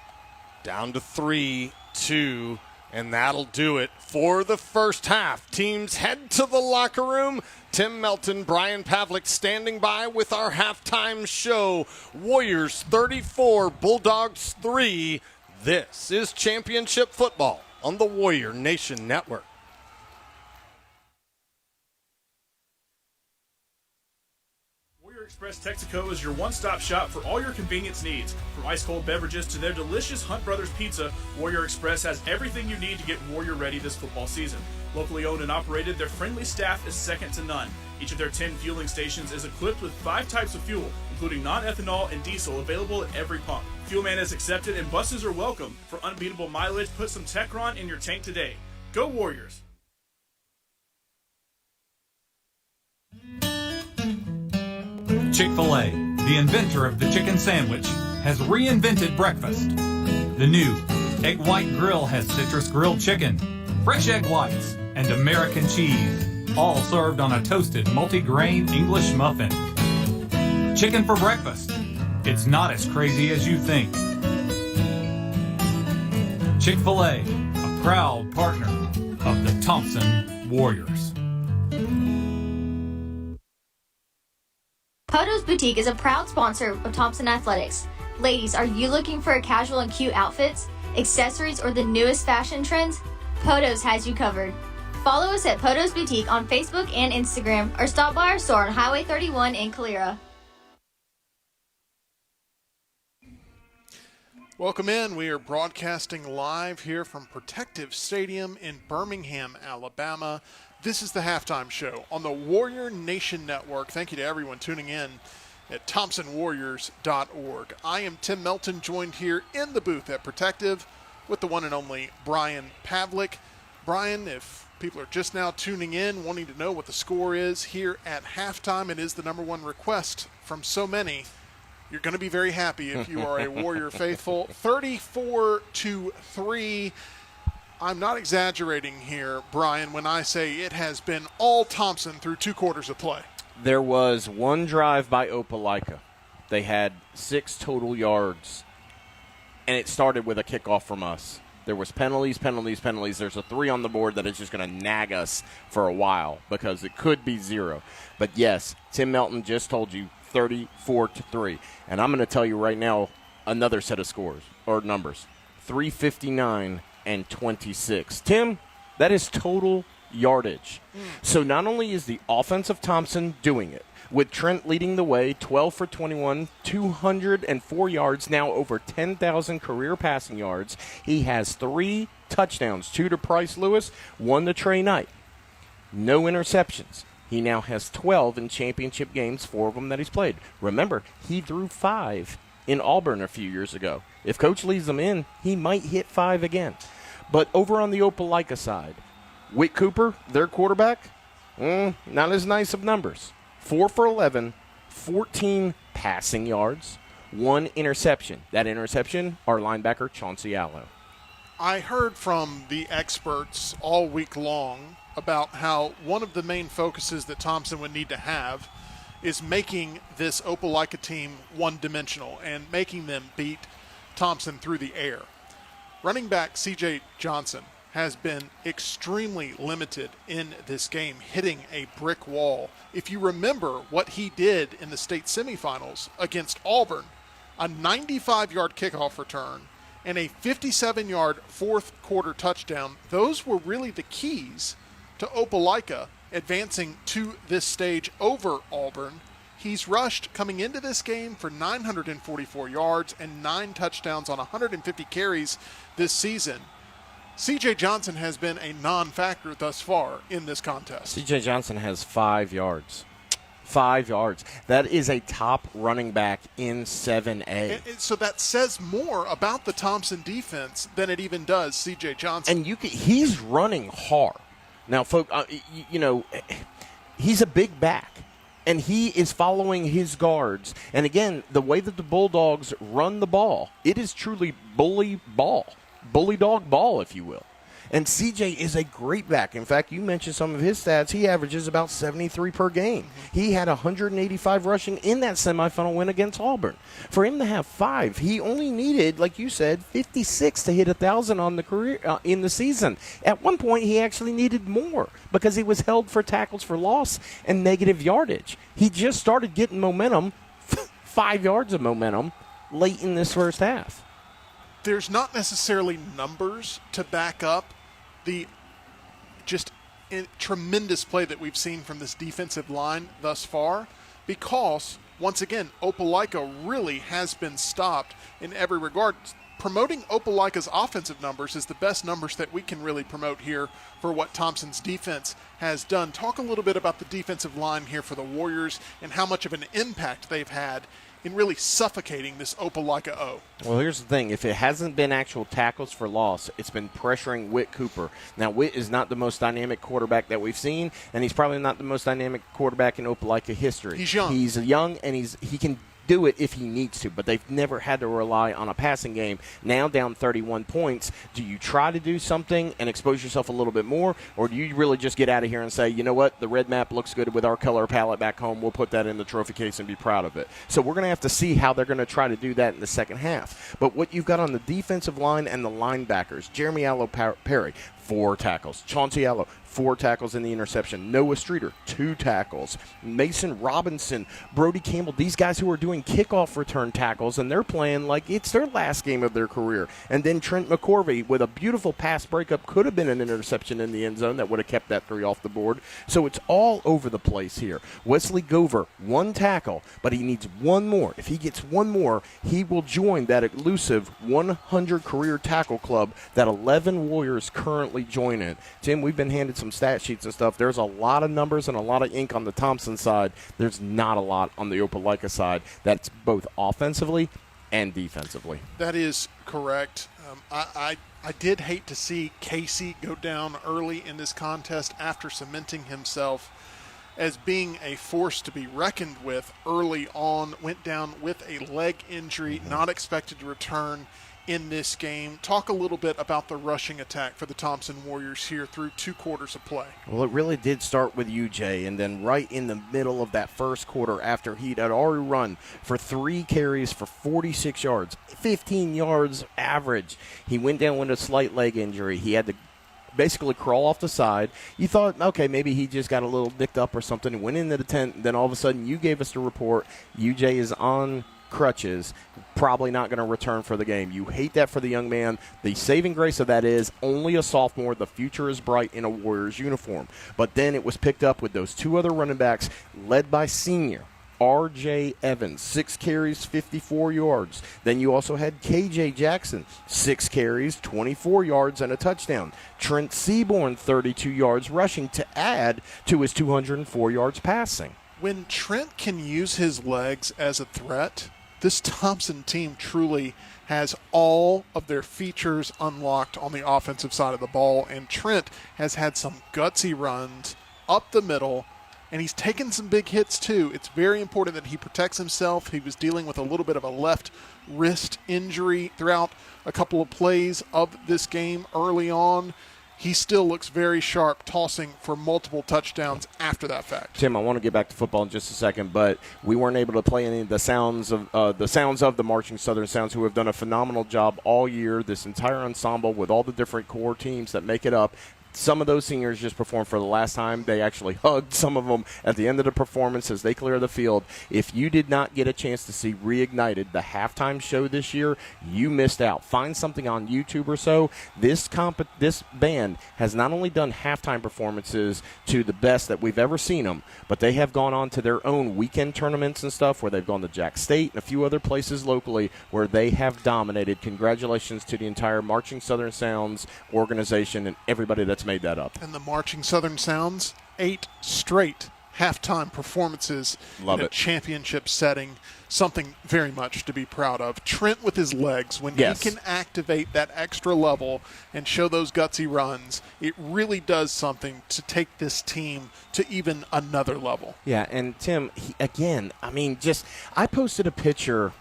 Down to 3, 2, and that'll do it for the first half. Teams head to the locker room. Tim Melton, Brian Pavlik standing by with our halftime show. Warriors 34, Bulldogs 3. This is championship football on the Warrior Nation Network.
Express Texaco is your one-stop shop for all your convenience needs. From ice-cold beverages to their delicious Hunt Brothers Pizza, Warrior Express has everything you need to get Warrior ready this football season. Locally owned and operated, their friendly staff is second to none. Each of their 10 fueling stations is equipped with 5 types of fuel, including non-ethanol and diesel, available at every pump. Fuelman is accepted and buses are welcome. For unbeatable mileage, put some Techron in your tank today. Go Warriors!
Chick-fil-A, the inventor of the chicken sandwich, has reinvented breakfast. The new Egg White Grill has citrus grilled chicken, fresh egg whites, and American cheese, all served on a toasted multi-grain English muffin. Chicken for breakfast. It's not as crazy as you think. Chick-fil-A, a proud partner of the Thompson Warriors.
Poto's Boutique is a proud sponsor of Thompson Athletics. Ladies, are you looking for a casual and cute outfits, accessories, or the newest fashion trends? Poto's has you covered. Follow us at Poto's Boutique on Facebook and Instagram, or stop by our store on Highway 31 in Calera.
Welcome in. We are broadcasting live here from Protective Stadium in Birmingham, Alabama. This is the halftime show on the Warrior Nation Network. Thank you to everyone tuning in at ThompsonWarriors.org. I am Tim Melton, joined here in the booth at Protective with the one and only Brian Pavlik. Brian, if people are just now tuning in, wanting to know what the score is here at halftime, it is the number one request from so many. You're going to be very happy if you are a Warrior faithful. 34-3. I'm not exaggerating here, Brian, when I say it has been all Thompson through 2 quarters of play.
There was one drive by Opelika. They had 6 total yards, and it started with a kickoff from us. There was penalties. There's a 3 on the board that is just going to nag us for a while because it could be 0. But, yes, Tim Melton just told you 34-3. And I'm going to tell you right now another set of scores or numbers, 359 and 26. Tim, that is total yardage. So not only is the offense of Thompson doing it, with Trent leading the way, 12 for 21, 204 yards, now over 10,000 career passing yards. He has 3 touchdowns, 2 to Price Lewis, 1 to Trey Knight. No interceptions. He now has 12 in championship games, 4 of them that he's played. Remember, he threw 5 in Auburn a few years ago. If Coach leaves them in, he might hit 5 again. But over on the Opelika side, Whit Cooper, their quarterback, not as nice of numbers. 4 for 11, 14 passing yards, 1 interception. That interception, our linebacker, Chauncey Allo.
I heard from the experts all week long about how one of the main focuses that Thompson would need to have is making this Opelika team one-dimensional and making them beat Thompson through the air. Running back C.J. Johnson has been extremely limited in this game, hitting a brick wall. If you remember what he did in the state semifinals against Auburn, a 95-yard kickoff return and a 57-yard fourth-quarter touchdown, those were really the keys to Opelika advancing to this stage over Auburn. He's rushed coming into this game for 944 yards and 9 touchdowns on 150 carries this season. C.J. Johnson has been a non-factor thus far in this contest.
C.J. Johnson has 5 yards. 5 yards. That is a top running back in 7A.
And so that says more about the Thompson defense than it even does C.J. Johnson.
And he's running hard. Now, folks, he's a big back. And he is following his guards. And again, the way that the Bulldogs run the ball, it is truly bully dog ball, if you will. And CJ is a great back. In fact, you mentioned some of his stats. He averages about 73 per game. He had 185 rushing in that semifinal win against Auburn. For him to have 5, he only needed, like you said, 56 to hit 1,000 on the career in the season. At one point, he actually needed more because he was held for tackles for loss and negative yardage. He just started getting momentum, 5 yards of momentum, late in this first half.
There's not necessarily numbers to back up the just tremendous play that we've seen from this defensive line thus far, because, once again, Opelika really has been stopped in every regard. Promoting Opelika's offensive numbers is the best numbers that we can really promote here for what Thompson's defense has done. Talk a little bit about the defensive line here for the Warriors and how much of an impact they've had in really suffocating this Opelika O.
Well, here's the thing. If it hasn't been actual tackles for loss, it's been pressuring Whit Cooper. Now, Whit is not the most dynamic quarterback that we've seen, and he's probably not the most dynamic quarterback in Opelika history.
He's young.
He's young, and he can do it if he needs to, but they've never had to rely on a passing game. Now down 31 points, do you try to do something and expose yourself a little bit more, or do you really just get out of here and say, you know what, the red map looks good with our color palette back home, we'll put that in the trophy case and be proud of it. So we're going to have to see how they're going to try to do that in the second half. But what you've got on the defensive line and the linebackers, Jeremy Allo-Perry, 4 tackles. Chauncey Allo, 4 tackles in the interception. Noah Streeter, 2 tackles. Mason Robinson, Brody Campbell, these guys who are doing kickoff return tackles, and they're playing like it's their last game of their career. And then Trent McCorvey with a beautiful pass breakup, could have been an interception in the end zone that would have kept that 3 off the board. So it's all over the place here. Wesley Gover, 1 tackle, but he needs 1 more. If he gets 1 more, he will join that elusive 100 career tackle club that 11 Warriors currently join in. Tim, we've been handed some stat sheets and stuff. There's a lot of numbers and a lot of ink on the Thompson side. There's not a lot on the Opelika side. That's both offensively and defensively.
That is correct. I did hate to see Casey go down early in this contest after cementing himself as being a force to be reckoned with early on. Went down with a leg injury, not expected to return in this game. Talk a little bit about the rushing attack for the Thompson Warriors here through 2 quarters of play.
Well, it really did start with UJ, and then right in the middle of that first quarter, after he had already run for 3 carries for 46 yards, 15 yards average, he went down with a slight leg injury. He had to basically crawl off the side. You thought, okay, maybe he just got a little nicked up or something and went into the tent. Then all of a sudden you gave us the report, UJ is on crutches, probably not going to return for the game. You hate that for the young man. The saving grace of that is only a sophomore. The future is bright in a Warriors uniform. But then it was picked up with those 2 other running backs led by senior R.J. Evans, 6 carries, 54 yards. Then you also had K.J. Jackson, 6 carries, 24 yards, and a touchdown. Trent Seaborn, 32 yards rushing to add to his 204 yards passing.
When Trent can use his legs as a threat, this Thompson team truly has all of their features unlocked on the offensive side of the ball, and Trent has had some gutsy runs up the middle, and he's taken some big hits too. It's very important that he protects himself. He was dealing with a little bit of a left wrist injury throughout a couple of plays of this game early on. He still looks very sharp, tossing for multiple touchdowns after that fact.
Tim, I want to get back to football in just a second, but we weren't able to play any of the sounds of the Marching Southern Sounds, who have done a phenomenal job all year, this entire ensemble with all the different core teams that make it up. Some of those seniors just performed for the last time. They actually hugged some of them at the end of the performance as they clear the field. If you did not get a chance to see Reignited, the halftime show this year, you missed out. Find something on YouTube or so. This band has not only done halftime performances to the best that we've ever seen them, but they have gone on to their own weekend tournaments and stuff where they've gone to Jack State and a few other places locally where they have dominated. Congratulations to the entire Marching Southern Sounds organization and everybody that's made that up.
And the Marching Southern Sounds, 8 straight halftime performances in a championship setting. Something very much to be proud of. Trent with his legs, when he can activate that extra level and show those gutsy runs, it really does something to take this team to even another level.
Yeah, and Tim, I posted a picture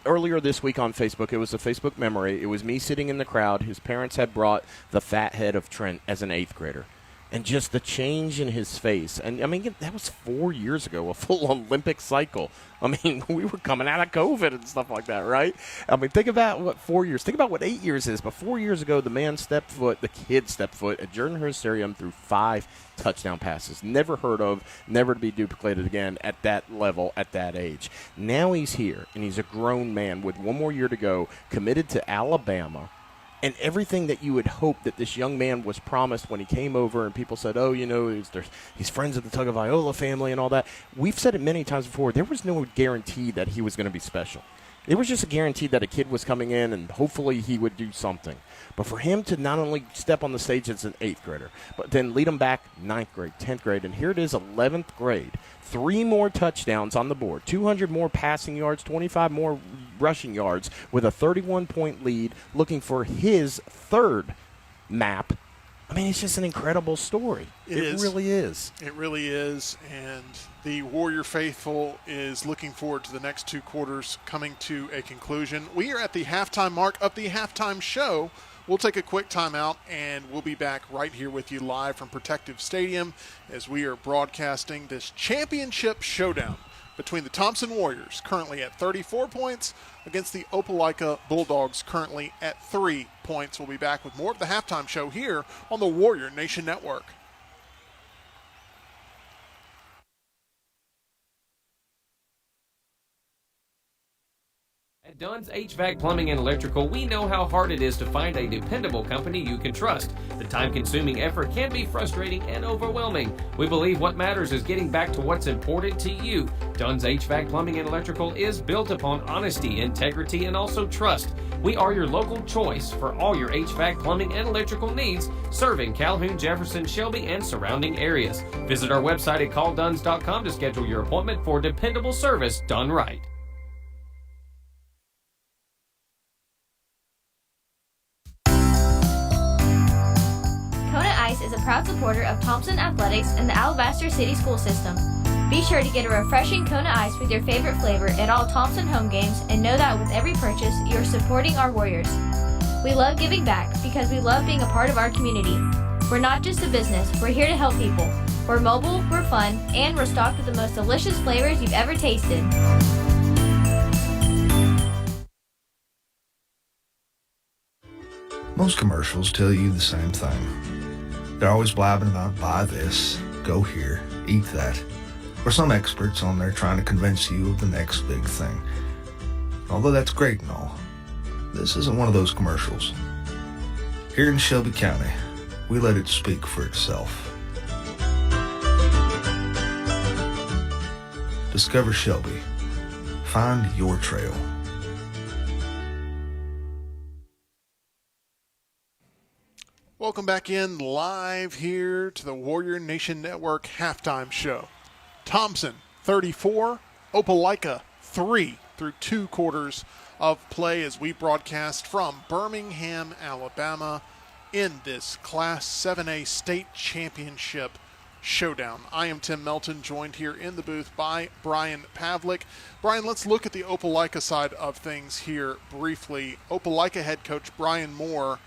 earlier this week on Facebook. It was a Facebook memory. It was me sitting in the crowd. His parents had brought the fat head of Trent as an 8th grader. And just the change in his face. And, that was 4 years ago, a full Olympic cycle. We were coming out of COVID and stuff like that, right? Think about what 4 years. Think about what 8 years is. But 4 years ago, the kid stepped foot at Jordan-Hurst Stadium through 5 touchdown passes. Never heard of, never to be duplicated again at that level, at that age. Now he's here, and he's a grown man with 1 more year to go, committed to Alabama. And everything that you would hope that this young man was promised when he came over, and people said, he's friends with the Tagovailoa family and all that. We've said it many times before. There was no guarantee that he was going to be special. It was just a guarantee that a kid was coming in and hopefully he would do something. But for him to not only step on the stage as an 8th grader, but then lead him back 9th grade, 10th grade, and here it is 11th grade. 3 more touchdowns on the board, 200 more passing yards, 25 more rushing yards with a 31-point lead, looking for his 3rd map. It's just an incredible story. It really is.
It really is, and the Warrior faithful is looking forward to the next 2 quarters coming to a conclusion. We are at the halftime mark of the halftime show. We'll take a quick timeout, and we'll be back right here with you live from Protective Stadium as we are broadcasting this championship showdown between the Thompson Warriors, currently at 34 points, against the Opelika Bulldogs, currently at 3 points. We'll be back with more of the halftime show here on the Warrior Nation Network.
At Dunn's HVAC Plumbing and Electrical, we know how hard it is to find a dependable company you can trust. The time-consuming effort can be frustrating and overwhelming. We believe what matters is getting back to what's important to you. Dunn's HVAC Plumbing and Electrical is built upon honesty, integrity, and also trust. We are your local choice for all your HVAC, plumbing, and electrical needs, serving Calhoun, Jefferson, Shelby, and surrounding areas. Visit our website at callduns.com to schedule your appointment for dependable service done right.
Is a proud supporter of Thompson Athletics and the Alabaster City School System. Be sure to get a refreshing Kona Ice with your favorite flavor at all Thompson home games, and know that with every purchase, you're supporting our Warriors. We love giving back because we love being a part of our community. We're not just a business, we're here to help people. We're mobile, we're fun, and we're stocked with the most delicious flavors you've ever tasted.
Most commercials tell you the same thing. They're always blabbing about buy this, go here, eat that, or some experts on there trying to convince you of the next big thing. Although that's great and all, this isn't one of those commercials. Here in Shelby County, we let it speak for itself. Discover Shelby. Find your trail.
Welcome back in live here to the Warrior Nation Network halftime show. Thompson 34, Opelika 3 through 2 quarters of play as we broadcast from Birmingham, Alabama in this Class 7A State Championship showdown. I am Tim Melton, joined here in the booth by Brian Pavlik. Brian, let's look at the Opelika side of things here briefly. Opelika head coach Brian Moore,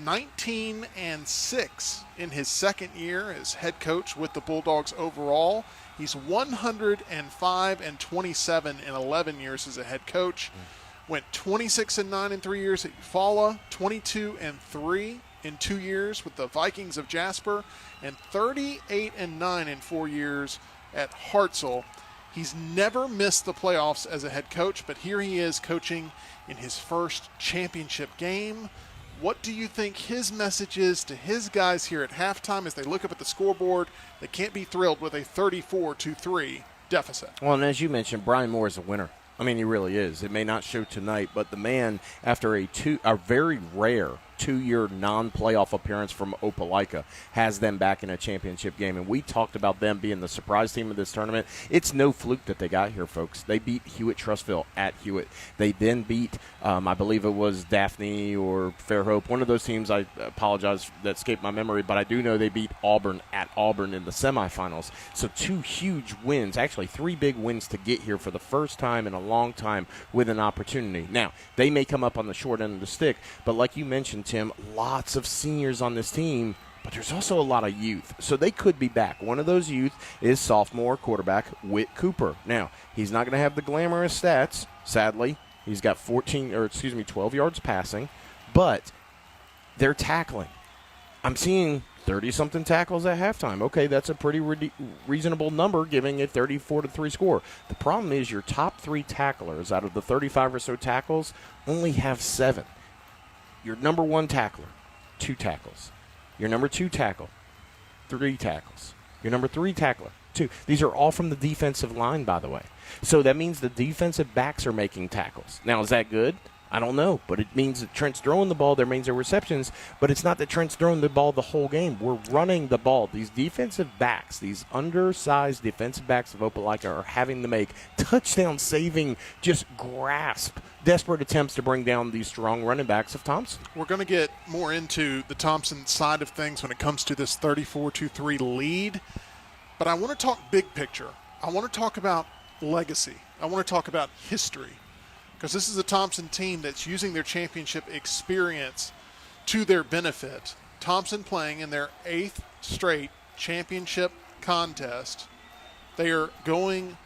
19-6 in his second year as head coach with the Bulldogs overall. He's 105-27 in 11 years as a head coach. Went 26-9 in 3 years at Eufaula, 22-3 in 2 years with the Vikings of Jasper, and 38-9 in 4 years at Hartselle. He's never missed the playoffs as a head coach, but here he is coaching in his first championship game. What do you think his message is to his guys here at halftime as they look up at the scoreboard? They can't be thrilled with a 34-3 deficit.
Well, and as you mentioned, Brian Moore is a winner. I mean, he really is. It may not show tonight, but the man, after a very rare 2-year non-playoff appearance from Opelika, has them back in a championship game. And we talked about them being the surprise team of this tournament. It's no fluke that they got here, folks. They beat Hewitt-Trussville at Hewitt. They then beat, I believe it was Daphne or Fairhope, one of those teams. I apologize, that escaped my memory, but I do know they beat Auburn at Auburn in the semifinals. So 2 huge wins, actually 3 big wins to get here for the first time in a long time with an opportunity. Now, they may come up on the short end of the stick, but like you mentioned, Tim, lots of seniors on this team, but there's also a lot of youth, so they could be back. One of those youth is sophomore quarterback Whit Cooper. Now, he's not going to have the glamorous stats, sadly. He's got 12 yards passing, but they're tackling. I'm seeing 30-something tackles at halftime. Okay, that's a pretty reasonable number, giving a 34-3 score. The problem is your top 3 tacklers out of the 35 or so tackles only have 7. Your number 1 tackler, 2 tackles. Your number 2 tackle, 3 tackles. Your number 3 tackler, 2. These are all from the defensive line, by the way. So that means the defensive backs are making tackles. Now, is that good? I don't know, but it means that Trent's throwing the ball. There means there are receptions, but it's not that Trent's throwing the ball the whole game. We're running the ball. These defensive backs, these undersized defensive backs of Opelika are having to make touchdown-saving, just grasp, desperate attempts to bring down these strong running backs of Thompson.
We're going to get more into the Thompson side of things when it comes to this 34-3 lead, but I want to talk big picture. I want to talk about legacy. I want to talk about history, because this is a Thompson team that's using their championship experience to their benefit. Thompson playing in their 8th straight championship contest. They are going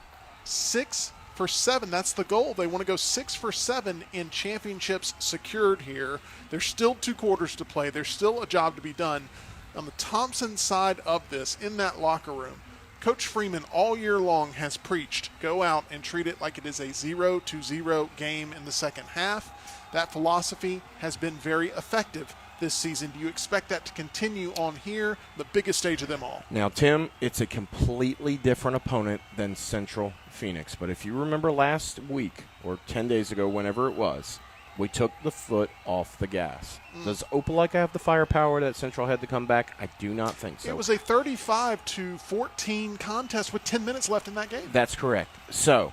6 for 7. That's the goal. They want to go 6 for 7 in championships secured here. There's still 2 quarters to play. There's still a job to be done. On the Thompson side of this, in that locker room, Coach Freeman all year long has preached, go out and treat it like it is a 0-0 game in the second half. That philosophy has been very effective this season. Do you expect that to continue on here, the biggest stage of them all?
Now, Tim, it's a completely different opponent than Central Phoenix. But if you remember last week or 10 days ago, whenever it was, we took the foot off the gas. Does Opelika have the firepower that Central had to come back? I do not think so.
It was a 35-14 contest with 10 minutes left in that game.
That's correct. So,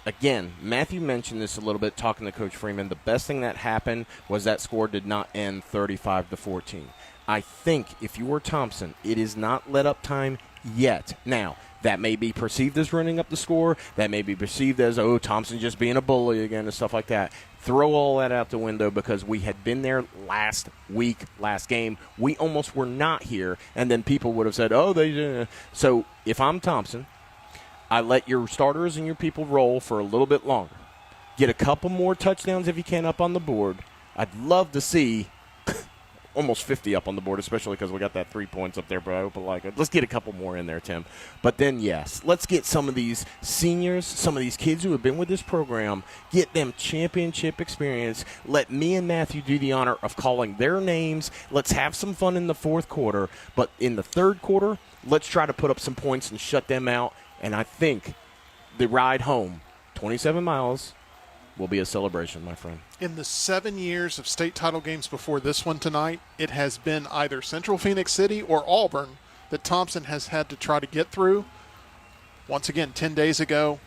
again, Matthew mentioned this a little bit talking to Coach Freeman. The best thing that happened was that score did not end 35-14. I think if you were Thompson, it is not let up time yet. Now, that may be perceived as running up the score. That may be perceived as, oh, Thompson just being a bully again and stuff like that. Throw all that out the window because we had been there last week, last game. We almost were not here, and then people would have said, oh, they didn't. So if I'm Thompson, I let your starters and your people roll for a little bit longer. Get a couple more touchdowns if you can up on the board. I'd love to see almost 50 up on the board, especially because we got that 3 points up there, but I hope I like it. Let's get a couple more in there, Tim. But then, yes, let's get some of these seniors, some of these kids who have been with this program, get them championship experience. Let me and Matthew do the honor of calling their names. Let's have some fun in the fourth quarter. But in the third quarter, let's try to put up some points and shut them out. And I think the ride home, 27 miles, will be a celebration, my friend.
In the 7 years of state title games before this one tonight, it has been either Central Phoenix City or Auburn that Thompson has had to try to get through. Once again, 10 days ago,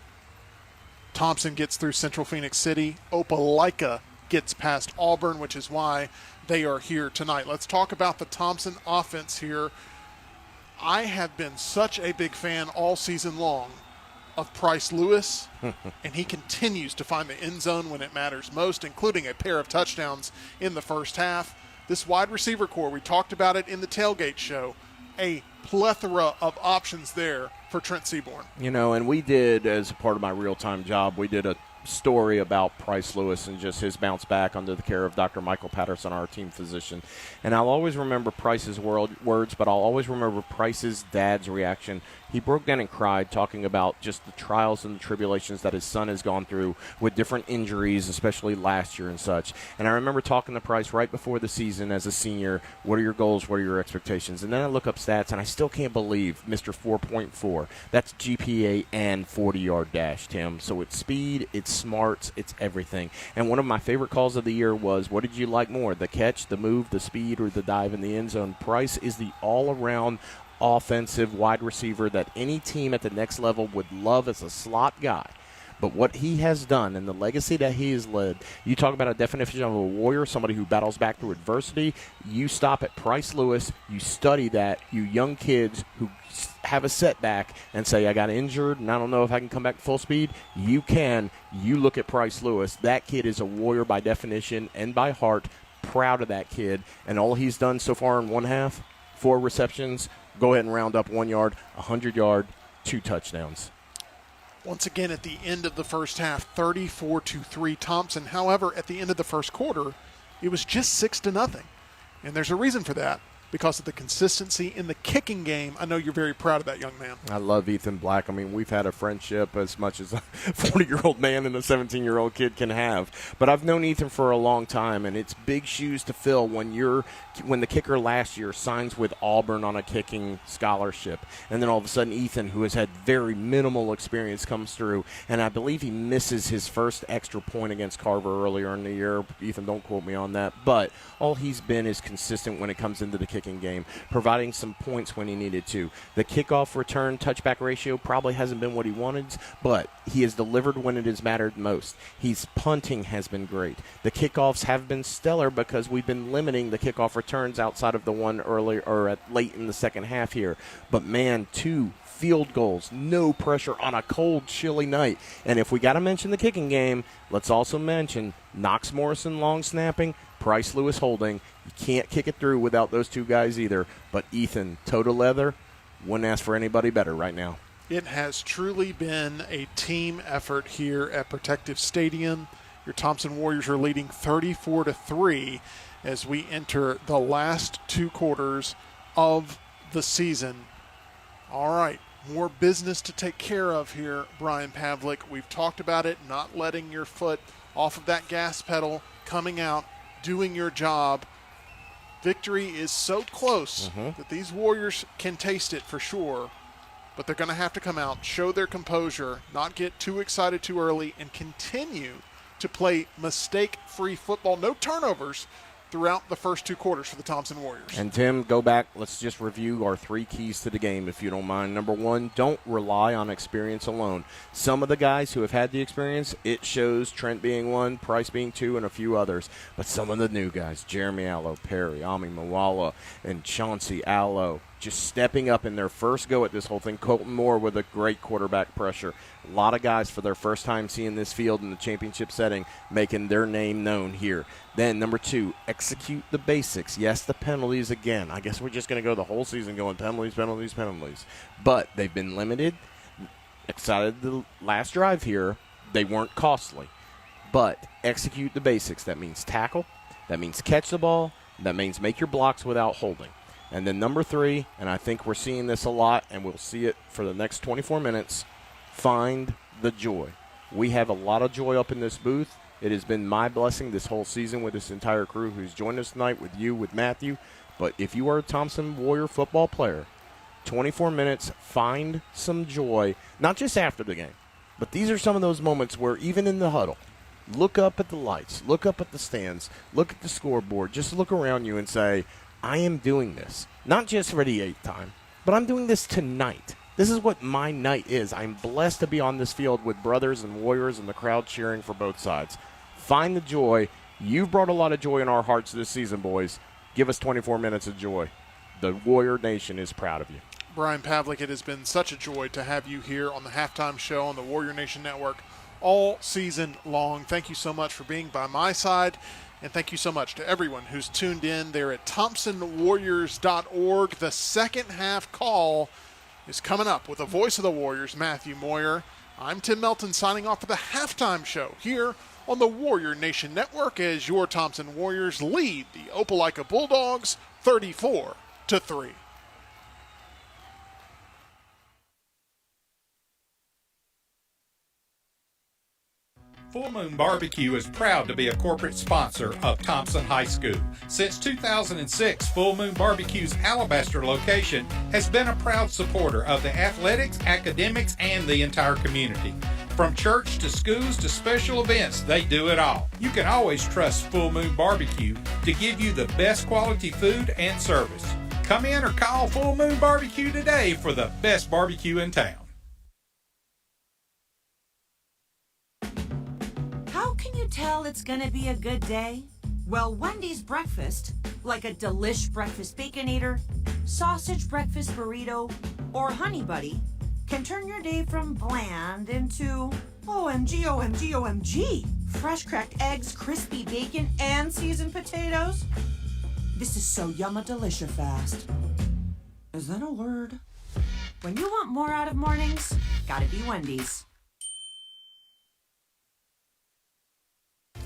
Thompson gets through Central Phoenix City. Opelika gets past Auburn, which is why they are here tonight. Let's talk about the Thompson offense here. I have been such a big fan all season long of Price Lewis, and he continues to find the end zone when it matters most, including a pair of touchdowns in the first half. This wide receiver core, we talked about it in the tailgate show, a plethora of options there for Trent Seaborn.
You know, and we did, as a part of my real-time job, we did a story about Price Lewis and just his bounce back under the care of Dr. Michael Patterson, our team physician. And I'll always remember Price's words, but I'll always remember Price's dad's reaction. He broke down and cried talking about just the trials and the tribulations that his son has gone through with different injuries, especially last year and such. And I remember talking to Price right before the season as a senior, what are your goals, what are your expectations? And then I look up stats, and I still can't believe Mr. 4.4. That's GPA and 40-yard dash, Tim. So it's speed, it's smarts, it's everything. And one of my favorite calls of the year was, what did you like more, the catch, the move, the speed, or the dive in the end zone? Price is the all-around offensive wide receiver that any team at the next level would love as a slot guy. But what he has done and the legacy that he has led, you talk about a definition of a warrior, somebody who battles back through adversity. You stop at Price Lewis, you study that, you young kids who have a setback and say, I got injured and I don't know if I can come back full speed. You can. You look at Price Lewis. That kid is a warrior by definition and by heart. Proud of that kid. And all he's done so far in one half, 4 receptions, go ahead and round up 1 yard, 100-yard, 2 touchdowns.
Once again, at the end of the first half, 34-3 Thompson. However, at the end of the first quarter, it was just 6-0. And there's a reason for that, because of the consistency in the kicking game. I know you're very proud of that young man.
I love Ethan Black. I mean, we've had a friendship as much as a 40-year-old man and a 17-year-old kid can have. But I've known Ethan for a long time, and it's big shoes to fill when the kicker last year signs with Auburn on a kicking scholarship. And then all of a sudden, Ethan, who has had very minimal experience, comes through. And I believe he misses his first extra point against Carver earlier in the year. Ethan, don't quote me on that. But all he's been is consistent when it comes into the kicking game, providing some points when he needed to. The kickoff return touchback ratio probably hasn't been what he wanted, but he has delivered when it has mattered most. His punting has been great. The kickoffs have been stellar because we've been limiting the kickoff returns outside of the one earlier or late in the second half here. But man, 2 field goals, no pressure on a cold, chilly night. And if we got to mention the kicking game, let's also mention Knox Morrison long snapping, Price Lewis holding. You can't kick it through without those 2 guys either. But Ethan, toe to leather, wouldn't ask for anybody better right now.
It has truly been a team effort here at Protective Stadium. Your Thompson Warriors are leading 34-3 as we enter the last two quarters of the season. All right, more business to take care of here, Brian Pavlik. We've talked about it, not letting your foot off of that gas pedal, coming out, doing your job. Victory is so close that these Warriors can taste it for sure, but they're going to have to come out, show their composure, not get too excited too early, and continue to play mistake-free football. No turnovers throughout the first two quarters for the Thompson Warriors.
And, Tim, go back. Let's just review our three keys to the game, if you don't mind. Number one, don't rely on experience alone. Some of the guys who have had the experience, it shows, Trent being one, Price being two, and a few others. But some of the new guys, Jeremy Allo, Perry, Ami Mawala, and Chauncey Allo, just stepping up in their first go at this whole thing. Colton Moore with a great quarterback pressure. A lot of guys for their first time seeing this field in the championship setting, making their name known here. Then, number two, execute the basics. Yes, the penalties again. I guess we're just going to go the whole season going penalties, penalties, penalties. But they've been limited. Excited the last drive here. They weren't costly. But execute the basics. That means tackle. That means catch the ball. That means make your blocks without holding. And then number three, and I think we're seeing this a lot, and we'll see it for the next 24 minutes, find the joy. We have a lot of joy up in this booth. It has been my blessing this whole season with this entire crew who's joined us tonight, with you, with Matthew. But if you are a Thompson Warrior football player, 24 minutes, find some joy, not just after the game, but these are some of those moments where even in the huddle, look up at the lights, look up at the stands, look at the scoreboard, just look around you and say, I am doing this, not just for the 8th time, but I'm doing this tonight. This is what my night is. I'm blessed to be on this field with brothers and Warriors and the crowd cheering for both sides. Find the joy. You've brought a lot of joy in our hearts this season, boys. Give us 24 minutes of joy. The Warrior Nation is proud of you.
Brian Pavlik, it has been such a joy to have you here on the Halftime Show on the Warrior Nation Network all season long. Thank you so much for being by my side. And thank you so much to everyone who's tuned in there at ThompsonWarriors.org. The second half call is coming up with the voice of the Warriors, Matthew Moyer. I'm Tim Melton signing off for the Halftime Show here on the Warrior Nation Network as your Thompson Warriors lead the Opelika Bulldogs 34-3.
Full Moon Barbecue is proud to be a corporate sponsor of Thompson High School. Since 2006, Full Moon Barbecue's Alabaster location has been a proud supporter of the athletics, academics, and the entire community. From church to schools to special events, they do it all. You can always trust Full Moon Barbecue to give you the best quality food and service. Come in or call Full Moon Barbecue today for the best barbecue in town.
How can you tell it's gonna be a good day? Well, Wendy's breakfast, like a delish breakfast Baconator, sausage breakfast burrito, or Honey Buddy, can turn your day from bland into OMG, OMG, OMG. Fresh cracked eggs, crispy bacon, and seasoned potatoes. This is so yumma-delicious fast. Is that a word? When you want more out of mornings, gotta be Wendy's.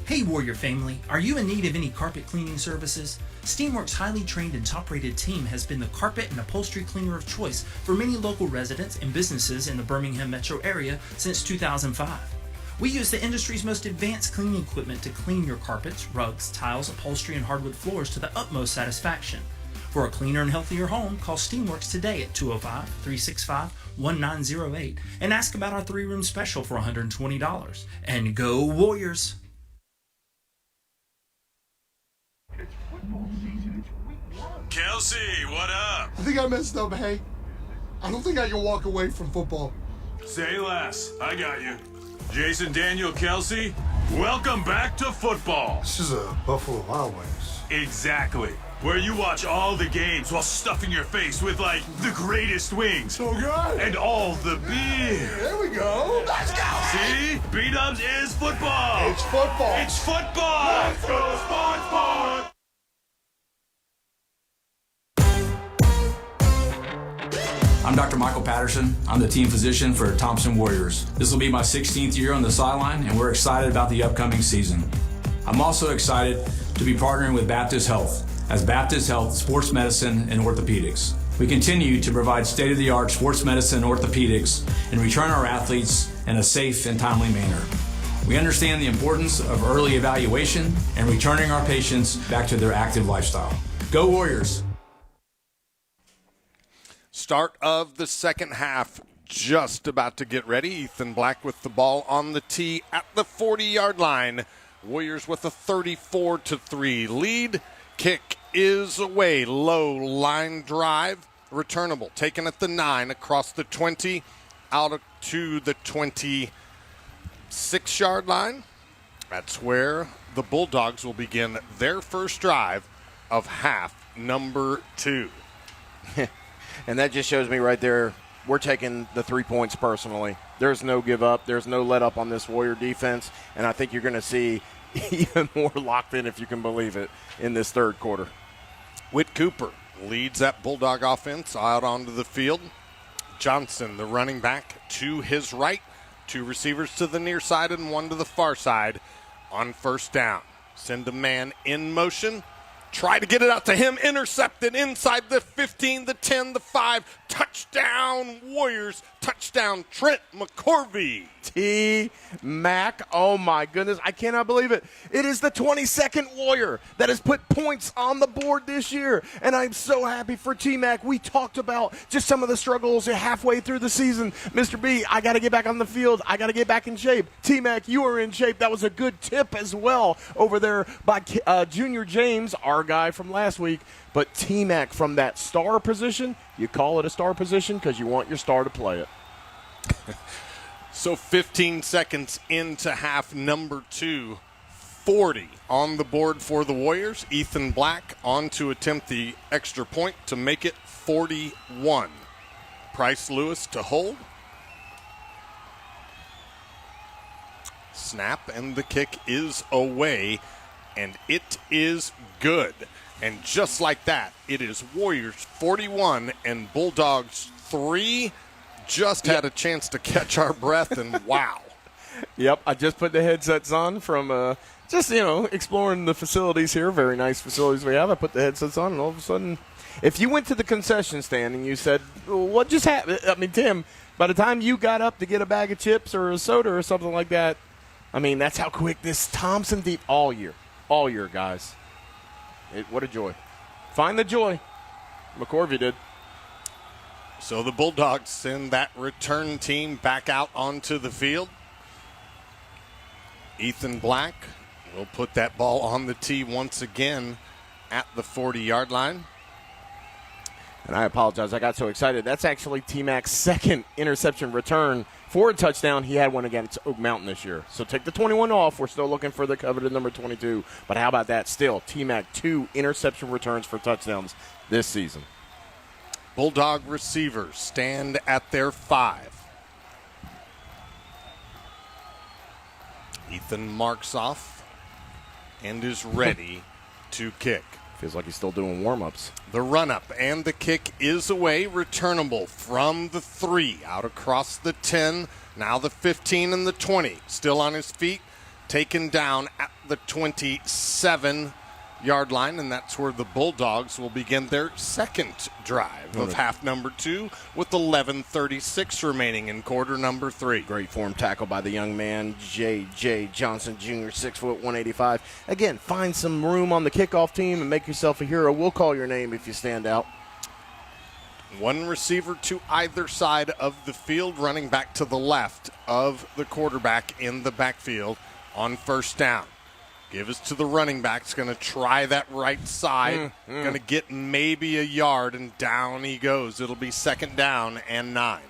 Hey Warrior family, are you in need of any carpet cleaning services? Steamworks' highly trained and top-rated team has been the carpet and upholstery cleaner of choice for many local residents and businesses in the Birmingham metro area since 2005. We use the industry's most advanced cleaning equipment to clean your carpets, rugs, tiles, upholstery, and hardwood floors to the utmost satisfaction. For a cleaner and healthier home, call Steamworks today at 205-365-1908 and ask about our 3-room special for $120. And go Warriors!
Kelsey, what up?
I think I messed up, hey. I don't think I can walk away from football.
Say less. I got you. Jason Daniel Kelsey, welcome back to football.
This is a Buffalo Wild Wings.
Exactly. Where you watch all the games while stuffing your face with, like, the greatest wings.
So good.
And all the beer.
There we go. Let's go.
See? B-Dubs is football.
It's football.
It's football.
Let's go,
I'm Dr. Michael Patterson. I'm the team physician for Thompson Warriors. This will be my 16th year on the sideline, and we're excited about the upcoming season. I'm also excited to be partnering with Baptist Health as Baptist Health Sports Medicine and Orthopedics. We continue to provide state-of-the-art sports medicine and orthopedics and return our athletes in a safe and timely manner. We understand the importance of early evaluation and returning our patients back to their active lifestyle. Go Warriors!
Start of the second half, just about to get ready. Ethan Black with the ball on the tee at the 40-yard line. Warriors with a 34-3 lead. Kick is away. Low line drive. Returnable. Taken at the 9, across the 20, out to the 26-yard line. That's where the Bulldogs will begin their first drive of half number 2.
And that just shows me right there, we're taking the 3 points personally. There's no give up. There's no let up on this Warrior defense. And I think you're going to see even more locked in, if you can believe it, in this third quarter.
Whit Cooper leads that Bulldog offense out onto the field. Johnson, the running back, to his right. 2 receivers to the near side and 1 to the far side on first down. Send a man in motion. Try to get it out to him. Intercepted inside the 15, the 10, the 5. Touchdown, Warriors. Touchdown, Trent McCorvey.
T-Mac, oh my goodness, I cannot believe it. It is the 22nd Warrior that has put points on the board this year, and I'm so happy for T-Mac. We talked about just some of the struggles halfway through the season. Mr. B, I got to get back on the field. I got to get back in shape. T-Mac, you are in shape. That was a good tip as well over there by Junior James, our guy from last week. But T-Mac from that star position, you call it a star position because you want your star to play it.
So 15 seconds into half number 2, 40 on the board for the Warriors. Ethan Black on to attempt the extra point to make it 41. Price Lewis to hold. Snap, and the kick is away, and it is good. And just like that, it is Warriors 41 and Bulldogs 3. Just had a chance to catch our breath, and wow.
Yep, I just put the headsets on from just, exploring the facilities here. Very nice facilities we have. I put the headsets on, and all of a sudden, if you went to the concession stand and you said, what just happened? I mean, Tim, by the time you got up to get a bag of chips or a soda or something like that, I mean, that's how quick this Thompson deep all year, guys. What a joy. Find the joy. McCorvey did.
So the Bulldogs send that return team back out onto the field. Ethan Black will put that ball on the tee once again at the 40-yard line.
And I apologize. I got so excited. That's actually T-Mac's second interception return for a touchdown. He had one against Oak Mountain this year. So take the 21 off. We're still looking for the coveted number 22. But how about that? Still, T-Mac 2 interception returns for touchdowns this season.
Bulldog receivers stand at their 5. Ethan marks off and is ready to kick.
Feels like he's still doing warm-ups.
The run-up and the kick is away. Returnable from the 3. Out across the 10. Now the 15 and the 20. Still on his feet. Taken down at the 27-yard line. And that's where the Bulldogs will begin their second drive of half number 2 with 11:36 remaining in quarter number 3.
Great form tackle by the young man, J.J. Johnson Jr., 6 foot 185. Again, find some room on the kickoff team and make yourself a hero. We'll call your name if you stand out.
One receiver to either side of the field, running back to the left of the quarterback in the backfield on first down. Give us to the running back. It's going to try that right side. Going to get maybe a yard, and down he goes. It'll be second down and 9.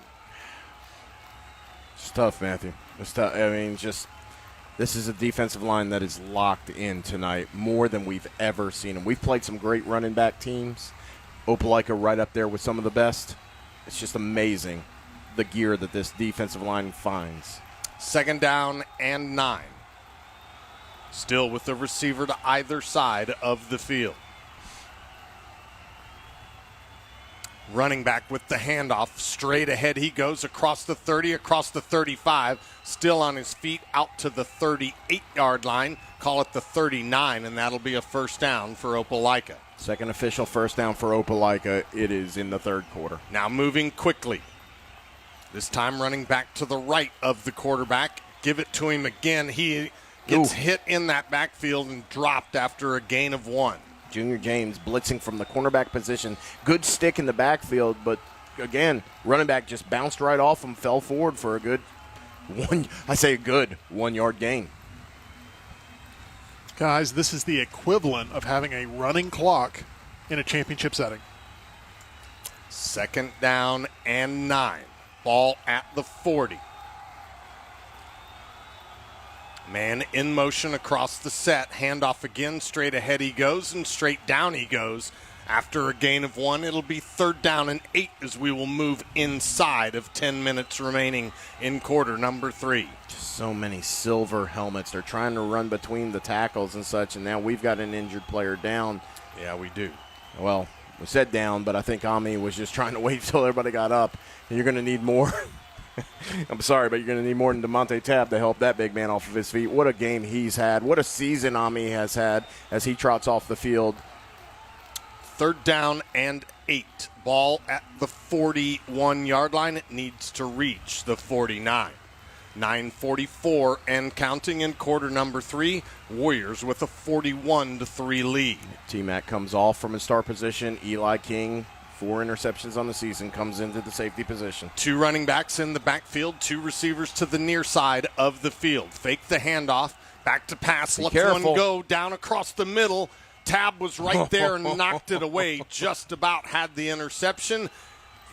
It's tough, Matthew. It's tough. I mean, this is a defensive line that is locked in tonight more than we've ever seen. And we've played some great running back teams. Opelika right up there with some of the best. It's just amazing the gear that this defensive line finds.
Second down and 9. Still with the receiver to either side of the field. Running back with the handoff. Straight ahead he goes across the 30, across the 35. Still on his feet out to the 38-yard line. Call it the 39, and that'll be a first down for Opelika.
Second official first down for Opelika. It is in the third quarter.
Now moving quickly. This time running back to the right of the quarterback. Give it to him again. He gets hit in that backfield and dropped after a gain of 1.
Junior James blitzing from the cornerback position. Good stick in the backfield, but again, running back just bounced right off him, fell forward for a good 1 yard gain.
Guys, this is the equivalent of having a running clock in a championship setting.
Second down and 9. Ball at the 40. Man in motion across the set. Handoff again. Straight ahead he goes and straight down he goes. After a gain of 1, it'll be third down and 8 as we will move inside of 10 minutes remaining in quarter number 3.
So many silver helmets. They're trying to run between the tackles and such, and now we've got an injured player down.
Yeah, we do.
Well, we said down, but I think Ami was just trying to wait until everybody got up. And you're going to need more. I'm sorry, but you're going to need more than DeMonte Tab to help that big man off of his feet. What a game he's had. What a season Ami has had as he trots off the field.
Third down and 8. Ball at the 41-yard line. It needs to reach the 49. 9:44 and counting in quarter number 3. Warriors with a 41-3 lead.
T-Mac comes off from his start position. Eli King, 4 interceptions on the season, comes into the safety position.
2 running backs in the backfield, 2 receivers to the near side of the field. Fake the handoff, back to pass, lets one go down across the middle. Tab was right there and knocked it away. Just about had the interception.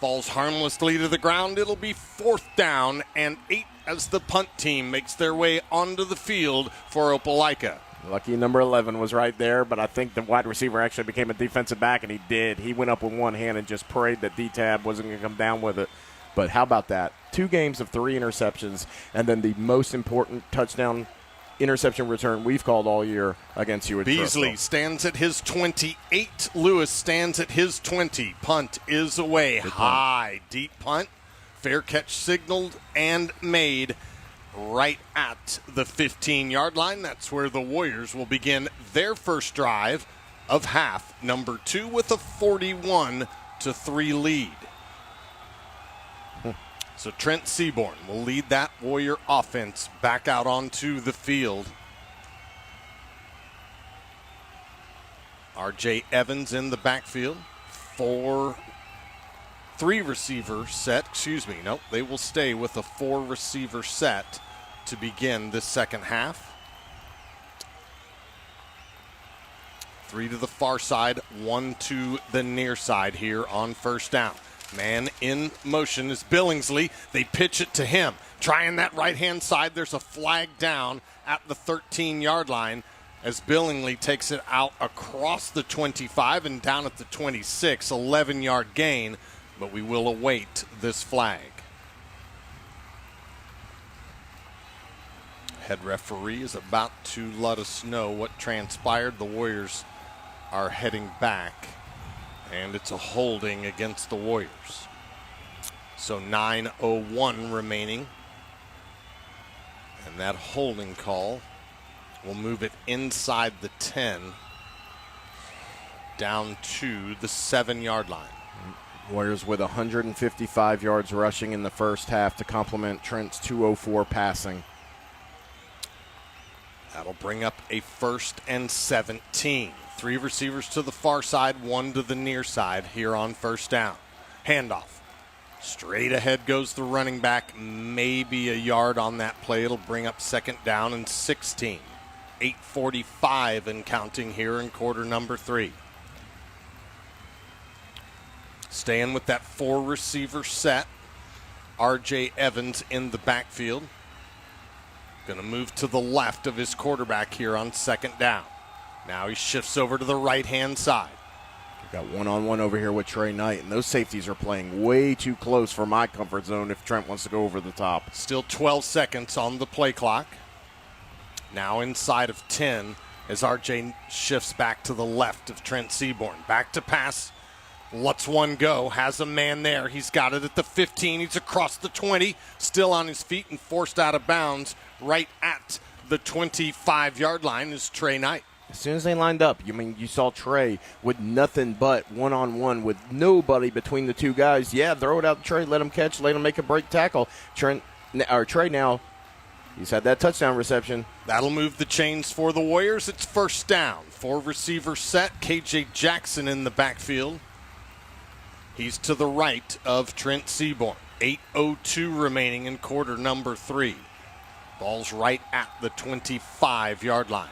Falls harmlessly to the ground. It'll be fourth down and 8 as the punt team makes their way onto the field for Opelika.
Lucky number 11 was right there, but I think the wide receiver actually became a defensive back, and he did. He went up with one hand and just prayed that D-Tab wasn't going to come down with it. But how about that? 2 games of 3 interceptions, and then the most important touchdown interception return we've called all year against you.
Beasley stands at his 28. Lewis stands at his 20. Punt is away. High, deep punt. Fair catch signaled and made right at the 15-yard line. That's where the Warriors will begin their first drive of half number 2 with a 41-3 lead. So Trent Seaborn will lead that Warrior offense back out onto the field. R.J. Evans in the backfield. 3 receiver set. Nope, they will stay with a 4 receiver set to begin this second half. 3 to the far side, 1 to the near side here on first down. Man in motion is Billingsley. They pitch it to him. Trying that right-hand side. There's a flag down at the 13-yard line as Billingsley takes it out across the 25 and down at the 26. 11-yard gain, but we will await this flag. Head referee is about to let us know what transpired. The Warriors are heading back, and it's a holding against the Warriors. So 9:01 remaining, and that holding call will move it inside the 10 down to the 7-yard line.
Warriors with 155 yards rushing in the first half to complement Trent's 204 passing.
That'll bring up a 1st and 17. 3 receivers to the far side, 1 to the near side here on first down. Handoff. Straight ahead goes the running back. Maybe a yard on that play. It'll bring up 2nd down and 16. 8:45 and counting here in quarter number 3. Staying with that 4 receiver set. R.J. Evans in the backfield. Going to move to the left of his quarterback here on 2nd down. Now he shifts over to the right-hand side.
We've got one-on-one over here with Trey Knight, and those safeties are playing way too close for my comfort zone if Trent wants to go over the top.
Still 12 seconds on the play clock. Now inside of 10 as R.J. shifts back to the left of Trent Seaborn. Back to pass Lets one go, has a man there. He's got it at the 15. He's across the 20, still on his feet and forced out of bounds right at the 25-yard line is Trey Knight.
As soon as they lined up, you saw Trey with nothing but one-on-one with nobody between the two guys. Yeah, throw it out to Trey, let him catch, let him make a break tackle. Trey now, he's had that touchdown reception.
That'll move the chains for the Warriors. It's first down. 4 receivers set. KJ Jackson in the backfield. He's to the right of Trent Seaborn. 8:02 remaining in quarter number 3. Ball's right at the 25-yard line.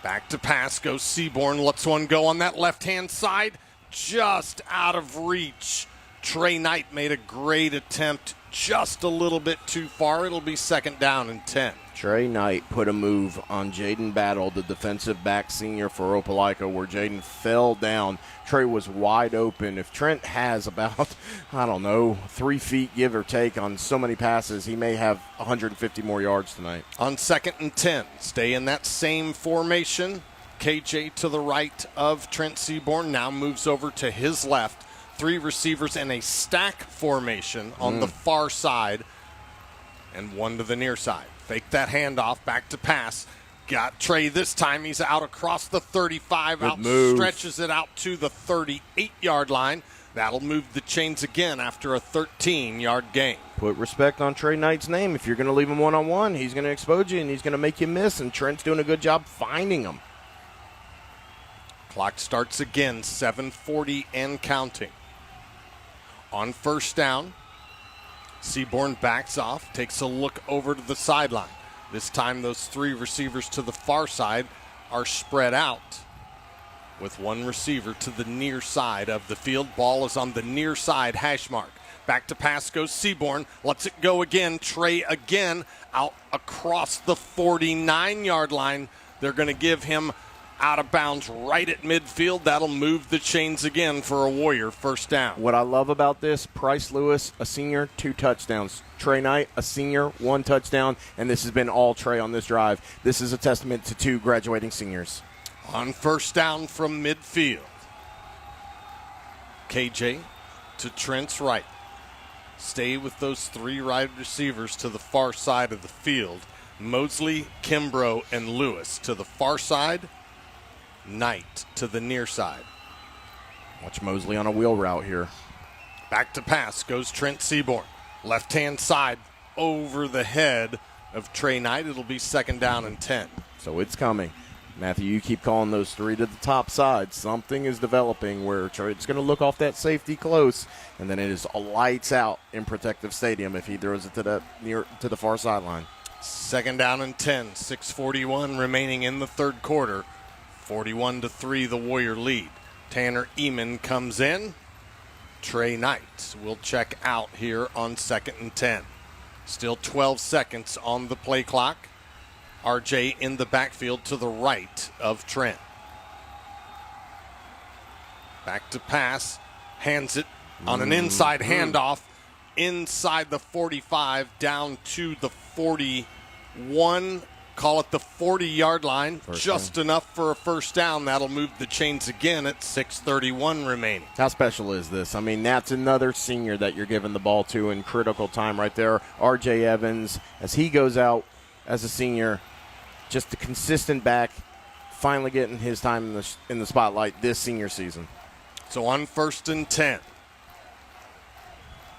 Back to pass goes Seaborn. Lets one go on that left-hand side. Just out of reach. Trey Knight made a great attempt. Just a little bit too far. It'll be second down and 10.
Trey Knight put a move on Jaden Battle, the defensive back senior for Opelika, where Jaden fell down. Trey was wide open. If Trent has about, 3 feet, give or take, on so many passes, he may have 150 more yards tonight.
On second and 10, stay in that same formation. KJ to the right of Trent Seaborn now moves over to his left. 3 receivers in a stack formation on the far side and 1 to the near side. Fake that handoff, back to pass. Got Trey this time. He's out across the 35, stretches it out to the 38-yard line. That'll move the chains again after a 13-yard gain.
Put respect on Trey Knight's name. If you're going to leave him one-on-one, he's going to expose you and he's going to make you miss, and Trent's doing a good job finding him.
Clock starts again, 7:40 and counting. On first down, Seaborn backs off, takes a look over to the sideline. This time those 3 receivers to the far side are spread out with 1 receiver to the near side of the field. Ball is on the near side hash mark. Back to pass goes Seaborn. Lets it go again. Trey again out across the 49-yard line. They're going to give him out of bounds right at midfield. That'll move the chains again for a Warrior first down.
What I love about this, Price Lewis, a senior, 2 touchdowns. Trey Knight, a senior, 1 touchdown, and this has been all Trey on this drive. This is a testament to 2 graduating seniors.
On first down from midfield, KJ to Trent's right. Stay with those 3 wide receivers to the far side of the field. Mosley, Kimbrough, and Lewis to the far side. Knight to the near side.
Watch Mosley on a wheel route here.
Back to pass goes Trent Seaborn. Left-hand side over the head of Trey Knight. It'll be second down and 10.
So it's coming. Matthew, you keep calling those 3 to the top side. Something is developing where Trey's going to look off that safety close, and then it is lights out in Protective Stadium if he throws it to the far sideline.
Second down and 10. 6:41 remaining in the third quarter. 41-3 the Warrior lead. Tanner Eamon comes in. Trey Knight will check out here on second and 10. Still 12 seconds on the play clock. RJ in the backfield to the right of Trent. Back to pass. Hands it on an inside handoff. Inside the 45 down to the 41. Call it the 40-yard line. Just enough for a first down. That'll move the chains again at 6:31 remaining.
How special is this? I mean, that's another senior that you're giving the ball to in critical time right there. R.J. Evans, as he goes out as a senior, just a consistent back, finally getting his time in the spotlight this senior season.
So on first and 10,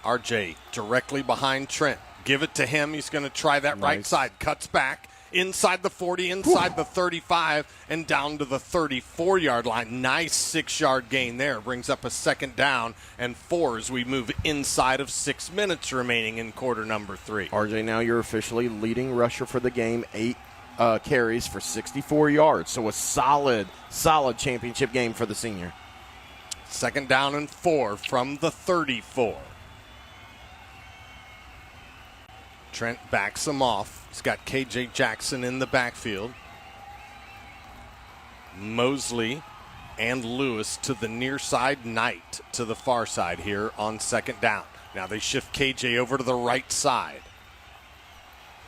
R.J. directly behind Trent. Give it to him. He's going to try that right side. Cuts back. Inside the 40, inside the 35, and down to the 34-yard line. Nice 6-yard gain there. Brings up a second down and 4 as we move inside of 6 minutes remaining in quarter number 3.
RJ, now you're officially leading rusher for the game. 8 carries for 64 yards. So a solid championship game for the senior.
Second down and 4 from the 34. Trent backs him off. He's got KJ Jackson in the backfield. Mosley and Lewis to the near side. Knight to the far side here on second down. Now they shift KJ over to the right side.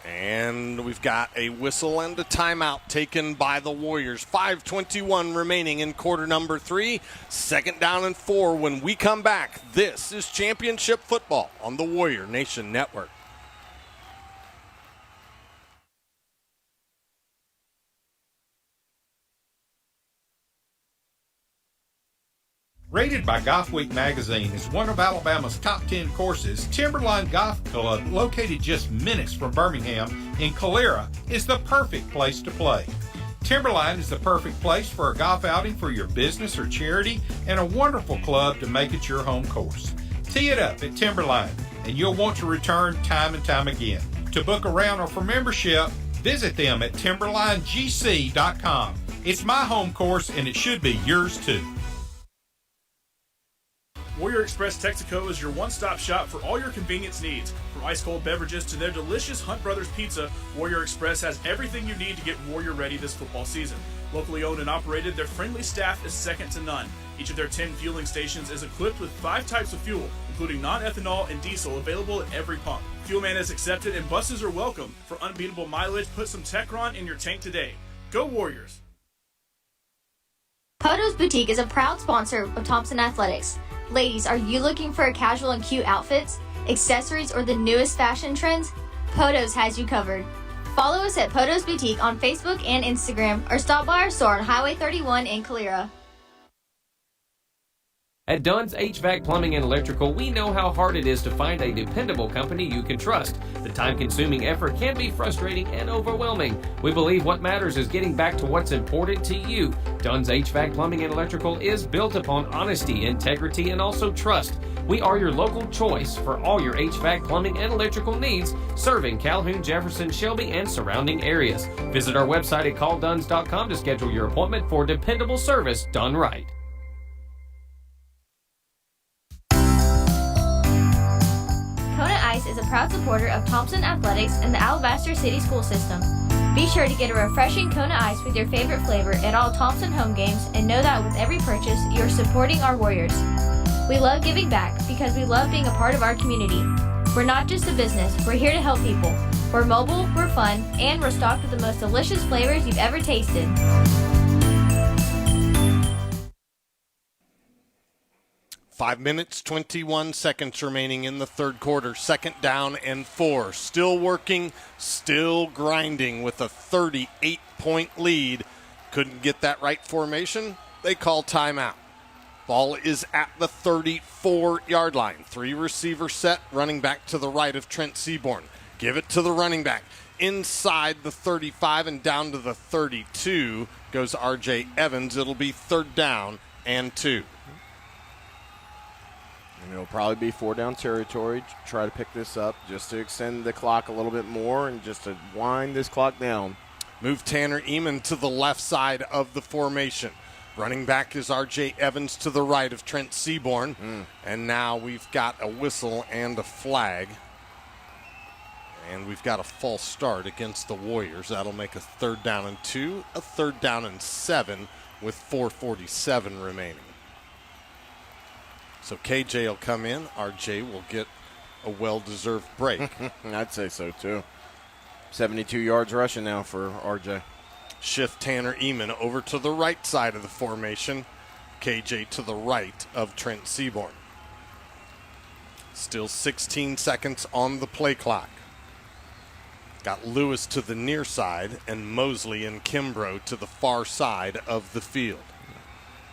And we've got a whistle and a timeout taken by the Warriors. 5:21 remaining in quarter number 3. 2nd down and 4 when we come back. This is championship football on the Warrior Nation Network.
Rated by Golf Week magazine as one of Alabama's top 10 courses, Timberline Golf Club, located just minutes from Birmingham in Calera, is the perfect place to play. Timberline is the perfect place for a golf outing for your business or charity, and a wonderful club to make it your home course. Tee it up at Timberline, and you'll want to return time and time again. To book a round or for membership, visit them at timberlinegc.com. It's my home course, and it should be yours too.
Warrior Express Texaco is your one-stop shop for all your convenience needs. From ice-cold beverages to their delicious Hunt Brothers Pizza, Warrior Express has everything you need to get Warrior ready this football season. Locally owned and operated, their friendly staff is second to none. Each of their 10 fueling stations is equipped with 5 types of fuel, including non-ethanol and diesel, available at every pump. Fuelman is accepted and buses are welcome. For unbeatable mileage, put some Techron in your tank today. Go Warriors!
Poto's Boutique is a proud sponsor of Thompson Athletics. Ladies, are you looking for a casual and cute outfits, accessories, or the newest fashion trends? Poto's has you covered. Follow us at Poto's Boutique on Facebook and Instagram, or stop by our store on Highway 31 in Calera.
At Dunn's HVAC Plumbing and Electrical, we know how hard it is to find a dependable company you can trust. The time-consuming effort can be frustrating and overwhelming. We believe what matters is getting back to what's important to you. Dunn's HVAC Plumbing and Electrical is built upon honesty, integrity, and also trust. We are your local choice for all your HVAC plumbing and electrical needs, serving Calhoun, Jefferson, Shelby, and surrounding areas. Visit our website at callduns.com to schedule your appointment for dependable service done right.
Kona Ice is a proud supporter of Thompson Athletics and the Alabaster City School System. Be sure to get a refreshing Kona Ice with your favorite flavor at all Thompson home games, and know that with every purchase, you're supporting our Warriors. We love giving back because we love being a part of our community. We're not just a business, we're here to help people. We're mobile, we're fun, and we're stocked with the most delicious flavors you've ever tasted.
5 minutes, 21 seconds remaining in the third quarter. 2nd down and 4. Still working, still grinding with a 38-point lead. Couldn't get that right formation. They call timeout. Ball is at the 34-yard line. 3 receiver set, running back to the right of Trent Seaborn. Give it to the running back. Inside the 35 and down to the 32 goes R.J. Evans. It'll be 3rd down and 2.
And it'll probably be 4-down territory. Try to pick this up just to extend the clock a little bit more and just to wind this clock down.
Move Tanner Eamon to the left side of the formation. Running back is R.J. Evans to the right of Trent Seaborn. And now we've got a whistle and a flag. And we've got a false start against the Warriors. That'll make a 3rd down and 2, a 3rd down and 7 with 4:47 remaining. So KJ will come in. RJ will get a well-deserved break.
I'd say so, too. 72 yards rushing now for RJ.
Shift Tanner Eamon over to the right side of the formation. KJ to the right of Trent Seaborn. Still 16 seconds on the play clock. Got Lewis to the near side and Mosley and Kimbrough to the far side of the field.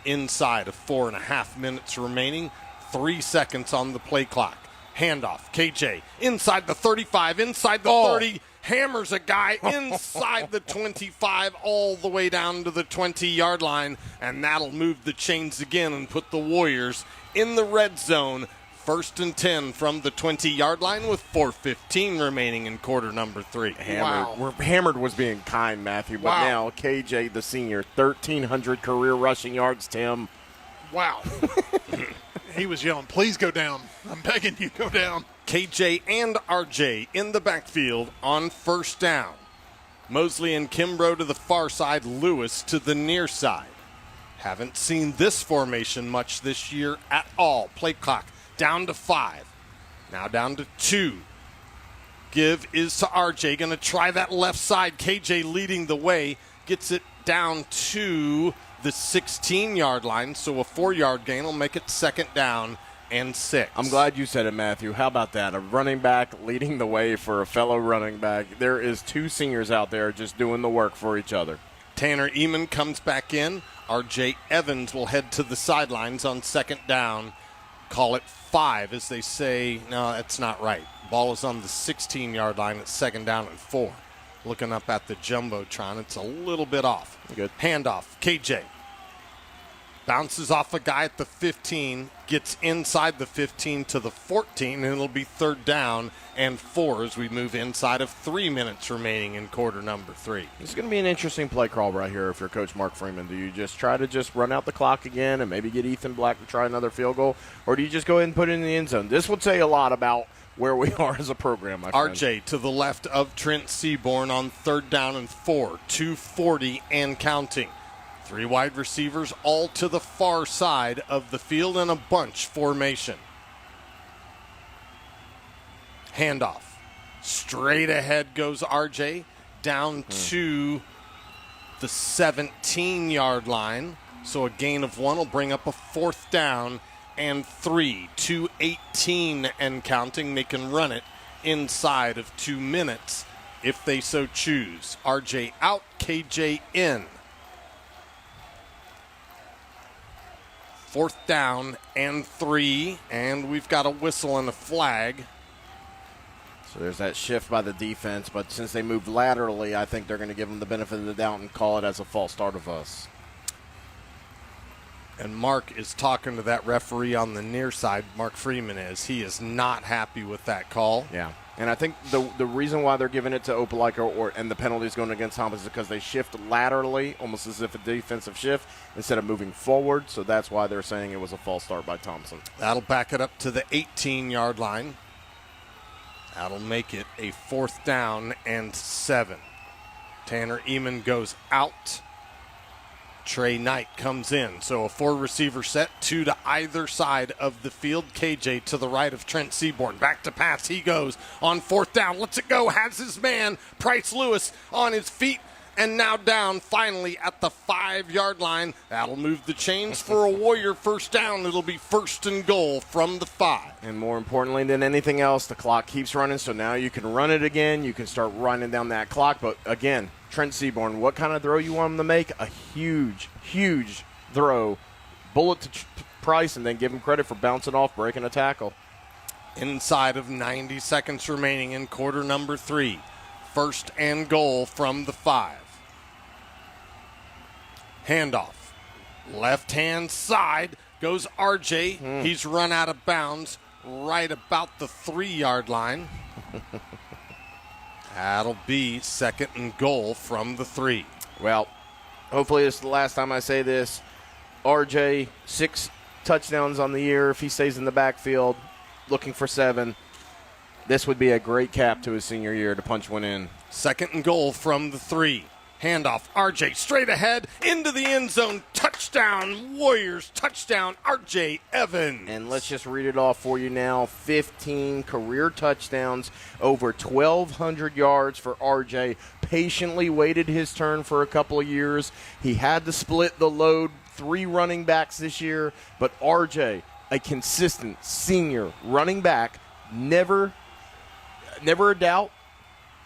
Inside of 4.5 minutes remaining. 3 seconds on the play clock. Handoff. KJ inside the 35, inside the 30. Hammers a guy inside the 25 all the way down to the 20-yard line. And that'll move the chains again and put the Warriors in the red zone. 1st and 10 from the 20-yard line with 4:15 remaining in quarter number 3.
Hammered was being kind, Matthew, but now KJ, the senior, 1,300 career rushing yards, Tim.
Wow. He was yelling, please go down. I'm begging you, go down.
KJ and RJ in the backfield on 1st down. Mosley and Kimbrough to the far side, Lewis to the near side. Haven't seen this formation much this year at all. Play clock down to 5. Now down to 2. give is to RJ. Going to try that left side. KJ leading the way. Gets it down to the 16-yard line. So a 4-yard gain will make it second down and 6.
I'm glad you said it, Matthew. How about that? A running back leading the way for a fellow running back. There is 2 seniors out there just doing the work for each other.
Tanner Eman comes back in. R.J. Evans will head to the sidelines on second down. Call it 5 as they say, no, that's not right. Ball is on the 16-yard line. It's second down and 4. Looking up at the Jumbotron, it's a little bit off.
Good.
Handoff, KJ. Bounces off a guy at the 15, gets inside the 15 to the 14, and it'll be third down and 4 as we move inside of 3 minutes remaining in quarter number 3.
This is going to be an interesting play call right here if you're Coach Mark Freeman. Do you just try to run out the clock again and maybe get Ethan Black to try another field goal, or do you just go ahead and put it in the end zone? This will tell you a lot about where we are as a program, my friend.
RJ to the left of Trent Seaborn on third down and 4, 2:40 and counting. 3 wide receivers all to the far side of the field in a bunch formation. Handoff. Straight ahead goes RJ down to the 17-yard line. So a gain of 1 will bring up a fourth down and 3, 2:18 and counting. They can run it inside of 2 minutes if they so choose. RJ out, KJ in. Fourth down and 3, and we've got a whistle and a flag.
So there's that shift by the defense, but since they moved laterally, I think they're going to give them the benefit of the doubt and call it as a false start of us.
And Mark is talking to that referee on the near side. Mark Freeman is. He is not happy with that call.
Yeah. And I think the reason why they're giving it to Opelika and the penalties going against Thomas is because they shift laterally, almost as if a defensive shift, instead of moving forward. So that's why they're saying it was a false start by Thompson.
That'll back it up to the 18-yard line. That'll make it a fourth down and 7. Tanner Eman goes out. Trey Knight comes in. So a 4-receiver set, 2 to either side of the field. KJ to the right of Trent Seaborn. Back to pass. He goes on fourth down. Lets it go. Has his man, Price Lewis, on his feet. And now down finally at the 5-yard line. That'll move the chains for a Warrior first down. It'll be first and goal from the 5.
And more importantly than anything else, the clock keeps running. So now you can run it again. You can start running down that clock. But again, Trent Seaborn, what kind of throw you want him to make? A huge, huge throw. Bullet to Price, and then give him credit for bouncing off, breaking a tackle.
Inside of 90 seconds remaining in quarter number 3. First and goal from the 5. Handoff. Left-hand side goes RJ. He's run out of bounds right about the 3-yard line. That'll be second and goal from the 3.
Well, hopefully this is the last time I say this. RJ, 6 touchdowns on the year. If he stays in the backfield, looking for 7, this would be a great cap to his senior year to punch one in.
Second and goal from the 3. Handoff, RJ straight ahead into the end zone. Touchdown, Warriors. Touchdown, RJ Evans.
And let's just read it off for you now. 15 career touchdowns, over 1,200 yards for RJ. Patiently waited his turn for a couple of years. He had to split the load, 3 running backs this year. But RJ, a consistent senior running back, never a doubt.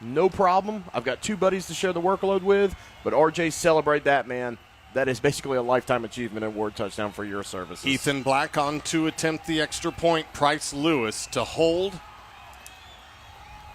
No problem. I've got 2 buddies to share the workload with, but RJ, celebrate that, man. That is basically a lifetime achievement award touchdown for your services.
Ethan Black on to attempt the extra point. Price Lewis to hold.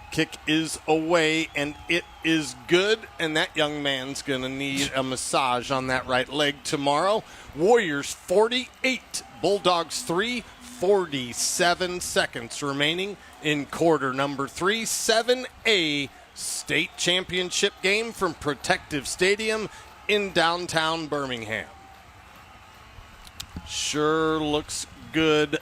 Kick is away, and it is good, and that young man's going to need a massage on that right leg tomorrow. Warriors 48, Bulldogs 3, 47 seconds remaining in quarter number 3. 7A state championship game from Protective Stadium in downtown Birmingham. Sure looks good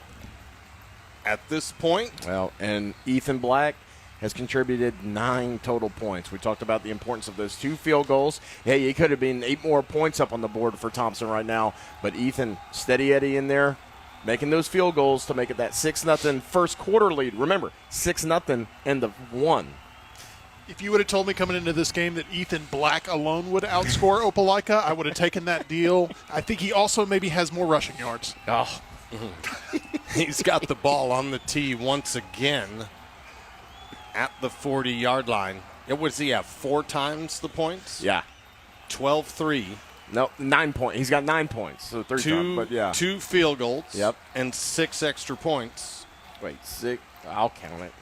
at this point.
Well, and Ethan Black has contributed 9 total points. We talked about the importance of those 2 field goals. Hey, it could have been 8 more points up on the board for Thompson right now, but Ethan, steady Eddie in there, making those field goals to make it that 6-0 first quarter lead. Remember, 6-0 and the 1.
If you would have told me coming into this game that Ethan Black alone would outscore Opelika, I would have taken that deal. I think he also maybe has more rushing yards.
Oh, he's got the ball on the tee once again at the 40-yard line. What does he have, 4 times the points?
Yeah.
12-3.
No, 9 points. He's got 9 points. So 3 times, but yeah.
2 field goals.
Yep.
And 6 extra points.
Wait, 6? I'll count it.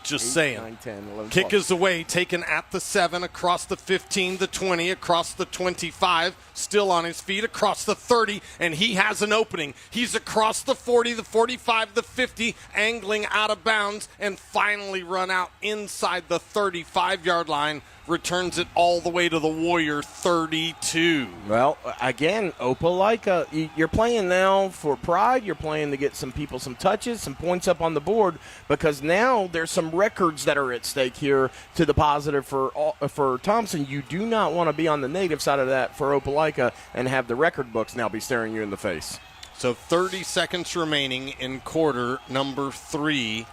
Just
8,
saying.
9, 10, 11,
Kick
12.
is away, taken at the 7, across the 15, the 20, across the 25, still on his feet, across the 30, and he has an opening. He's across the 40, the 45, the 50, angling out of bounds, and finally run out inside the 35-yard line, returns it all the way to the Warrior 32.
Well, again, Opelika, you're playing now for pride. You're playing to get some people some touches, some points up on the board, because now there's some records that are at stake here to the positive for Thompson. You do not want to be on the negative side of that for Opelika and have the record books now be staring you in the face.
So 30 seconds remaining in quarter number 3.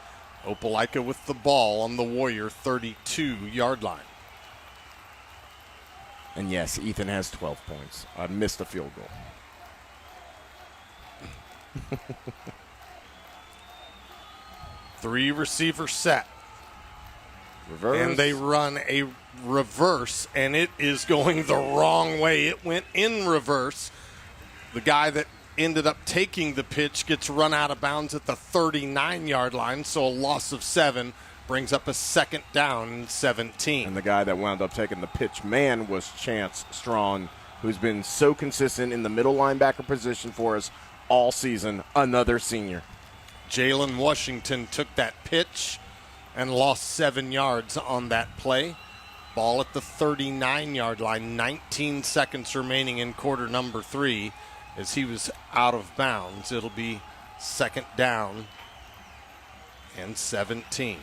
Opelika with the ball on the Warrior 32-yard line.
And yes, Ethan has 12 points. I missed a field goal.
3 receiver set.
Reverse.
And they run a reverse, and it is going the wrong way. It went in reverse. The guy that ended up taking the pitch gets run out of bounds at the 39-yard line, so a loss of 7 brings up a second down and 17.
And the guy that wound up taking the pitch man was Chance Strawn, who's been so consistent in the middle linebacker position for us all season, another senior.
Jalen Washington took that pitch and lost 7 yards on that play. Ball at the 39-yard line, 19 seconds remaining in quarter number 3 as he was out of bounds. It'll be second down and 17.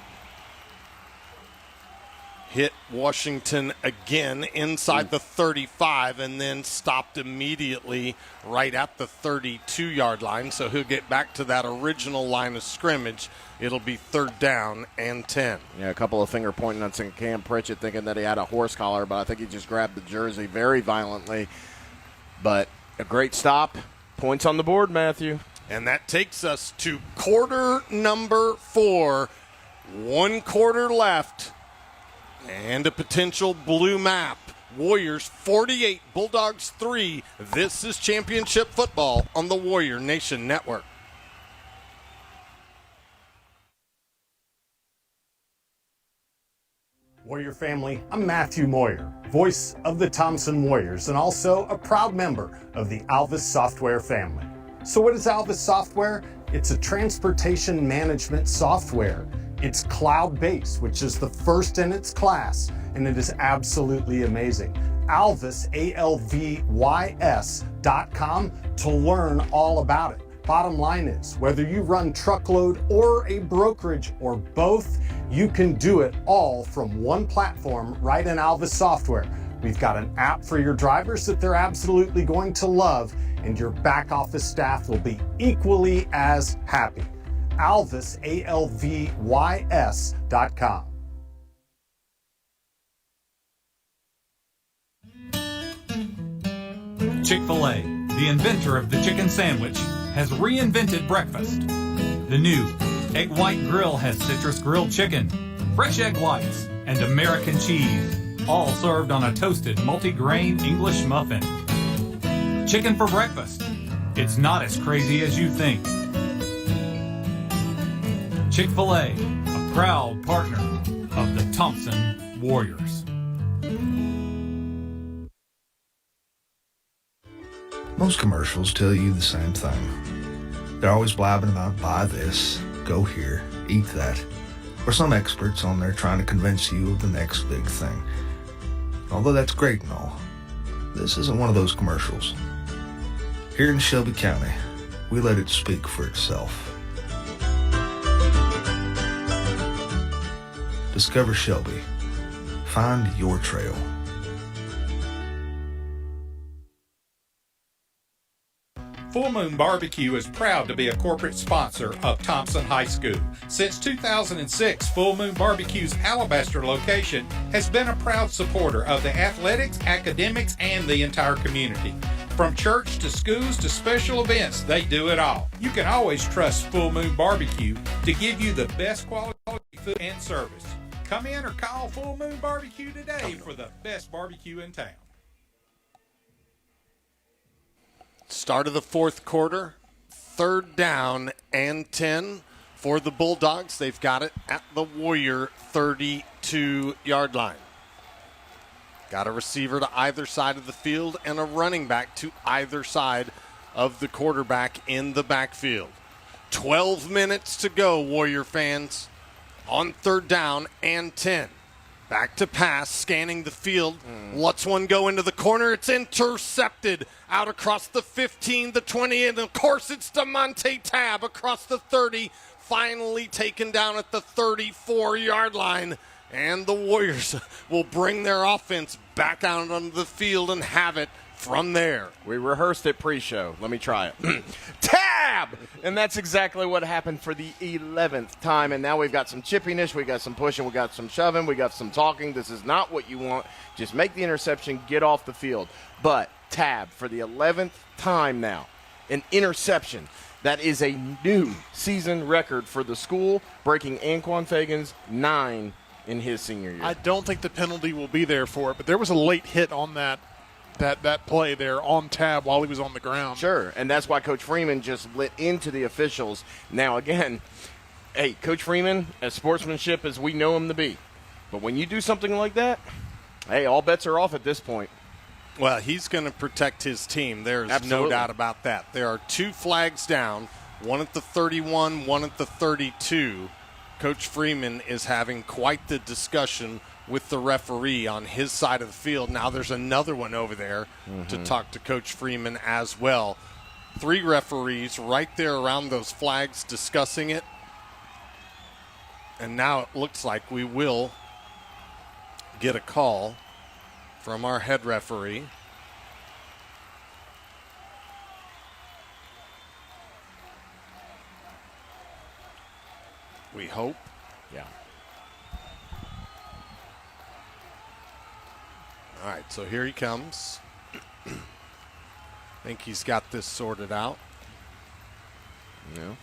Hit Washington again inside the 35 and then stopped immediately right at the 32-yard line. So he'll get back to that original line of scrimmage. It'll be third down and 10.
Yeah, a couple of finger pointing on Cam Pritchett thinking that he had a horse collar, but I think he just grabbed the jersey very violently. But a great stop. Points on the board, Matthew.
And that takes us to quarter number 4. 1 quarter left. And a potential blue map. Warriors 48, Bulldogs 3. This is championship football on the Warrior Nation Network.
Warrior family, I'm Matthew Moyer, voice of the Thompson Warriors, and also a proud member of the Alvis Software family. So what is Alvis Software? It's a transportation management software. It's cloud-based, which is the first in its class, and it is absolutely amazing. Alvis, ALVYS.com to learn all about it. Bottom line is, whether you run truckload or a brokerage or both, you can do it all from one platform right in Alvis Software. We've got an app for your drivers that they're absolutely going to love, and your back office staff will be equally as happy. Alvis, ALVYS.com.
Chick-fil-A, the inventor of the chicken sandwich, has reinvented breakfast. The new Egg White Grill has citrus grilled chicken, fresh egg whites, and American cheese, all served on a toasted multi-grain English muffin. Chicken for breakfast. It's not as crazy as you think. Chick-fil-A, a proud partner of the Thompson Warriors.
Most commercials tell you the same thing. They're always blabbing about buy this, go here, eat that, or some experts on there trying to convince you of the next big thing. Although that's great and all, this isn't one of those commercials. Here in Shelby County, we let it speak for itself. Discover Shelby. Find your trail.
Full Moon Barbecue is proud to be a corporate sponsor of Thompson High School. Since 2006, Full Moon Barbecue's Alabaster location has been a proud supporter of the athletics, academics, and the entire community. From church to schools to special events, they do it all. You can always trust Full Moon Barbecue to give you the best quality food and service. Come in or call Full Moon Barbecue today for the best barbecue in town.
Start of the fourth quarter, 3rd down and 10 for the Bulldogs. They've got it at the Warrior 32-yard line. Got a receiver to either side of the field and a running back to either side of the quarterback in the backfield. 12 minutes to go, Warrior fans, on 3rd down and 10. Back to pass, scanning the field. Lets one go into the corner. It's intercepted out across the 15, the 20, and of course it's DeMonte Tab across the 30. Finally taken down at the 34-yard line. And the Warriors will bring their offense back out onto the field and have it from there.
We rehearsed it pre-show. Let me try it. Tab! And that's exactly what happened for the 11th time. And now we've got some chippiness, we got some pushing, we got some shoving, we got some talking. This is not what you want. Just make the interception, get off the field. But Tab, for the 11th time now, an interception. That is a new season record for the school, breaking Anquan Fagan's 9 in his senior year.
I don't think the penalty will be there for it, but there was a late hit on that play there on Tab while he was on the ground.
Sure, and that's why Coach Freeman just lit into the officials. Now, again, hey, Coach Freeman, as sportsmanship as we know him to be. But when you do something like that, hey, all bets are off at this point.
Well, he's going to protect his team. There's
Absolutely.
no doubt about that. There are 2 flags down, one at the 31, one at the 32. Coach Freeman is having quite the discussion with the referee on his side of the field. Now there's another one over there to talk to Coach Freeman as well. 3 referees right there around those flags discussing it. And now it looks like we will get a call from our head referee. We hope.
Yeah.
All right, so here he comes. I think he's got this sorted out.
Yeah.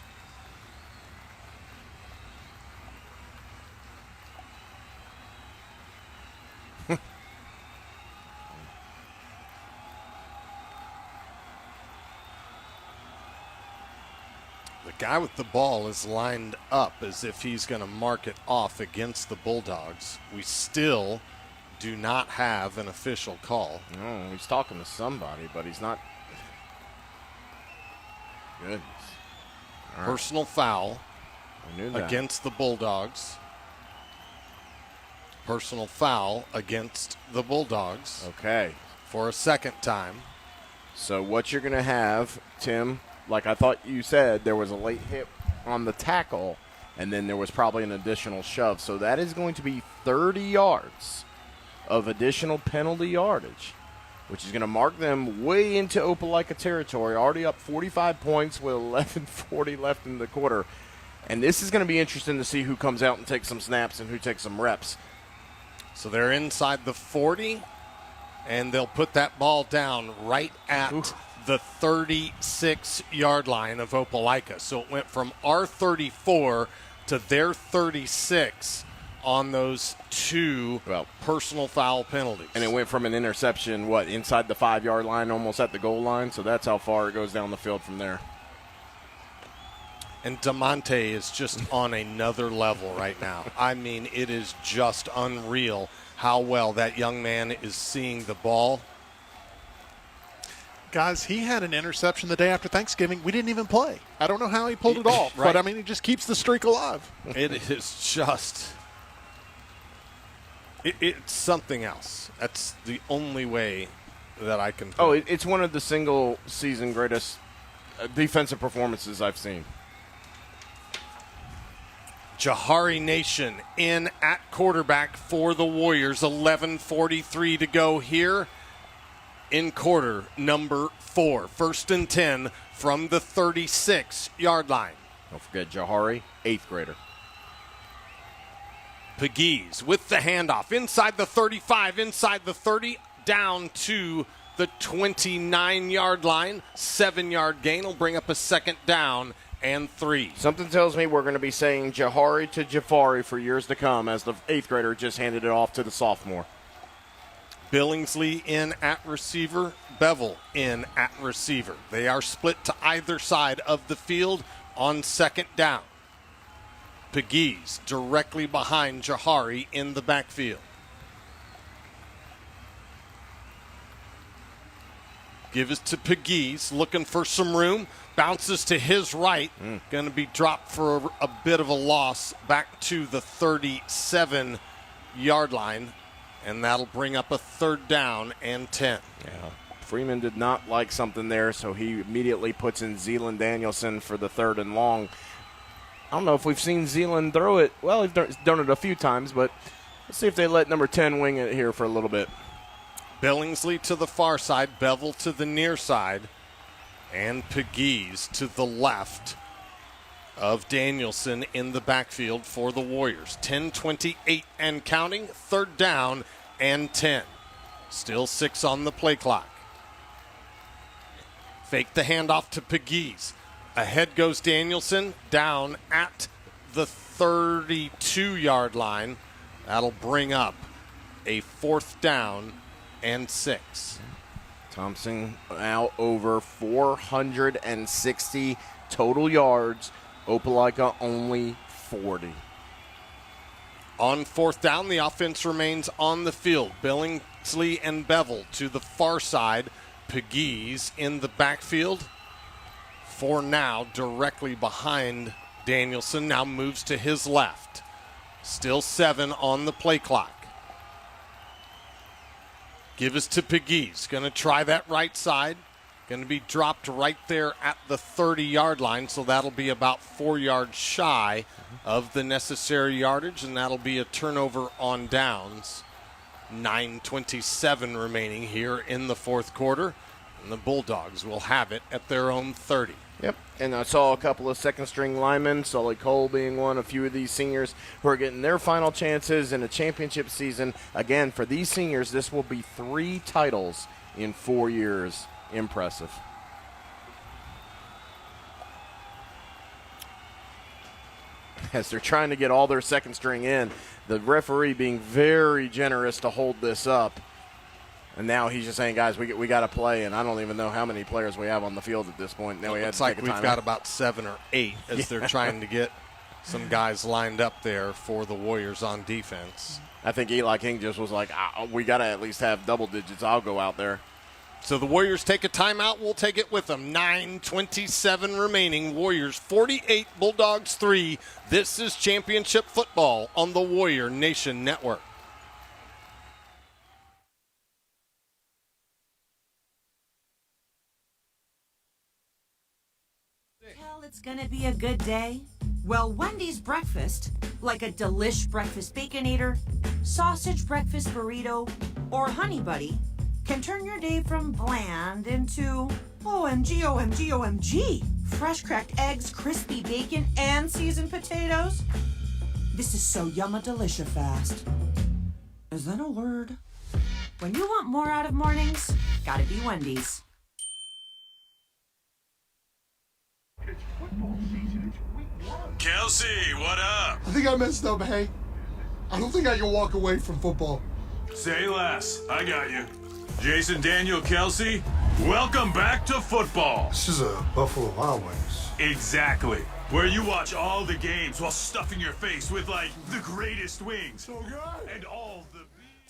The guy with the ball is lined up as if he's going to mark it off against the Bulldogs. We still do not have an official call.
No, he's talking to somebody, but he's not. Goodness. All right.
Personal foul
I knew that.
against the Bulldogs. Personal foul against the Bulldogs.
Okay.
For a second time.
So what you're going to have, Tim, like I thought you said, there was a late hit on the tackle, and then there was probably an additional shove. So that is going to be 30 yards of additional penalty yardage, which is going to mark them way into Opelika territory, already up 45 points with 11:40 left in the quarter. And this is going to be interesting to see who comes out and takes some snaps and who takes some reps.
So they're inside the 40, and they'll put that ball down right at the 36-yard line of Opelika. So it went from our 34 to their 36 on those 2 personal foul penalties.
And it went from an interception, inside the 5-yard line, almost at the goal line. So that's how far it goes down the field from there.
And DeMonte is just on another level right now. I mean, it is just unreal how well that young man is seeing the ball.
Guys, he had an interception the day after Thanksgiving. We didn't even play. I don't know how he pulled it off,
Right.
but, I mean, he just keeps the streak alive.
It is just it's something else. That's the only way that I can put it.
It's one of the single-season greatest defensive performances I've seen.
Jahari Nation in at quarterback for the Warriors. 11:43 to go here. in quarter number 4. 1st and 10 from the 36-yard line.
Don't forget Jahari, 8th grader.
Pegues with the handoff inside the 35, inside the 30, down to the 29-yard line. 7-yard gain will bring up a 2nd down and 3.
Something tells me we're going to be saying Jahari to Jafari for years to come, as the 8th grader just handed it off to the sophomore.
Billingsley in at receiver, Bevel in at receiver. They are split to either side of the field on 2nd down. Pegues directly behind Jahari in the backfield. Give it to Pegues, looking for some room. Bounces to his right. Going to be dropped for a bit of a loss back to the 37-yard line. And that'll bring up a 3rd down and 10.
Yeah. Freeman did not like something there, so he immediately puts in Zealand Danielson for the 3rd and long. I don't know if we've seen Zealand throw it. Well, he's done it a few times, but let's see if they let number 10 wing it here for a little bit.
Billingsley to the far side, Bevel to the near side, and Pegues to the left of Danielson in the backfield for the Warriors. 10:28 and counting, 3rd down and 10. Still 6 on the play clock. Fake the handoff to Pegues. Ahead goes Danielson, down at the 32-yard line. That'll bring up a 4th down and 6.
Thompson now over 460 total yards. Opelika only 40.
On 4th down, the offense remains on the field. Billingsley and Bevel to the far side. Pegues in the backfield. For now, directly behind Danielson. Now moves to his left. Still 7 on the play clock. Give us to Pegues. Going to try that right side. Going to be dropped right there at the 30-yard line, so that'll be about 4 yards shy of the necessary yardage, and that'll be a turnover on downs. 9:27 remaining here in the 4th quarter, and the Bulldogs will have it at their own 30.
Yep, and I saw a couple of second-string linemen, Sully Cole being one, a few of these seniors who are getting their final chances in a championship season. Again, for these seniors, this will be 3 titles in 4 years. Impressive. As they're trying to get all their second string in, the referee being very generous to hold this up. And now he's just saying, guys, we got to play, and I don't even know how many players we have on the field at this point. Now
It's like we've got about 7 or 8 as they're trying to get some guys lined up there for the Warriors on defense.
I think Eli King just was like, we got to at least have double digits. I'll go out there.
So the Warriors take a timeout. We'll take it with them. 9:27 remaining. Warriors 48, Bulldogs 3. This is championship football on the Warrior Nation Network.
Tell it's gonna be a good day? Well, Wendy's breakfast, like a delish breakfast Baconator, sausage breakfast burrito, or Honey Buddy, can turn your day from bland into OMG, OMG, OMG. Fresh cracked eggs, crispy bacon, and seasoned potatoes. This is so yumma delicious fast. Is that a word? When you want more out of mornings, gotta be Wendy's.
Kelsey, what up?
I think I messed up, hey. I don't think I can walk away from football.
Say less. I got you. Jason Daniel Kelsey, welcome back to football.
This is a Buffalo Wild Wings.
Exactly. Where you watch all the games while stuffing your face with, like, the greatest wings.
So good.
And all the...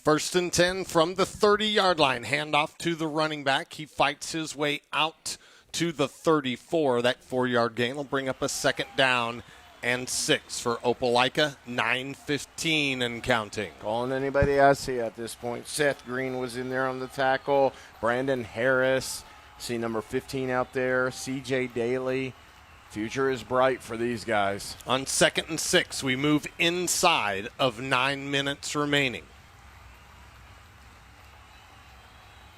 1st and 10 from the 30-yard line. Handoff to the running back. He fights his way out to the 34. That 4-yard gain will bring up a 2nd down and 6 for Opelika. 9:15 and counting.
Calling anybody I see at this point. Seth Green was in there on the tackle. Brandon Harris. See number 15 out there. C.J. Daly. Future is bright for these guys.
On 2nd and 6, we move inside of 9 minutes remaining.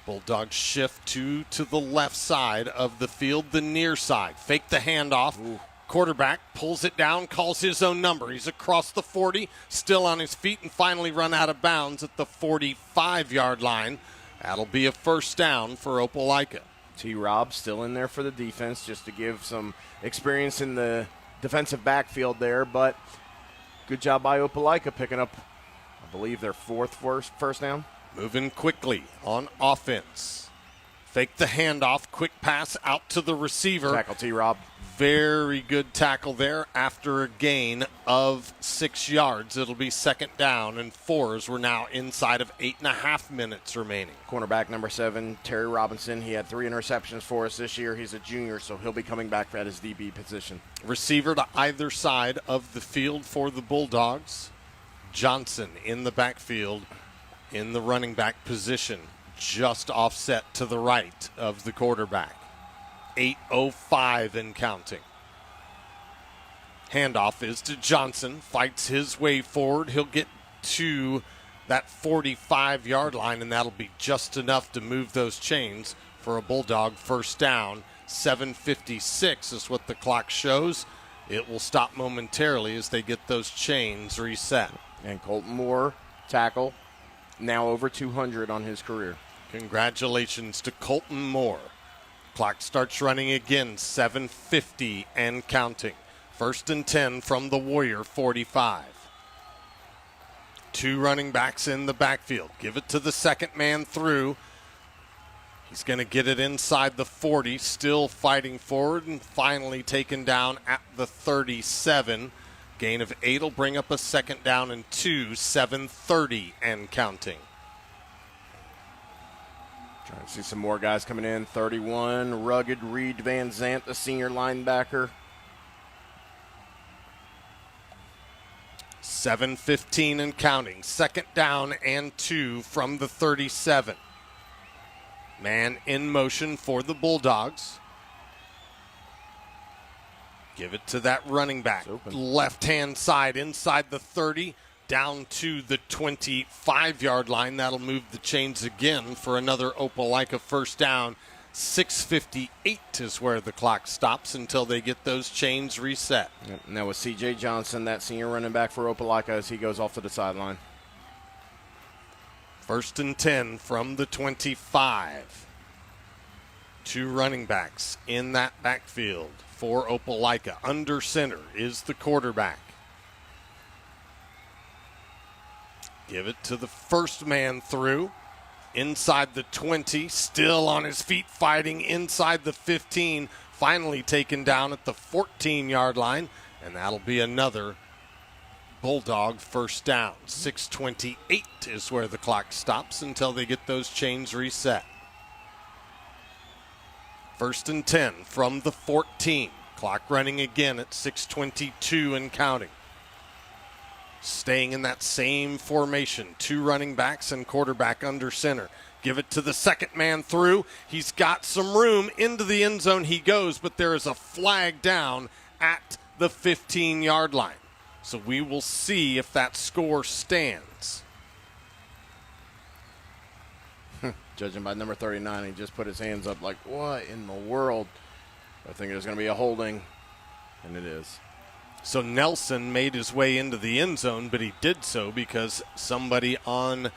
Bulldogs shift to the left side of the field, the near side. Fake the handoff. Ooh. Quarterback pulls it down, calls his own number. He's across the 40, still on his feet, and finally run out of bounds at the 45-yard line. That'll be a first down for Opelika.
T-Rob still in there for the defense just to give some experience in the defensive backfield there, but good job by Opelika picking up, I believe, their fourth first down.
Moving quickly on offense. Fake the handoff, quick pass out to the receiver.
Tackle T-Rob.
Very good tackle there after a gain of 6 yards. It'll be second down and 4 as we're now inside of 8.5 minutes remaining.
Cornerback number 7, Terry Robinson. He had 3 interceptions for us this year. He's a junior, so he'll be coming back at his DB position.
Receiver to either side of the field for the Bulldogs. Johnson in the backfield in the running back position, just offset to the right of the quarterback. 8:05 and counting. Handoff is to Johnson, fights his way forward. He'll get to that 45-yard line, and that'll be just enough to move those chains for a Bulldog first down. 7:56 is what the clock shows. It will stop momentarily as they get those chains reset.
And Colton Moore, tackle, now over 200 on his career.
Congratulations to Colton Moore. Clock starts running again, 7:50 and counting. First and 10 from the Warrior 45. 2 running backs in the backfield. Give it to the second man through. He's going to get it inside the 40, still fighting forward, and finally taken down at the 37. Gain of 8 will bring up a second down and 2, 7:30 and counting.
Trying to see some more guys coming in. 31, rugged Reed Van Zant, the senior linebacker.
7:15 and counting. Second down and 2 from the 37. Man in motion for the Bulldogs. Give it to that running back. Left-hand side inside the 30. Down to the 25-yard line. That'll move the chains again for another Opelika first down. 6:58 is where the clock stops until they get those chains reset.
Yep, and that was C.J. Johnson, that senior running back for Opelika, as he goes off to the sideline.
First and 10 from the 25. 2 running backs in that backfield for Opelika. Under center is the quarterback. Give it to the first man through. Inside the 20, still on his feet fighting inside the 15. Finally taken down at the 14-yard line, and that'll be another Bulldog first down. 6:28 is where the clock stops until they get those chains reset. First and 10 from the 14. Clock running again at 6:22 and counting. Staying in that same formation. 2 running backs and quarterback under center. Give it to the second man through. He's got some room. Into the end zone he goes, but there is a flag down at the 15-yard line. So we will see if that score stands.
Judging by number 39, he just put his hands up like, what in the world? I think there's going to be a holding, and it is.
So Nelson made his way into the end zone, but he did so because somebody on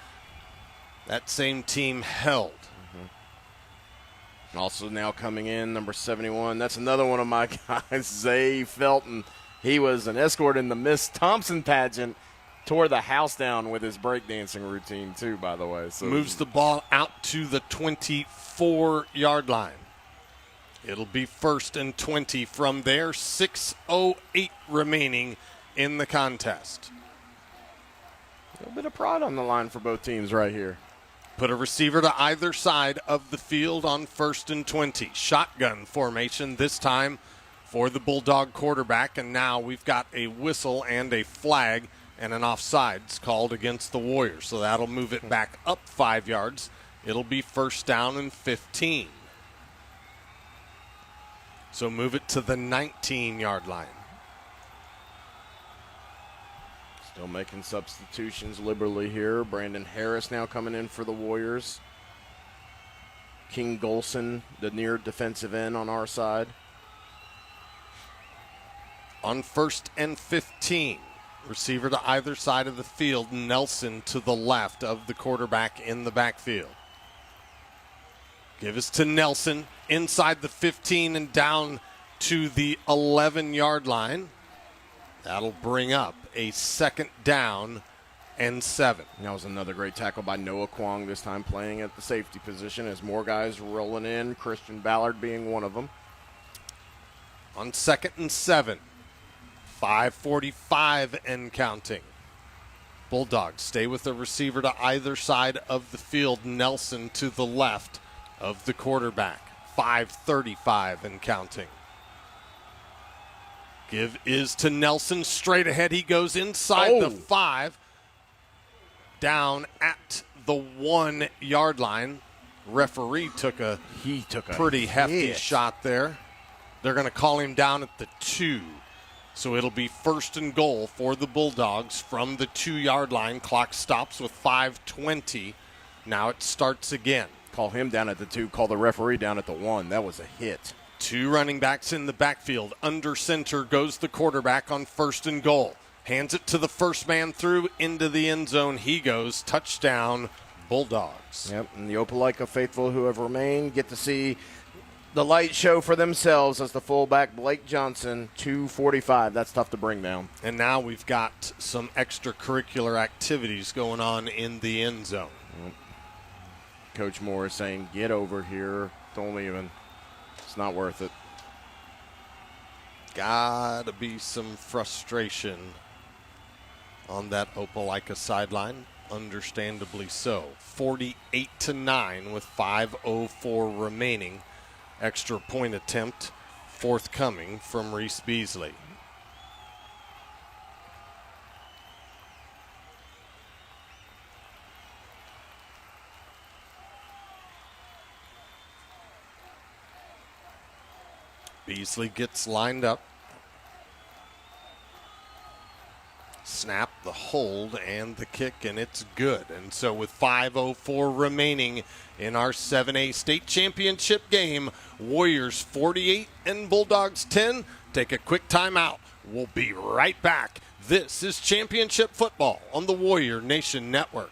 that same team held.
Mm-hmm. Also now coming in, number 71. That's another one of my guys, Zay Felton. He was an escort in the Miss Thompson pageant. Tore the house down with his breakdancing routine, too, by the way. So
moves the ball out to the 24-yard line. It'll be first and 20 from there. 6:08 remaining in the contest.
A little bit of pride on the line for both teams right here.
Put a receiver to either side of the field on first and 20. Shotgun formation this time for the Bulldog quarterback. And now we've got a whistle and a flag and an offsides called against the Warriors. So that'll move it back up 5 yards. It'll be first down and 15. So move it to the 19-yard line.
Still making substitutions liberally here. Brandon Harris now coming in for the Warriors. King Golson, the near defensive end on our side.
On 1st and 15, receiver to either side of the field, Nelson to the left of the quarterback in the backfield. Give us to Nelson inside the 15 and down to the 11-yard line. That'll bring up a 2nd down and 7.
That was another great tackle by Noah Kwong, this time playing at the safety position as more guys rolling in, Christian Ballard being one of them.
On 2nd and 7, 5:45 and counting. Bulldogs stay with the receiver to either side of the field, Nelson to the left of the quarterback. 5:35 and counting. Give is to Nelson. Straight ahead he goes inside the 5. Down at the 1-yard line. Referee took a pretty hefty shot there. They're going to call him down at the 2. So it'll be 1st and goal for the Bulldogs from the 2-yard line. Clock stops with 5:20. Now it starts again.
Call him down at the 2. Call the referee down at the 1. That was a hit.
2 running backs in the backfield. Under center goes the quarterback on 1st and goal. Hands it to the first man through into the end zone. He goes. Touchdown, Bulldogs.
Yep, and the Opelika faithful who have remained get to see the light show for themselves as the fullback Blake Johnson, 245. That's tough to bring down.
And now we've got some extracurricular activities going on in the end zone.
Yep. Coach Moore is saying, get over here. Don't even. It's not worth it.
Gotta be some frustration on that Opelika sideline. Understandably so. 48-9 with 5:04 remaining. Extra point attempt forthcoming from Reese Beasley. Beasley gets lined up. Snap, the hold, and the kick, and it's good. And so with 5:04 remaining in our 7A state championship game, Warriors 48 and Bulldogs 10. Take a quick timeout. We'll be right back. This is championship football on the Warrior Nation Network.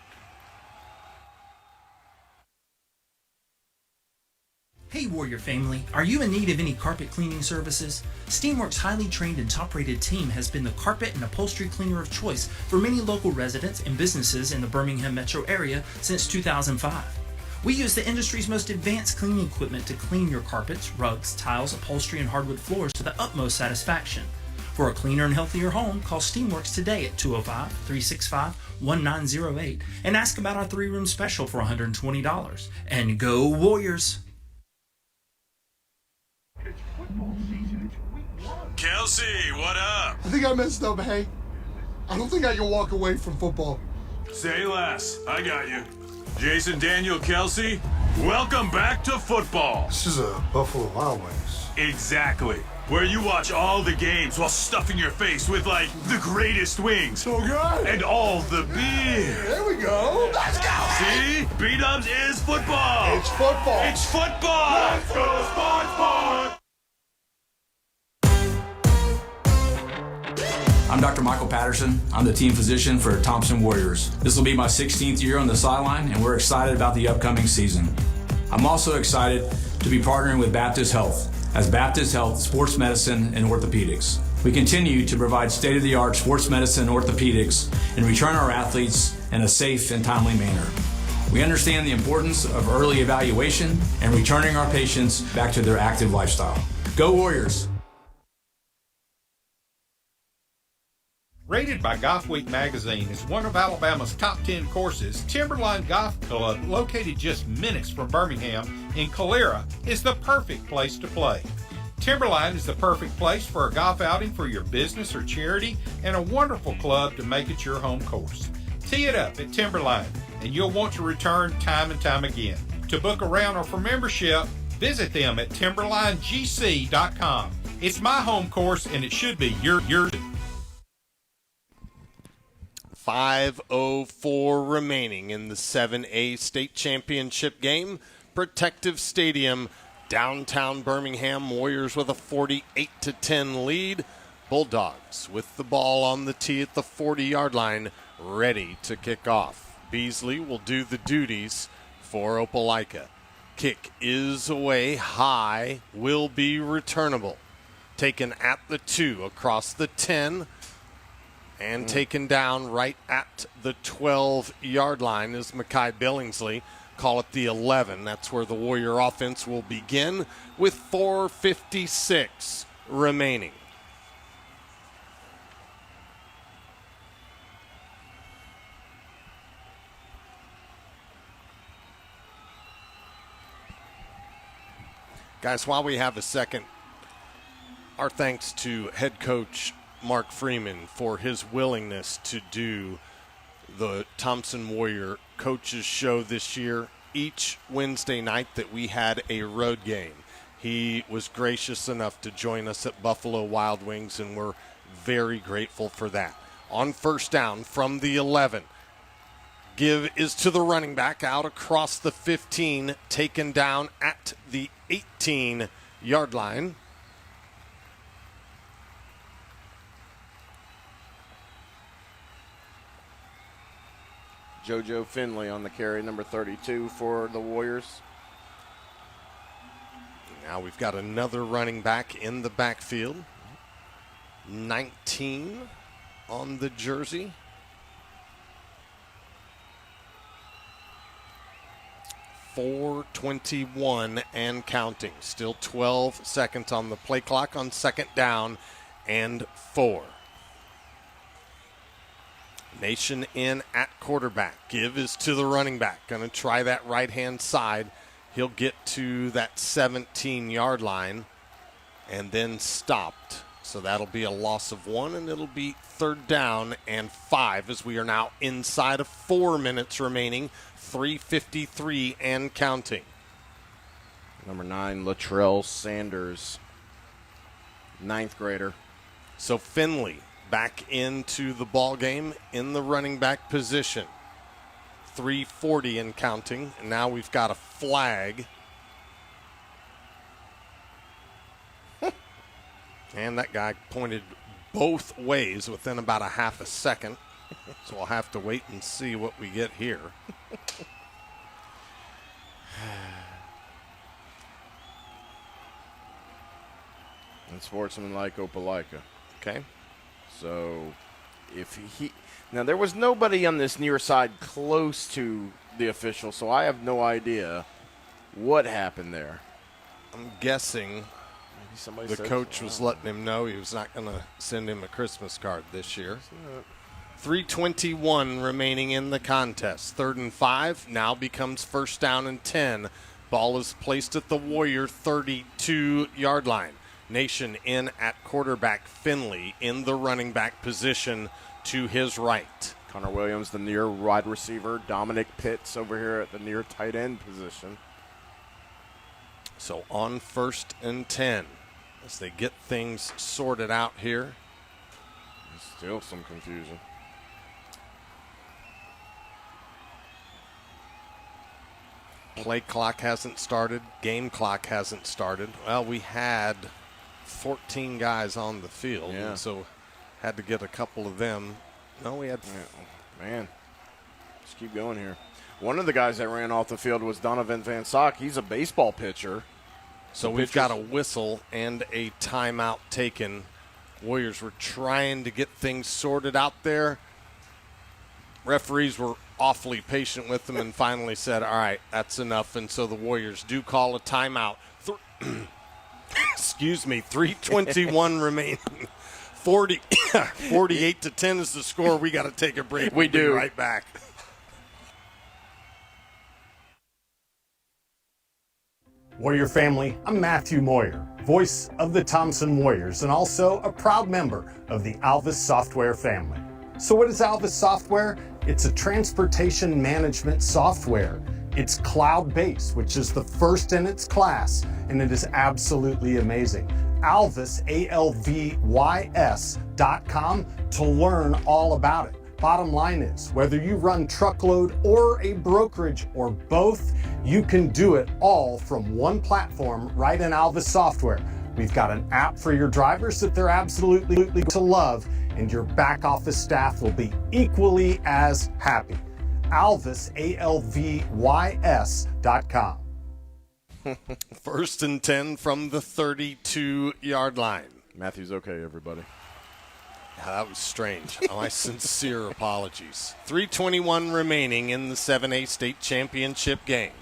Hey Warrior family, are you in need of any carpet cleaning services? Steamworks' highly trained and top-rated team has been the carpet and upholstery cleaner of choice for many local residents and businesses in the Birmingham metro area since 2005. We use the industry's most advanced cleaning equipment to clean your carpets, rugs, tiles, upholstery, and hardwood floors to the utmost satisfaction. For a cleaner and healthier home, call Steamworks today at 205-365-1908 and ask about our 3-room special for $120. And go Warriors!
Kelsey, what up?
I think I messed up, hey. I don't think I can walk away from football.
Say less. I got you. Jason Daniel Kelsey, welcome back to football.
This is a Buffalo Wild Wings.
Exactly. Where you watch all the games while stuffing your face with, like, the greatest wings.
So good.
And all the beer.
There we go. Let's go.
See? B-Dubs is football.
It's football.
It's football.
Let's go, Sports Ball.
I'm Dr. Michael Patterson. I'm the team physician for Thompson Warriors. This will be my 16th year on the sideline, and we're excited about the upcoming season. I'm also excited to be partnering with Baptist Health as Baptist Health Sports Medicine and Orthopedics. We continue to provide state-of-the-art sports medicine and orthopedics and return our athletes in a safe and timely manner. We understand the importance of early evaluation and returning our patients back to their active lifestyle. Go Warriors!
Rated by Golf Week magazine as one of Alabama's top 10 courses, Timberline Golf Club, located just minutes from Birmingham in Calera, is the perfect place to play. Timberline is the perfect place for a golf outing for your business or charity, and a wonderful club to make it your home course. Tee it up at Timberline, and you'll want to return time and time again. To book a round or for membership, visit them at timberlinegc.com. It's my home course, and it should be yours.
5:04 remaining in the 7A state championship game. Protective Stadium, downtown Birmingham. Warriors with a 48-10 lead. Bulldogs with the ball on the tee at the 40-yard line, ready to kick off. Beasley will do the duties for Opelika. Kick is away, high, will be returnable. Taken at the 2, across the 10, and taken down right at the 12-yard line is Mekhi Billingsley. Call it the 11. That's where the Warrior offense will begin with 4:56 remaining. Guys, while we have a second, our thanks to head coach Mark Freeman for his willingness to do the Thompson Warrior Coaches Show this year. Each Wednesday night that we had a road game, he was gracious enough to join us at Buffalo Wild Wings, and we're very grateful for that. On first down from the 11, give is to the running back out across the 15, taken down at the 18-yard line.
JoJo Finley on the carry, number 32 for the Warriors.
Now we've got another running back in the backfield. 19 on the jersey. .421 and counting. Still 12 seconds on the play clock on second down and 4. Nation in at quarterback. Give is to the running back. Going to try that right-hand side. He'll get to that 17-yard line and then stopped. So that'll be a loss of 1, and it'll be third down and 5 as we are now inside of 4 minutes remaining. 3:53 and counting.
Number 9, Latrell Sanders, 9th grader.
So Finley back into the ball game in the running back position. 3:40 and counting. And now we've got a flag. And that guy pointed both ways within about a half a second. So we'll have to wait and see what we get here.
And sportsmanlike Opelika.
Okay.
So if he now there was nobody on this near side close to the official, so I have no idea what happened there.
I'm guessing the coach was letting him know he was not going to send him a Christmas card this year. 3:21 remaining in the contest. 3rd and 5 now becomes first down and 10. Ball is placed at the Warrior 32-yard line. Nation in at quarterback. Finley in the running back position to his right.
Connor Williams, the near wide receiver. Dominic Pitts over here at the near tight end position.
So on 1st and 10, as they get things sorted out here.
Still some confusion.
Play clock hasn't started. Game clock hasn't started. Well, we had 14 guys on the field, and so had to get a couple of them. No, we had...
Man, let's keep going here. One of the guys that ran off the field was Donovan Van Sock. He's a baseball pitcher.
So we've got a whistle and a timeout taken. Warriors were trying to get things sorted out there. Referees were awfully patient with them and finally said, all right, that's enough. And so the Warriors do call a timeout. Excuse me, 3:21 remaining. 48-10 is the score. We got to take a break.
We do.
Be right back.
Warrior family, I'm Matthew Moyer, voice of the Thompson Warriors and also a proud member of the Alvis Software family. So what is Alvis Software? It's a transportation management software. It's cloud-based, which is the first in its class, and it is absolutely amazing. Alvis, ALVYS.com, to learn all about it. Bottom line is, whether you run truckload or a brokerage or both, you can do it all from one platform right in Alvis software. We've got an app for your drivers that they're absolutely to love, and your back office staff will be equally as happy. Alvis, ALVYS.com.
1st and 10 from the 32-yard line.
Matthew's okay, everybody.
Yeah, that was strange. My sincere apologies. 3:21 remaining in the 7A state championship game.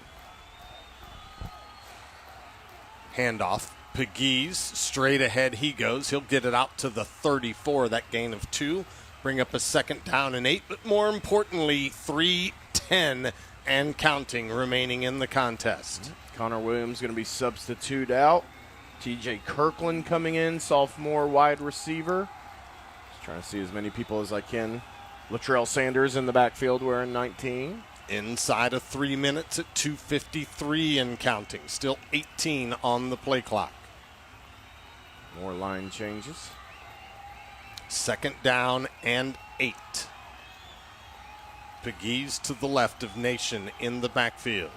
Handoff. Pegues, straight ahead he goes. He'll get it out to the 34, that gain of 2. Bring up a 2nd down and 8, but more importantly, 3:10 and counting remaining in the contest.
Connor Williams going to be substitute out. TJ Kirkland coming in, sophomore wide receiver. Just trying to see as many people as I can. Latrell Sanders in the backfield wearing 19.
Inside of 3 minutes at 2:53 and counting. Still 18 on the play clock.
More line changes.
2nd down and 8. Pegues to the left of Nation in the backfield.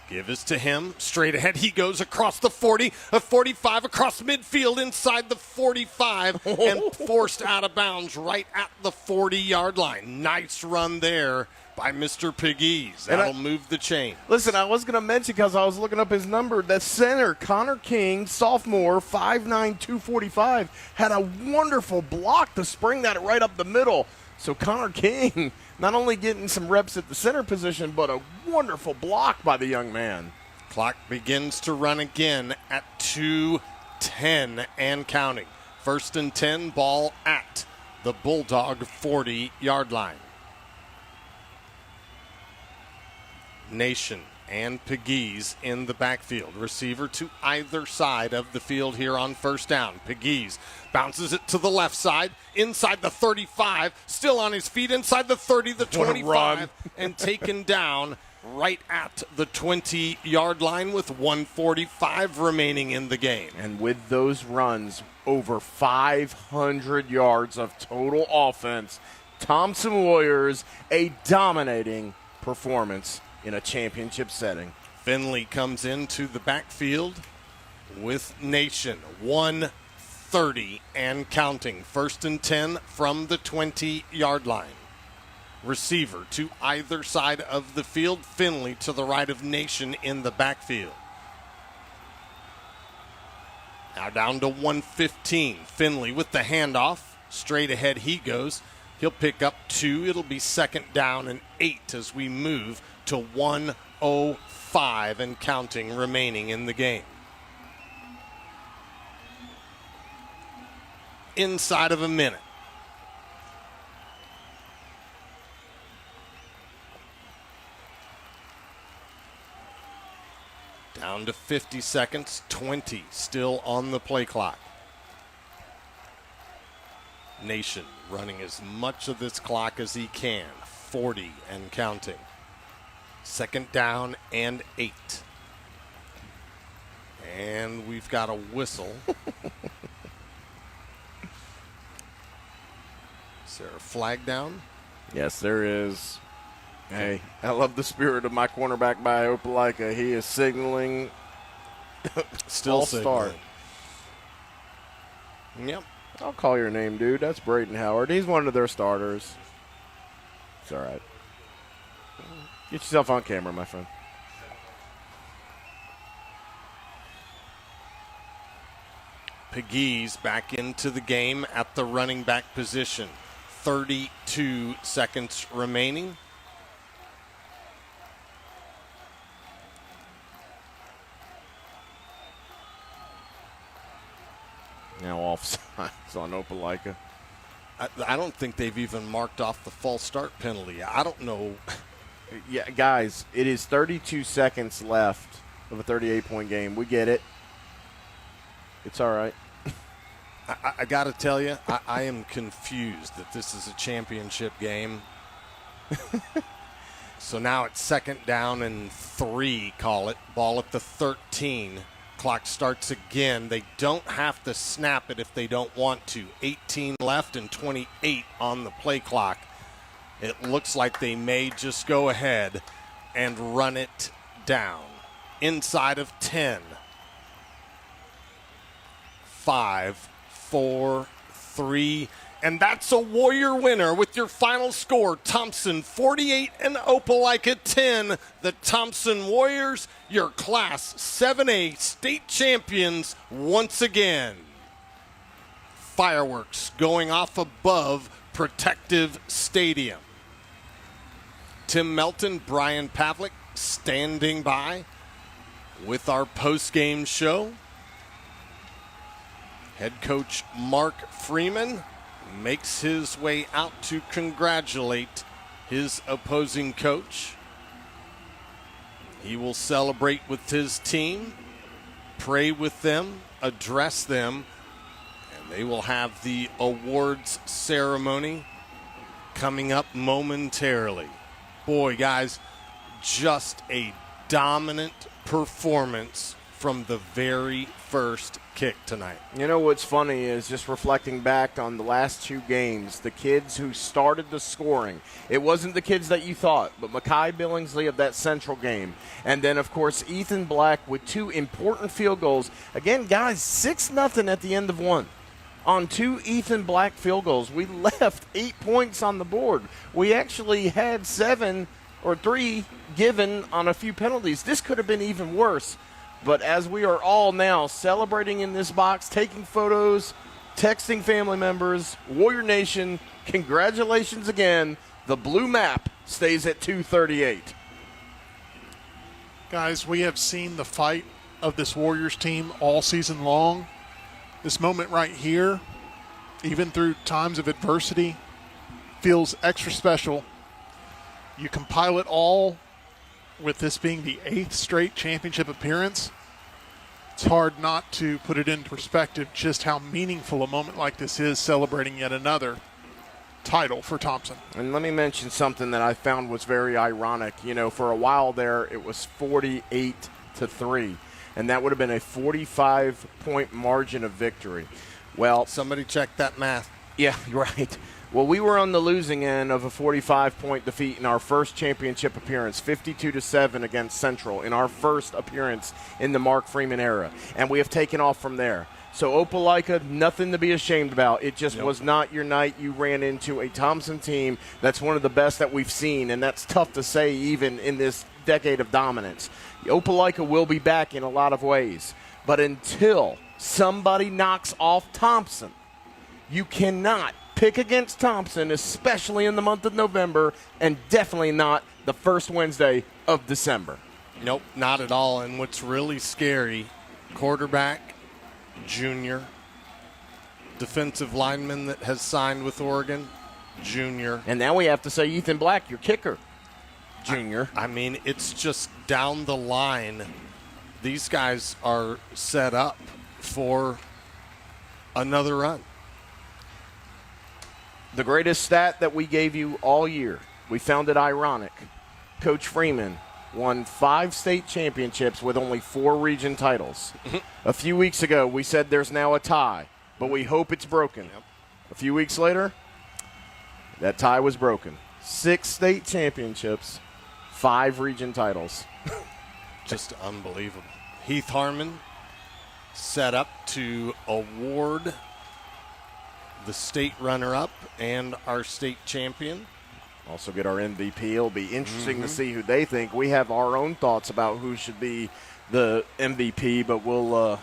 Give us to him. Straight ahead he goes across the 40, a 45 across midfield inside the 45 and forced out of bounds right at the 40-yard line. Nice run there by Mr. Pegues. That'll move the chain.
Listen, I was going to mention because I was looking up his number. That center, Connor King, sophomore, 5'9", 245, had a wonderful block to spring that right up the middle. So Connor King not only getting some reps at the center position, but a wonderful block by the young man.
Clock begins to run again at 2:10 and counting. 1st and 10, ball at the Bulldog 40-yard line. Nation and Pegues in the backfield. Receiver to either side of the field here on 1st down. Pegues bounces it to the left side, inside the 35, still on his feet, inside the 30, the 25, and taken down right at the 20-yard line with 1:45 remaining in the game.
And with those runs, over 500 yards of total offense. Thompson Warriors, a dominating performance in a championship setting.
Finley comes into the backfield with Nation. 1:30 and counting. 1st and 10 from the 20-yard line. Receiver to either side of the field. Finley to the right of Nation in the backfield. Now down to 1:15. Finley with the handoff. Straight ahead he goes. He'll pick up 2. It'll be 2nd down and 8 as we move to 1:05 and counting remaining in the game. Inside of a minute. Down to 50 seconds, 20 still on the play clock. Nation running as much of this clock as he can. 40 and counting. 2nd down and 8. And we've got a whistle. Is there a flag down?
Yes, there is. Hey, I love the spirit of my cornerback by Opelika. He is signaling.
Still signaling. Yep.
I'll call your name, dude. That's Braden Howard. He's one of their starters. It's all right. Get yourself on camera, my friend.
Pegues back into the game at the running back position. 32 seconds remaining.
Now offsides on Opelika.
I don't think they've even marked off the false start penalty. I don't know.
Yeah, guys, it is 32 seconds left of a 38-point game. We get it. It's all right.
I got to tell you, I am confused that this is a championship game. So now it's 2nd down and 3, call it. Ball at the 13. Clock starts again. They don't have to snap it if they don't want to. 18 left and 28 on the play clock. It looks like they may just go ahead and run it down. Inside of 10. 5, 4, 3, and that's a Warrior winner with your final score. Thompson 48 and Opelika 10. The Thompson Warriors, your Class 7A state champions once again. Fireworks going off above Protective Stadium. Tim Melton, Brian Pavlik standing by with our post-game show. Head coach Mark Freeman makes his way out to congratulate his opposing coach. He will celebrate with his team, pray with them, address them, and they will have the awards ceremony coming up momentarily. Boy, guys, just a dominant performance from the very first kick tonight.
You know what's funny is just reflecting back on the last two games, the kids who started the scoring. It wasn't the kids that you thought, but Mekhi Billingsley of that Central game. And then, of course, Ethan Black with two important field goals. Again, guys, 6-0 at the end of one. On two Ethan Black field goals, we left 8 points on the board. We actually had 7 or 3 given on a few penalties. This could have been even worse. But as we are all now celebrating in this box, taking photos, texting family members, Warrior Nation, congratulations again. The blue map stays at 238.
Guys, we have seen the fight of this Warriors team all season long. This moment right here, even through times of adversity, feels extra special. You compile it all with this being the 8th straight championship appearance. It's hard not to put it into perspective just how meaningful a moment like this is, celebrating yet another title for Thompson.
And let me mention something that I found was very ironic. You know, for a while there, it was 48-3, and that would have been a 45-point margin of victory. Well,
somebody check that math.
Yeah, you're right. Well, we were on the losing end of a 45-point defeat in our first championship appearance, 52-7 against Central, in our first appearance in the Mark Freeman era. And we have taken off from there. So Opelika, nothing to be ashamed about. It just was not your night. You ran into a Thompson team that's one of the best that we've seen, and that's tough to say even in this decade of dominance. Opelika will be back in a lot of ways. But until somebody knocks off Thompson, you cannot pick against Thompson, especially in the month of November, and definitely not the first Wednesday of December.
Nope, not at all. And what's really scary, quarterback, junior, defensive lineman that has signed with Oregon, junior.
And now we have to say Ethan Black, your kicker, junior.
I mean, it's just down the line. These guys are set up for another run.
The greatest stat that we gave you all year, we found it ironic. Coach Freeman won 5 state championships with only 4 region titles. A few weeks ago, we said there's now a tie, but we hope it's broken. A few weeks later, that tie was broken. 6 state championships, 5 region titles.
Just unbelievable. Heath Harmon set up to award the state runner-up and our state champion.
Also get our MVP. It'll be interesting to see who they think. We have our own thoughts about who should be the MVP, but we'll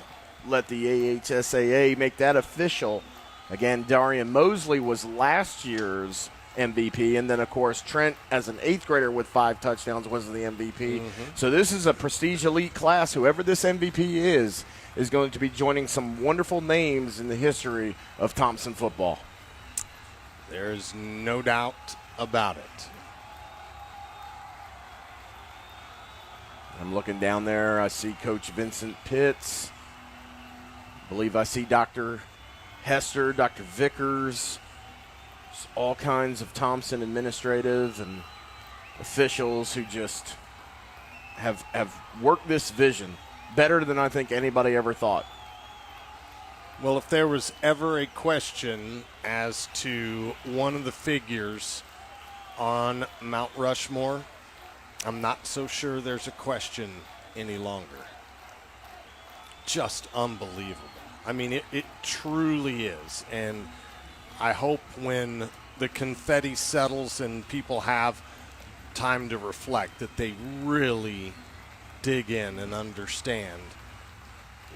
let the AHSAA make that official. Again, Darian Mosley was last year's MVP, and then, of course, Trent, as an 8th grader with 5 touchdowns, was the MVP. So this is a prestige elite class. Whoever this MVP is going to be joining some wonderful names in the history of Thompson football.
There's no doubt about it.
I'm looking down there. I see Coach Vincent Pitts. I believe I see Dr. Hester, Dr. Vickers, all kinds of Thompson administrative and officials who just have worked this vision Better than I think anybody ever thought.
Well, if there was ever a question as to one of the figures on Mount Rushmore, I'm not so sure there's a question any longer. Just unbelievable. I mean, it truly is. And I hope when the confetti settles and people have time to reflect that they really dig in and understand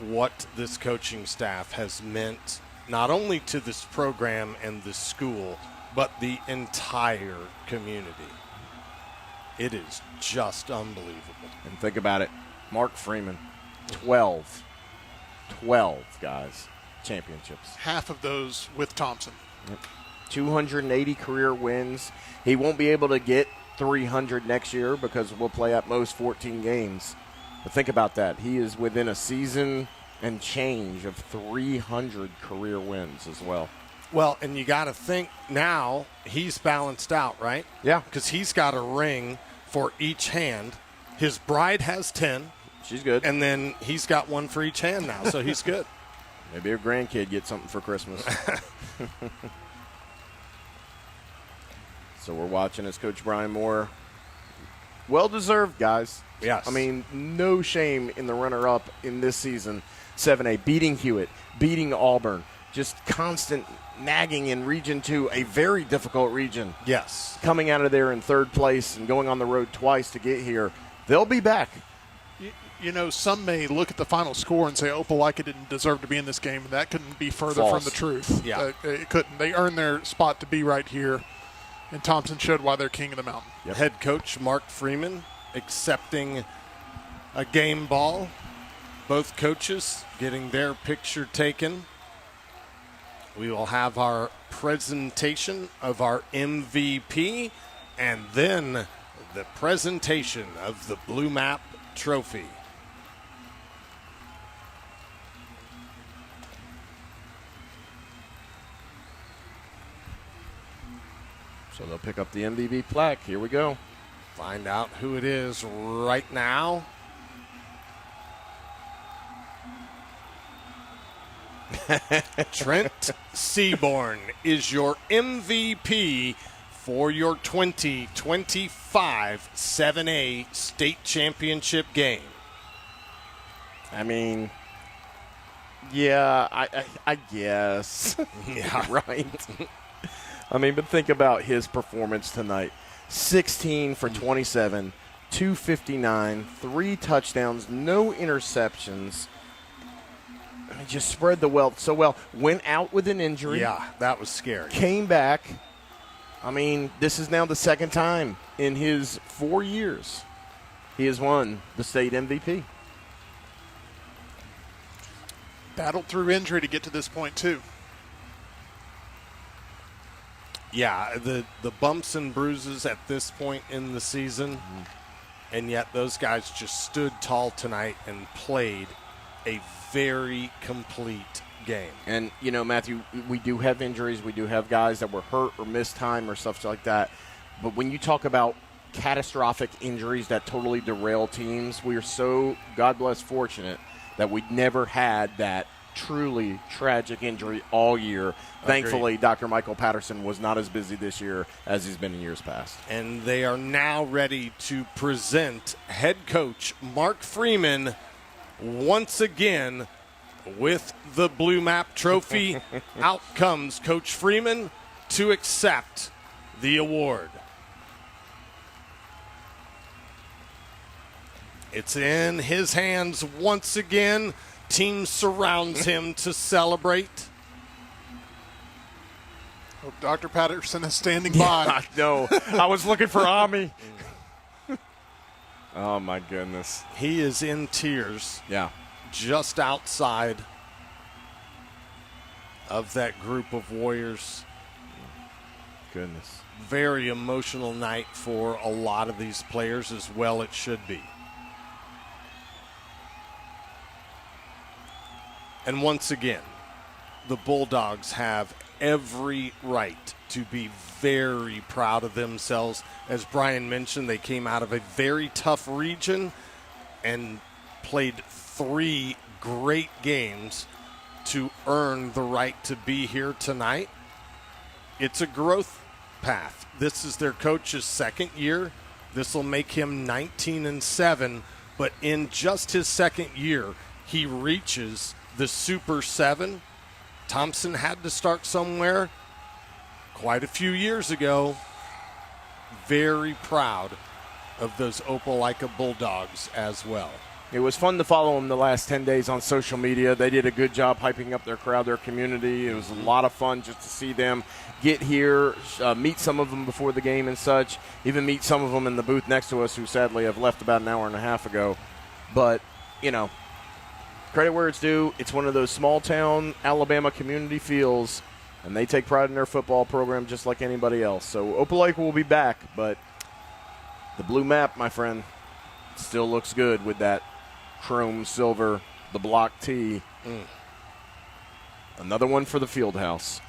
what this coaching staff has meant not only to this program and this school, but the entire community. It is just unbelievable.
And think about it. Mark Freeman, 12, guys, championships.
Half of those with Thompson.
Yep. 280 career wins. He won't be able to get 300 next year because we'll play at most 14 games. But think about that. He is within a season and change of 300 career wins as well.
Well, and you got to think now he's balanced out, right?
Yeah.
Because he's got a ring for each hand. His bride has 10.
She's good.
And then he's got one for each hand now, so he's good.
Maybe her grandkid gets something for Christmas. So we're watching as Coach Brian Moore. Well-deserved, guys.
Yes.
I mean, no shame in the runner-up in this season. 7A, beating Hewitt, beating Auburn. Just constant nagging in Region 2, a very difficult region.
Yes.
Coming out of there in third place and going on the road twice to get here. They'll be back.
You know, some may look at the final score and say Opelika didn't deserve to be in this game, and that couldn't be further
False.
from the truth.
Yeah.
It couldn't. They earned their spot to be right here, and Thompson showed why they're king of the mountain.
Yep. Head coach Mark Freeman accepting a game ball. Both coaches getting their picture taken. We will have our presentation of our MVP and then the presentation of the Blue Map Trophy.
So they'll pick up the MVP plaque. Here we go.
Find out who it is right now. Trent Seaborn is your MVP for your 2025 7A state championship game.
I mean, yeah, I guess.
Yeah.
Right. I mean, but think about his performance tonight. 16 for 27, 259, 3 touchdowns, no interceptions. I mean, just spread the wealth so well. Went out with an injury.
Yeah, that was scary.
Came back. I mean, this is now the second time in his 4 years he has won the state MVP.
Battled through injury to get to this point, too.
Yeah, the bumps and bruises at this point in the season, and yet those guys just stood tall tonight and played a very complete game.
And, you know, Matthew, we do have injuries. We do have guys that were hurt or missed time or stuff like that. But when you talk about catastrophic injuries that totally derail teams, we are so, God bless, fortunate that we never had that truly tragic injury all year. Thankfully, Dr. Michael Patterson was not as busy this year as he's been in years past.
And they are now ready to present head coach Mark Freeman once again with the Blue Map Trophy. Out comes Coach Freeman to accept the award. It's in his hands once again. Team surrounds him to celebrate.
Hope Dr. Patterson is standing by.
I know. I was looking for Ami. Oh, my goodness.
He is in tears.
Yeah.
Just outside of that group of Warriors.
Goodness.
Very emotional night for a lot of these players, as well it should be. And once again, the Bulldogs have every right to be very proud of themselves. As Brian mentioned, they came out of a very tough region, and played 3 great games to earn the right to be here tonight. It's a growth path. This is their coach's second year. This will make him 19-7, but in just his second year, he reaches the Super 7. Thompson had to start somewhere quite a few years ago. Very proud of those Opelika Bulldogs as well.
It was fun to follow them the last 10 days on social media. They did a good job hyping up their crowd, their community. It was a lot of fun just to see them get here, meet some of them before the game and such, even meet some of them in the booth next to us who sadly have left about an hour and a half ago. But, you know, credit where it's due. It's one of those small-town Alabama community feels, and they take pride in their football program just like anybody else. So Opelika will be back, but the blue map, my friend, still looks good with that chrome silver, the block tee. Another one for the field house.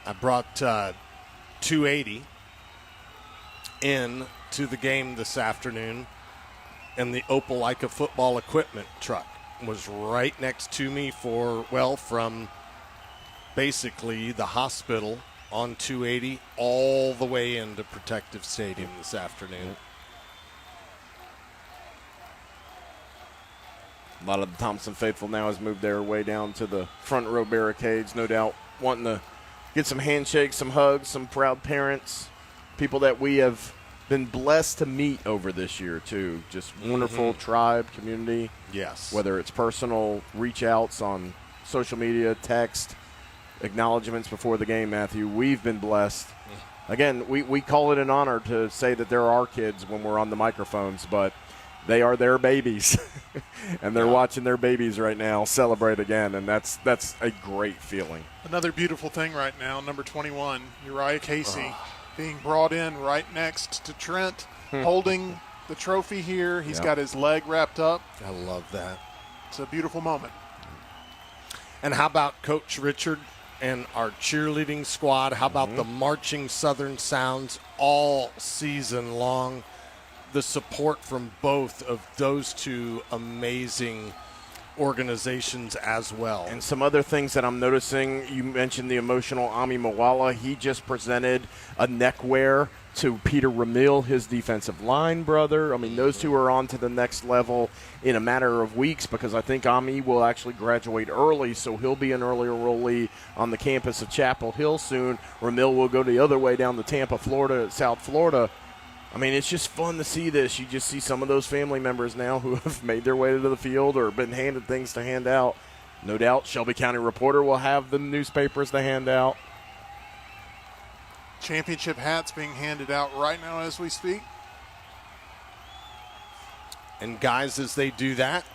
I brought 280 in to the game this afternoon, and the Opelika football equipment truck was right next to me from basically the hospital on 280 all the way into Protective Stadium this afternoon.
A lot of the Thompson faithful now has moved their way down to the front row barricades, no doubt wanting to get some handshakes, some hugs, some proud parents, people that we have been blessed to meet over this year, too. Just wonderful tribe, community.
Yes.
Whether it's personal reach-outs on social media, text, acknowledgments before the game, Matthew, we've been blessed. Again, we call it an honor to say that they're our kids when we're on the microphones, but they are their babies, and they're watching their babies right now celebrate again, and that's a great feeling.
Another beautiful thing right now, number 21, Uriah Casey, being brought in right next to Trent, holding the trophy here. He's got his leg wrapped up.
I love that.
It's a beautiful moment.
And how about Coach Richard and our cheerleading squad? How about the marching Southern Sounds all season long? The support from both of those two amazing organizations as well.
And some other things that I'm noticing, you mentioned the emotional Ami Mawala. He just presented a neckwear to Peter Ramil, his defensive line brother. I mean, those two are on to the next level in a matter of weeks because I think Ami will actually graduate early, so he'll be an early enrollee on the campus of Chapel Hill soon. Ramil will go the other way down to Tampa, Florida, South Florida. I mean, it's just fun to see this. You just see some of those family members now who have made their way to the field or been handed things to hand out. No doubt Shelby County Reporter will have the newspapers to hand out.
Championship hats being handed out right now as we speak.
And guys, as they do that,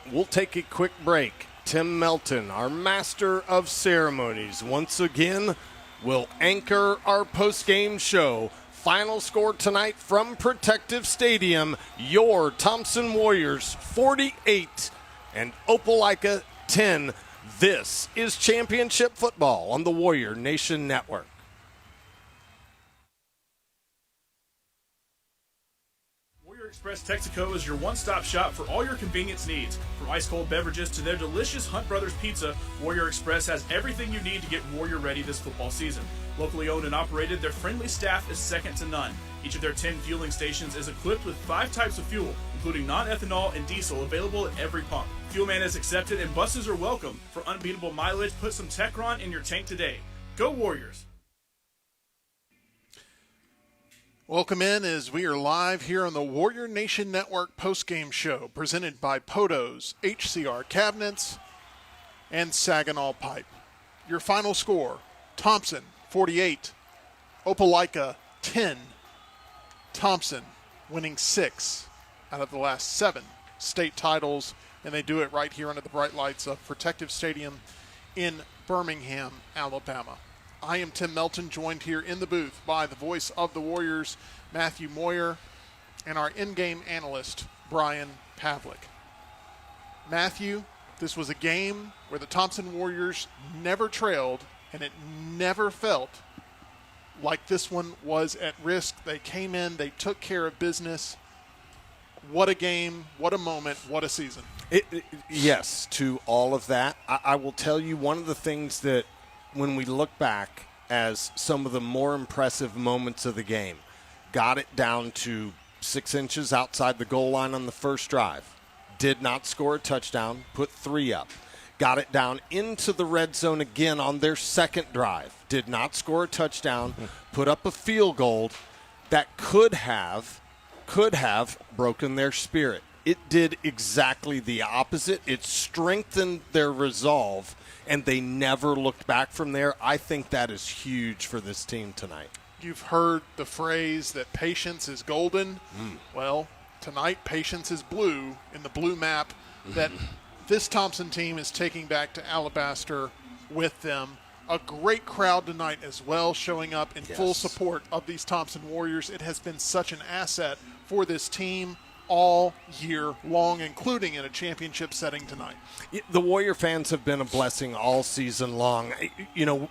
we'll take a quick break. Tim Melton, our master of ceremonies, once again will anchor our post-game show. Final score tonight from Protective Stadium, your Thompson Warriors 48 and Opelika 10. This is championship football on the Warrior Nation Network.
Express Texaco is your one-stop shop for all your convenience needs. From ice-cold beverages to their delicious Hunt Brothers Pizza, Warrior Express has everything you need to get Warrior ready this football season. Locally owned and operated, their friendly staff is second to none. Each of their 10 fueling stations is equipped with 5 types of fuel, including non-ethanol and diesel, available at every pump. Fuelman is accepted and buses are welcome. For unbeatable mileage, put some Techron in your tank today. Go Warriors!
Welcome in as we are live here on the Warrior Nation Network postgame show presented by Podos, HCR Cabinets, and Saginaw Pipe. Your final score, Thompson 48, Opelika 10. Thompson winning 6 out of the last 7 state titles, and they do it right here under the bright lights of Protective Stadium in Birmingham, Alabama. I am Tim Melton, joined here in the booth by the voice of the Warriors, Matthew Moyer, and our in-game analyst, Brian Pavlik. Matthew, this was a game where the Thompson Warriors never trailed, and it never felt like this one was at risk. They came in, they took care of business. What a game, what a moment, what a season.
Yes, to all of that. I will tell you one of the things that when we look back as some of the more impressive moments of the game, got it down to 6 inches outside the goal line on the first drive, did not score a touchdown, put 3 up. Got it down into the red zone again on their second drive, did not score a touchdown, put up a field goal that could have broken their spirit. It did exactly the opposite. It strengthened their resolve, and they never looked back from there. I think that is huge for this team tonight.
You've heard the phrase that patience is golden. Well, tonight patience is blue in the blue map that this Thompson team is taking back to Alabaster with them. A great crowd tonight as well, showing up in full support of these Thompson Warriors. It has been such an asset for this team all year long, including in a championship setting tonight.
The Warrior fans have been a blessing all season long. You know,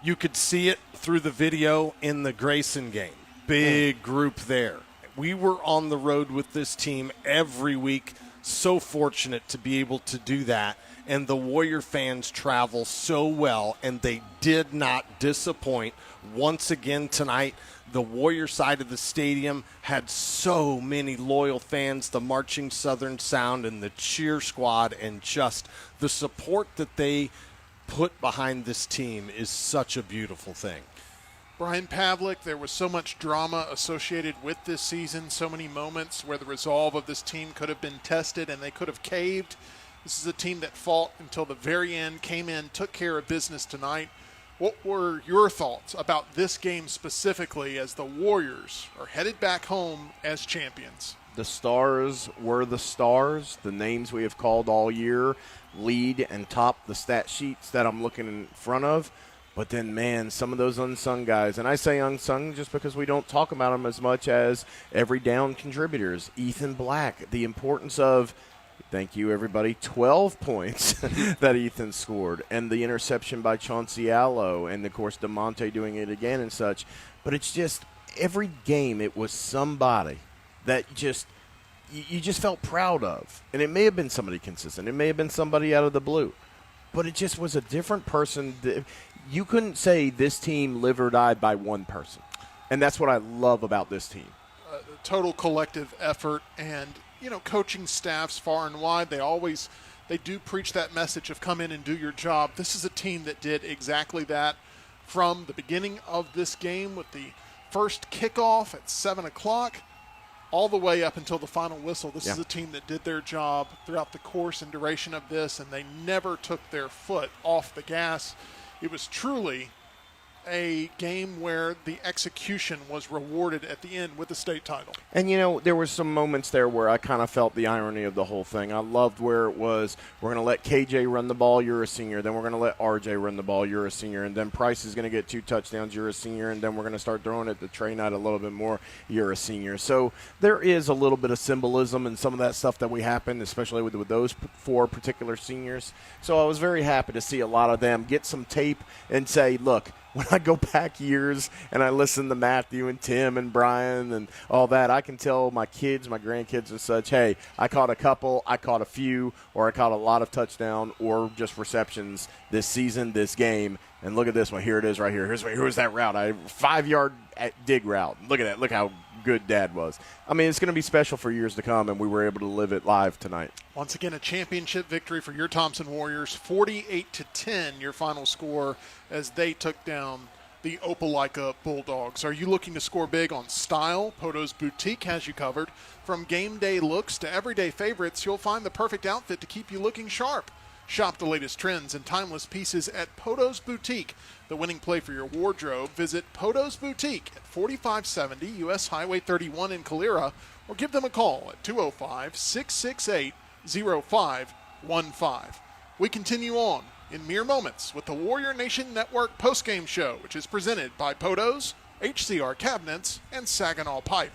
you could see it through the video in the Grayson game. Big group there. We were on the road with this team every week. So fortunate to be able to do that. And the Warrior fans travel so well, and they did not disappoint. Once again tonight, the Warrior side of the stadium had so many loyal fans, the Marching Southern Sound and the cheer squad, and just the support that they put behind this team is such a beautiful thing.
Brian Pavlik, there was so much drama associated with this season, so many moments where the resolve of this team could have been tested and they could have caved. This is a team that fought until the very end, came in, took care of business tonight. What were your thoughts about this game specifically as the Warriors are headed back home as champions?
The stars were the stars. The names we have called all year lead and top the stat sheets that I'm looking in front of. But then, man, some of those unsung guys, and I say unsung just because we don't talk about them as much as every down contributors. Ethan Black, the importance of, thank you, everybody, 12 points that Ethan scored, and the interception by Chauncey Allo, and, of course, DeMonte doing it again and such. But it's just every game it was somebody that you just felt proud of. And it may have been somebody consistent. It may have been somebody out of the blue. But it just was a different person. You couldn't say this team live or died by one person. And that's what I love about this team.
Total collective effort, and coaching staffs far and wide, they do preach that message of come in and do your job. This is a team that did exactly that from the beginning of this game with the first kickoff at 7 o'clock all the way up until the final whistle. This is a team that did their job throughout the course and duration of this, and they never took their foot off the gas. It was truly a game where the execution was rewarded at the end with the state title.
And, there were some moments there where I kind of felt the irony of the whole thing. I loved where it was, we're going to let KJ run the ball, you're a senior. Then we're going to let RJ run the ball, you're a senior. And then Price is going to get 2 touchdowns, you're a senior. And then we're going to start throwing it to Trey Knight a little bit more, you're a senior. So there is a little bit of symbolism in some of that stuff that we happened, especially with those 4 particular seniors. So I was very happy to see a lot of them get some tape and say, look, when I go back years and I listen to Matthew and Tim and Brian and all that, I can tell my kids, my grandkids and such, hey, I caught a couple, I caught a few, or I caught a lot of touchdown or just receptions this season, this game. And look at this one. Here it is right here. Here's that route. 5-yard dig route. Look at that. Look how good Dad was. I mean, it's going to be special for years to come, and we were able to live it live tonight.
Once again, a championship victory for your Thompson Warriors, 48-10, your final score as they took down the Opelika Bulldogs. Are you looking to score big on style? Poto's Boutique has you covered. From game day looks to everyday favorites, you'll find the perfect outfit to keep you looking sharp. Shop the latest trends and timeless pieces at Poto's Boutique. The winning play for your wardrobe, visit Poto's Boutique at 4570 U.S. Highway 31 in Calera, or give them a call at 205-668-0515. We continue on in mere moments with the Warrior Nation Network postgame show, which is presented by Poto's, HCR Cabinets, and Saginaw Pipe.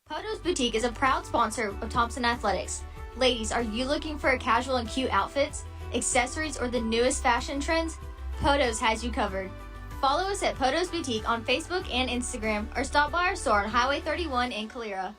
Poto's Boutique is a proud sponsor of Thompson Athletics. Ladies, are you looking for a casual and cute outfits, accessories, or the newest fashion trends? Poto's has you covered. Follow us at Potos Boutique on Facebook and Instagram, or stop by our store on Highway 31 in Calera.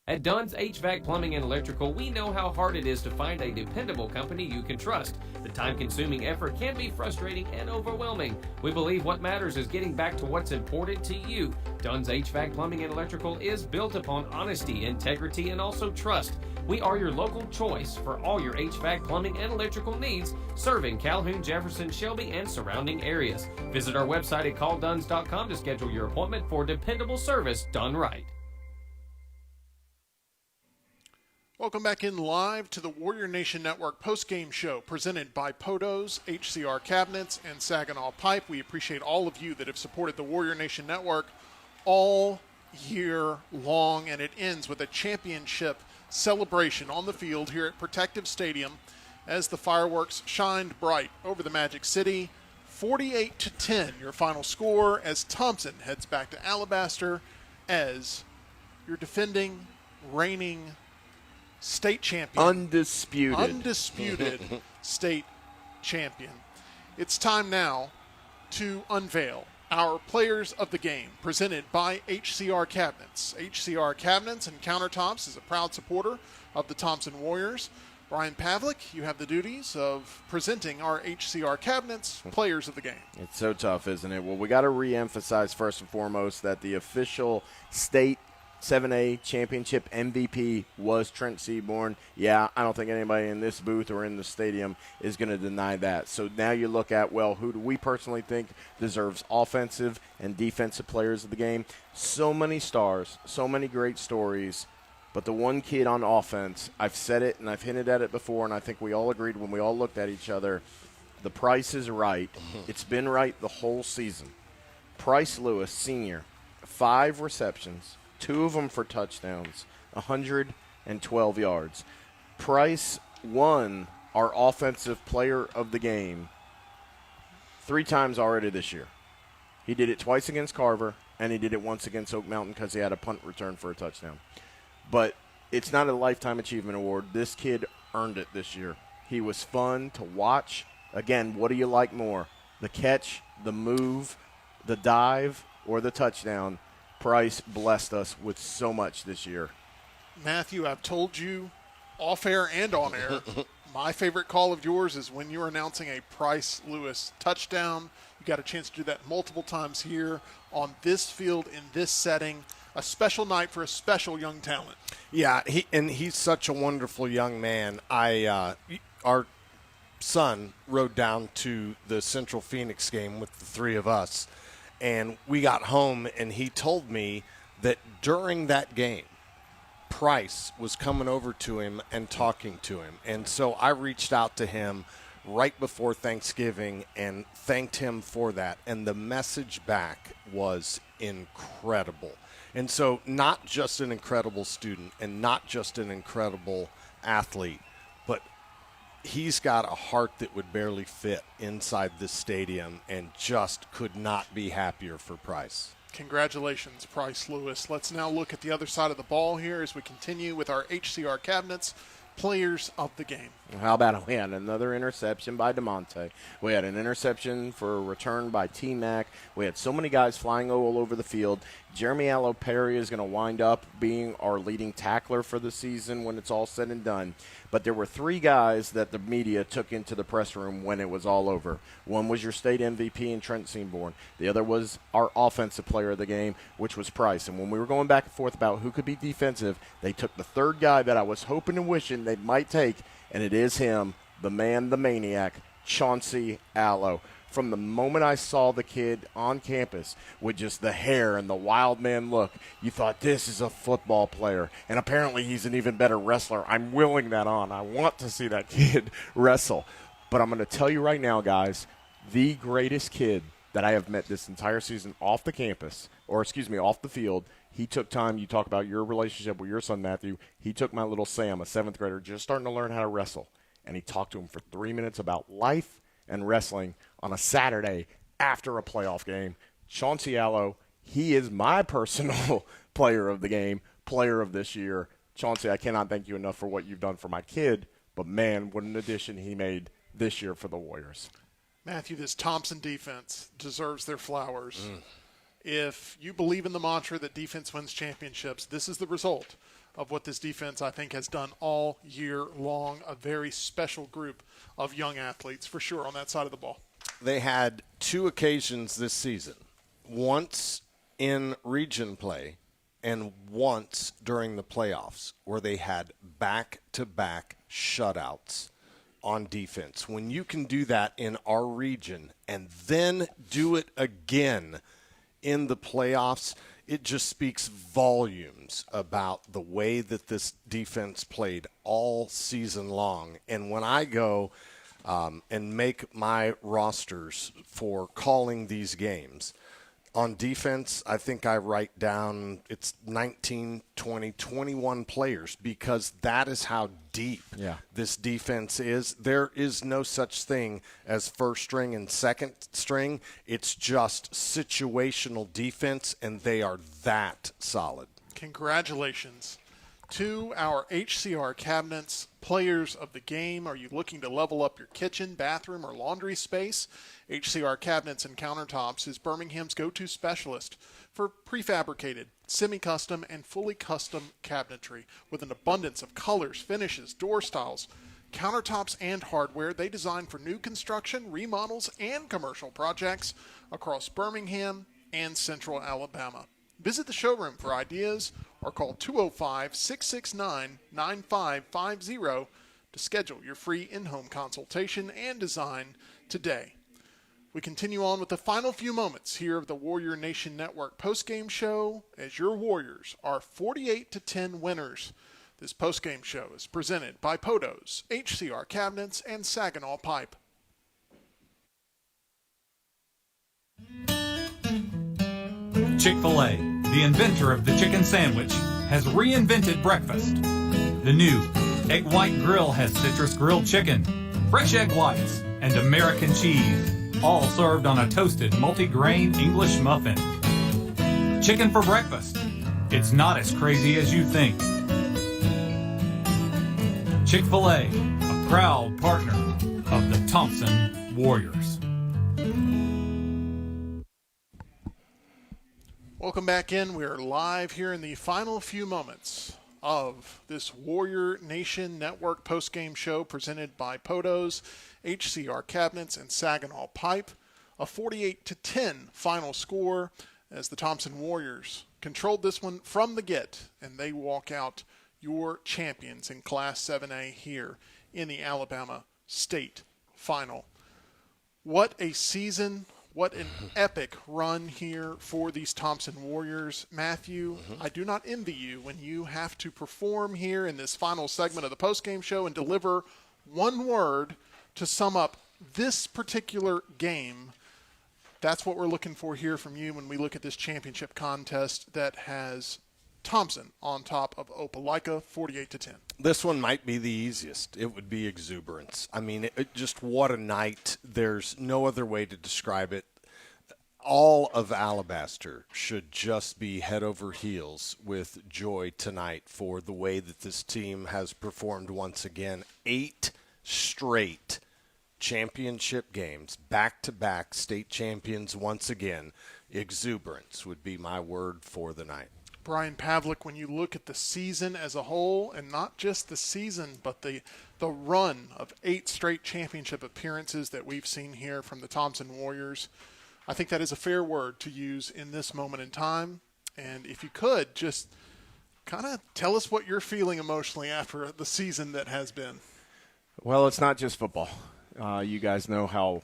At Dunn's HVAC Plumbing and Electrical, we know how hard it is to find a dependable company you can trust. The time-consuming effort can be frustrating and overwhelming. We believe what matters is getting back to what's important to you. Dunn's HVAC Plumbing and Electrical is built upon honesty, integrity, and also trust. We are your local choice for all your HVAC, plumbing, and electrical needs, serving Calhoun, Jefferson, Shelby, and surrounding areas. Visit our website at callduns.com to schedule your appointment for dependable service done right.
Welcome back in live to the Warrior Nation Network post-game show presented by Potos, HCR Cabinets, and Saginaw Pipe. We appreciate all of you that have supported the Warrior Nation Network all year long, and it ends with a championship celebration on the field here at Protective Stadium as the fireworks shined bright over the Magic City. 48-10, your final score, as Thompson heads back to Alabaster as your defending, reigning state champion.
Undisputed
state champion. It's time now to unveil our players of the game, presented by HCR Cabinets. HCR Cabinets and Countertops is a proud supporter of the Thompson Warriors. Brian Pavlik, you have the duties of presenting our HCR Cabinets players of the game.
It's so tough, isn't it? Well, we got to reemphasize first and foremost that the official state 7A championship MVP was Trent Seaborn. Yeah, I don't think anybody in this booth or in the stadium is going to deny that. So now you look at, well, who do we personally think deserves offensive and defensive players of the game? So many stars, so many great stories, but the one kid on offense, I've said it and I've hinted at it before, and I think we all agreed when we all looked at each other, the price is right. It's been right the whole season. Price Lewis, senior, 5 receptions, 2 of them for touchdowns, 112 yards. Price won our offensive player of the game 3 times already this year. He did it twice against Carver, and he did it once against Oak Mountain because he had a punt return for a touchdown. But it's not a Lifetime Achievement Award. This kid earned it this year. He was fun to watch. Again, what do you like more? The catch, the move, the dive, or the touchdown? Price blessed us with so much this year.
Matthew, I've told you off air and on air, my favorite call of yours is when you're announcing a Price Lewis touchdown. You got a chance to do that multiple times here on this field in this setting. A special night for a special young talent.
Yeah, he's such a wonderful young man. Our son rode down to the Central Phoenix game with the 3 of us. And we got home, and he told me that during that game, Price was coming over to him and talking to him. And so I reached out to him right before Thanksgiving and thanked him for that. And the message back was incredible. And so not just an incredible student and not just an incredible athlete, but he's got a heart that would barely fit inside this stadium and just could not be happier for Price.
Congratulations, Price Lewis. Let's now look at the other side of the ball here as we continue with our HCR Cabinets players of the game.
How about it? We had another interception by DeMonte. We had an interception for a return by T-Mac. We had so many guys flying all over the field. Jeremy Allo-Perry is going to wind up being our leading tackler for the season when it's all said and done. But there were 3 guys that the media took into the press room when it was all over. One was your state MVP in Trent Seaborn. The other was our offensive player of the game, which was Price. And when we were going back and forth about who could be defensive, they took the 3rd guy that I was hoping and wishing they might take, and it is him, the man, the maniac, Chauncey Allo. From the moment I saw the kid on campus with just the hair and the wild man look, you thought, this is a football player. And apparently he's an even better wrestler. I'm willing that on. I want to see that kid wrestle. But I'm going to tell you right now, guys, the greatest kid that I have met this entire season off the campus, off the field, he took time. You talk about your relationship with your son, Matthew. He took my little Sam, a 7th grader, just starting to learn how to wrestle. And he talked to him for 3 minutes about life and wrestling on a Saturday after a playoff game. Chauncey Allo, he is my personal player of the game, player of this year. Chauncey, I cannot thank you enough for what you've done for my kid, but man, what an addition he made this year for the Warriors.
Matthew, this Thompson defense deserves their flowers. If you believe in the mantra that defense wins championships, this is the result of what this defense, I think, has done all year long. A very special group of young athletes, for sure, on that side of the ball.
They had 2 occasions this season, once in region play and once during the playoffs, where they had back-to-back shutouts on defense. When you can do that in our region and then do it again in the playoffs, it just speaks volumes about the way that this defense played all season long. And when I go and make my rosters for calling these games, on defense, I think I write down it's 19, 20, 21 players, because that is how deep this defense is. There is no such thing as first string and second string. It's just situational defense, and they are that solid.
Congratulations to our HCR Cabinets players of the game. Are you looking to level up your kitchen, bathroom, or laundry space? HCR Cabinets and Countertops is Birmingham's go-to specialist for prefabricated, semi-custom, and fully custom cabinetry. With an abundance of colors, finishes, door styles, countertops, and hardware, they design for new construction, remodels, and commercial projects across Birmingham and Central Alabama. Visit the showroom for ideas or call 205-669-9550 to schedule your free in-home consultation and design today. We continue on with the final few moments here of the Warrior Nation Network postgame show as your Warriors are 48-10 winners. This postgame show is presented by Podos, HCR Cabinets, and Saginaw Pipe.
Chick-fil-A, the inventor of the chicken sandwich, has reinvented breakfast. The new Egg White Grill has citrus grilled chicken, fresh egg whites, and American cheese, all served on a toasted multi-grain English muffin. Chicken for breakfast. It's not as crazy as you think. Chick-fil-A, a proud partner of the Thompson Warriors.
Welcome back in. We are live here in the final few moments of this Warrior Nation Network postgame show presented by Podos, HCR Cabinets, and Saginaw Pipe. A 48-10 final score as the Thompson Warriors controlled this one from the get, and they walk out your champions in Class 7A here in the Alabama State Final. What a season. What an epic run here for these Thompson Warriors. Matthew, I do not envy you when you have to perform here in this final segment of the postgame show and deliver one word to sum up this particular game. That's what we're looking for here from you when we look at this championship contest that has Thompson on top of Opelika, 48-10.
This one might be the easiest. It would be exuberance. I mean, just what a night. There's no other way to describe it. All of Alabaster should just be head over heels with joy tonight for the way that this team has performed once again. 8 straight championship games, back-to-back state champions once again. Exuberance would be my word for the night.
Brian Pavlik, when you look at the season as a whole, and not just the season, but the run of 8 straight championship appearances that we've seen here from the Thompson Warriors, I think that is a fair word to use in this moment in time. And if you could, just kind of tell us what you're feeling emotionally after the season that has been.
Well, it's not just football. You guys know how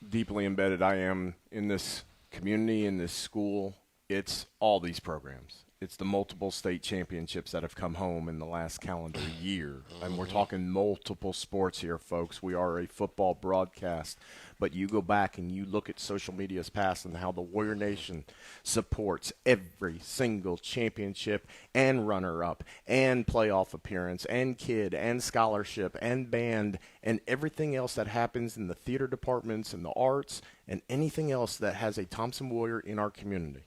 deeply embedded I am in this community, in this school. It's all these programs. It's the multiple state championships that have come home in the last calendar year. And we're talking multiple sports here, folks. We are a football broadcast. But you go back and you look at social media's past and how the Warrior Nation supports every single championship and runner-up and playoff appearance and kid and scholarship and band and everything else that happens in the theater departments and the arts and anything else that has a Thompson Warrior in our community.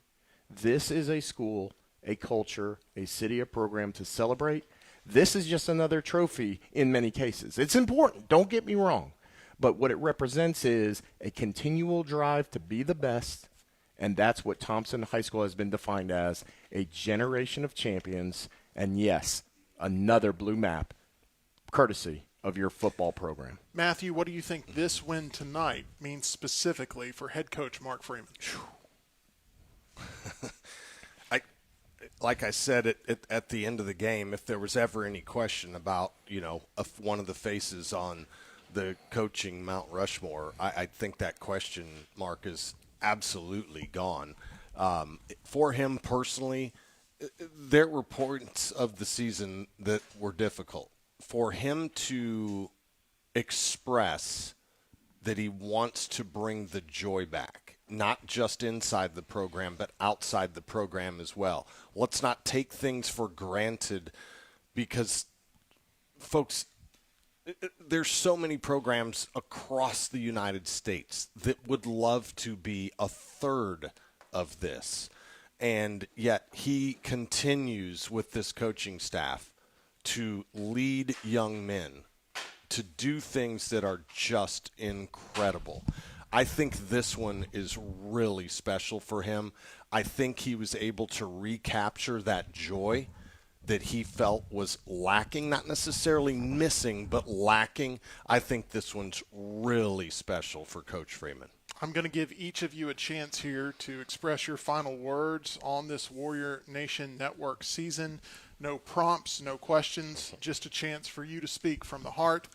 This is a school, a culture, a city, a program to celebrate. This is just another trophy in many cases. It's important, don't get me wrong. But what it represents is a continual drive to be the best, and that's what Thompson High School has been defined as, a generation of champions, and yes, another blue map, courtesy of your football program.
Matthew, what do you think this win tonight means specifically for head coach Mark Freeman?
Like I said at the end of the game, if there was ever any question about, one of the faces on the coaching Mount Rushmore, I think that question mark is absolutely gone. For him personally, there were points of the season that were difficult. For him to express that he wants to bring the joy back, not just inside the program, but outside the program as well. Let's not take things for granted because, folks, there's so many programs across the United States that would love to be a third of this. And yet he continues with this coaching staff to lead young men to do things that are just incredible. I think this one is really special for him. I think he was able to recapture that joy that he felt was lacking, not necessarily missing, but lacking. I think this one's really special for Coach Freeman.
I'm going to give each of you a chance here to express your final words on this Warrior Nation Network season. No prompts, no questions, just a chance for you to speak from the heart.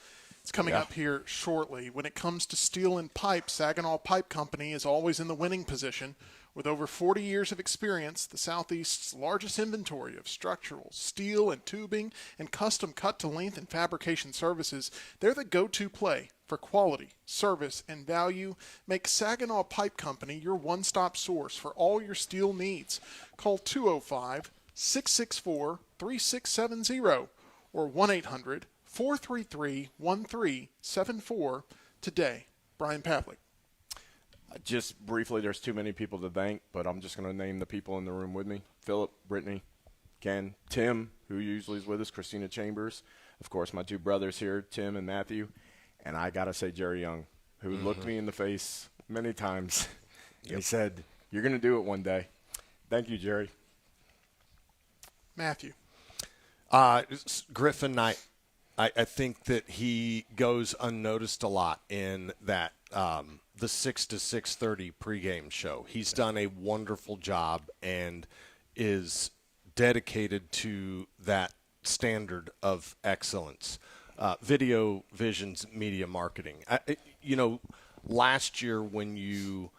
It's coming up here shortly. When it comes to steel and pipe, Saginaw Pipe Company is always in the winning position. With over 40 years of experience, the Southeast's largest inventory of structural, steel, and tubing, and custom cut-to-length and fabrication services, they're the go-to play for quality, service, and value. Make Saginaw Pipe Company your one-stop source for all your steel needs. Call 205-664-3670 or 1-800-433-1374 today. Brian Pavlik.
Just briefly, there's too many people to thank, but I'm just going to name the people in the room with me. Philip, Brittany, Ken, Tim, who usually is with us, Christina Chambers, of course, my two brothers here, Tim and Matthew, and I got to say Jerry Young, who looked me in the face many times. He said, you're going to do it one day. Thank you, Jerry.
Matthew.
Griffin Knight. I think that he goes unnoticed a lot in that the 6 to 6:30 pregame show. He's done a wonderful job and is dedicated to that standard of excellence. Video Visions Media Marketing. Last year when you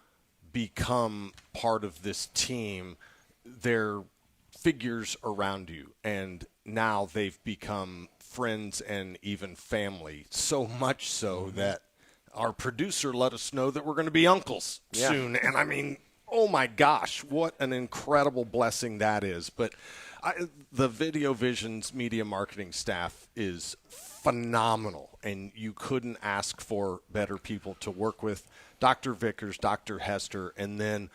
become part of this team, they're figures around you, and now they've become friends and even family, so much so that our producer let us know that we're going to be uncles soon. And I mean, oh my gosh, what an incredible blessing that is. But the Video Visions Media Marketing staff is phenomenal, and you couldn't ask for better people to work with. Dr. Vickers, Dr. Hester, and then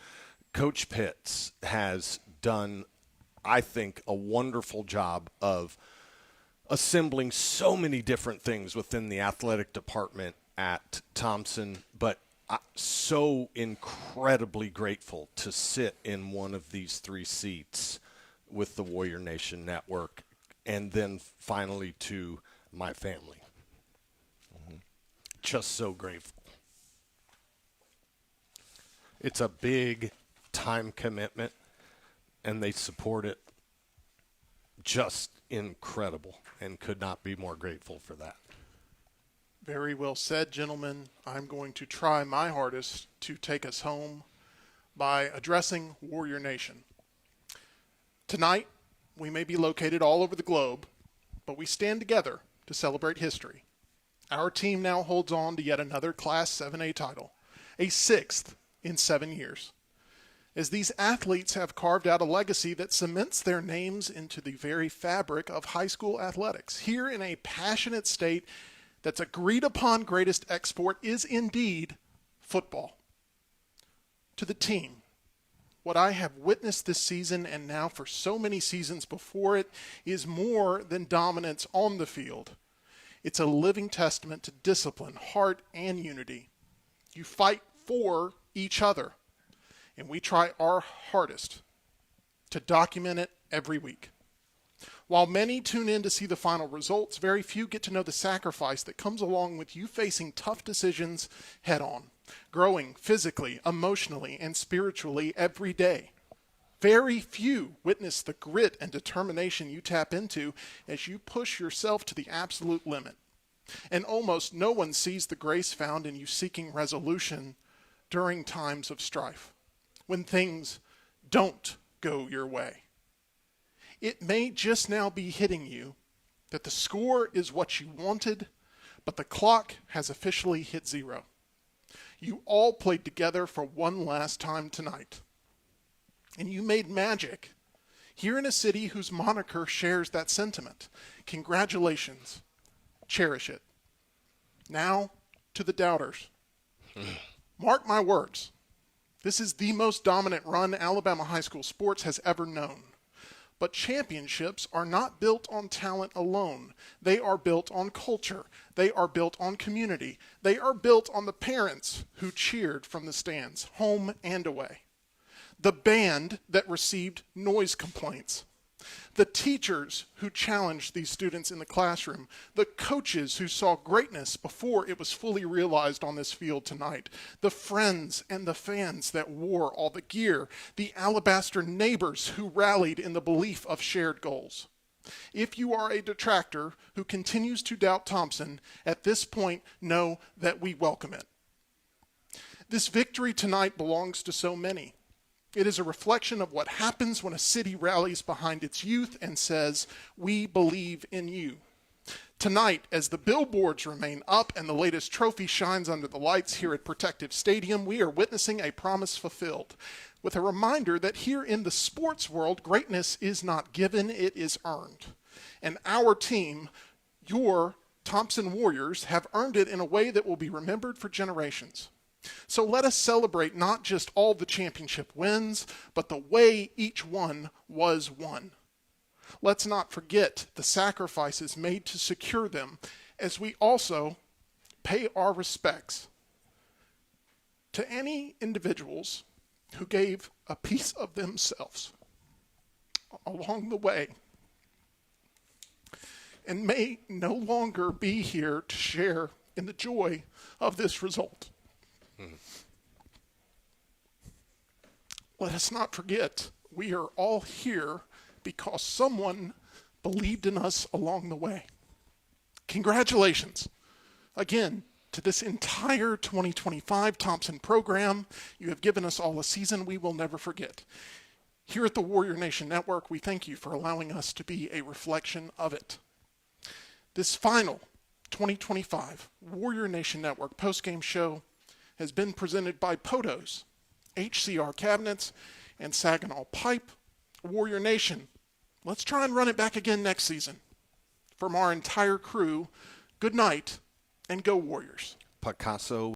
Coach Pitts has done, I think, a wonderful job of assembling so many different things within the athletic department at Thompson, but so incredibly grateful to sit in one of these three seats with the Warrior Nation Network, and then finally to my family. Just so grateful. It's a big time commitment, and they support it. Just incredible, and could not be more grateful for that.
Very well said, gentlemen. I'm going to try my hardest to take us home by addressing Warrior Nation. Tonight, we may be located all over the globe, but we stand together to celebrate history. Our team now holds on to yet another Class 7A title, a sixth in 7 years, as these athletes have carved out a legacy that cements their names into the very fabric of high school athletics. Here in a passionate state that's agreed upon greatest export is indeed football. To the team, what I have witnessed this season and now for so many seasons before it is more than dominance on the field. It's a living testament to discipline, heart, and unity. You fight for each other, and we try our hardest to document it every week. While many tune in to see the final results, very few get to know the sacrifice that comes along with you facing tough decisions head on, growing physically, emotionally, and spiritually every day. Very few witness the grit and determination you tap into as you push yourself to the absolute limit. And almost no one sees the grace found in you seeking resolution during times of strife, when things don't go your way. It may just now be hitting you that the score is what you wanted, but the clock has officially hit zero. You all played together for one last time tonight. And you made magic here in a city whose moniker shares that sentiment. Congratulations. Cherish it. Now to the doubters. Mark my words. This is the most dominant run Alabama high school sports has ever known. But championships are not built on talent alone. They are built on culture. They are built on community. They are built on the parents who cheered from the stands, home and away. The band that received noise complaints. The teachers who challenged these students in the classroom. The coaches who saw greatness before it was fully realized on this field tonight. The friends and the fans that wore all the gear. The alabaster neighbors who rallied in the belief of shared goals. If you are a detractor who continues to doubt Thompson, at this point, know that we welcome it. This victory tonight belongs to so many. It is a reflection of what happens when a city rallies behind its youth and says, "We believe in you." Tonight, as the billboards remain up and the latest trophy shines under the lights here at Protective Stadium, we are witnessing a promise fulfilled, with a reminder that here in the sports world, greatness is not given, it is earned. And our team, your Thompson Warriors, have earned it in a way that will be remembered for generations. So let us celebrate not just all the championship wins, but the way each one was won. Let's not forget the sacrifices made to secure them, as we also pay our respects to any individuals who gave a piece of themselves along the way and may no longer be here to share in the joy of this result. Let us not forget, we are all here because someone believed in us along the way. Congratulations, again, to this entire 2025 Thompson program. You have given us all a season we will never forget. Here at the Warrior Nation Network, we thank you for allowing us to be a reflection of it. This final 2025 Warrior Nation Network postgame show has been presented by Potos, HCR Cabinets, and Saginaw Pipe. Warrior Nation, let's try and run it back again next season. From our entire crew, good night and go Warriors.
Picasso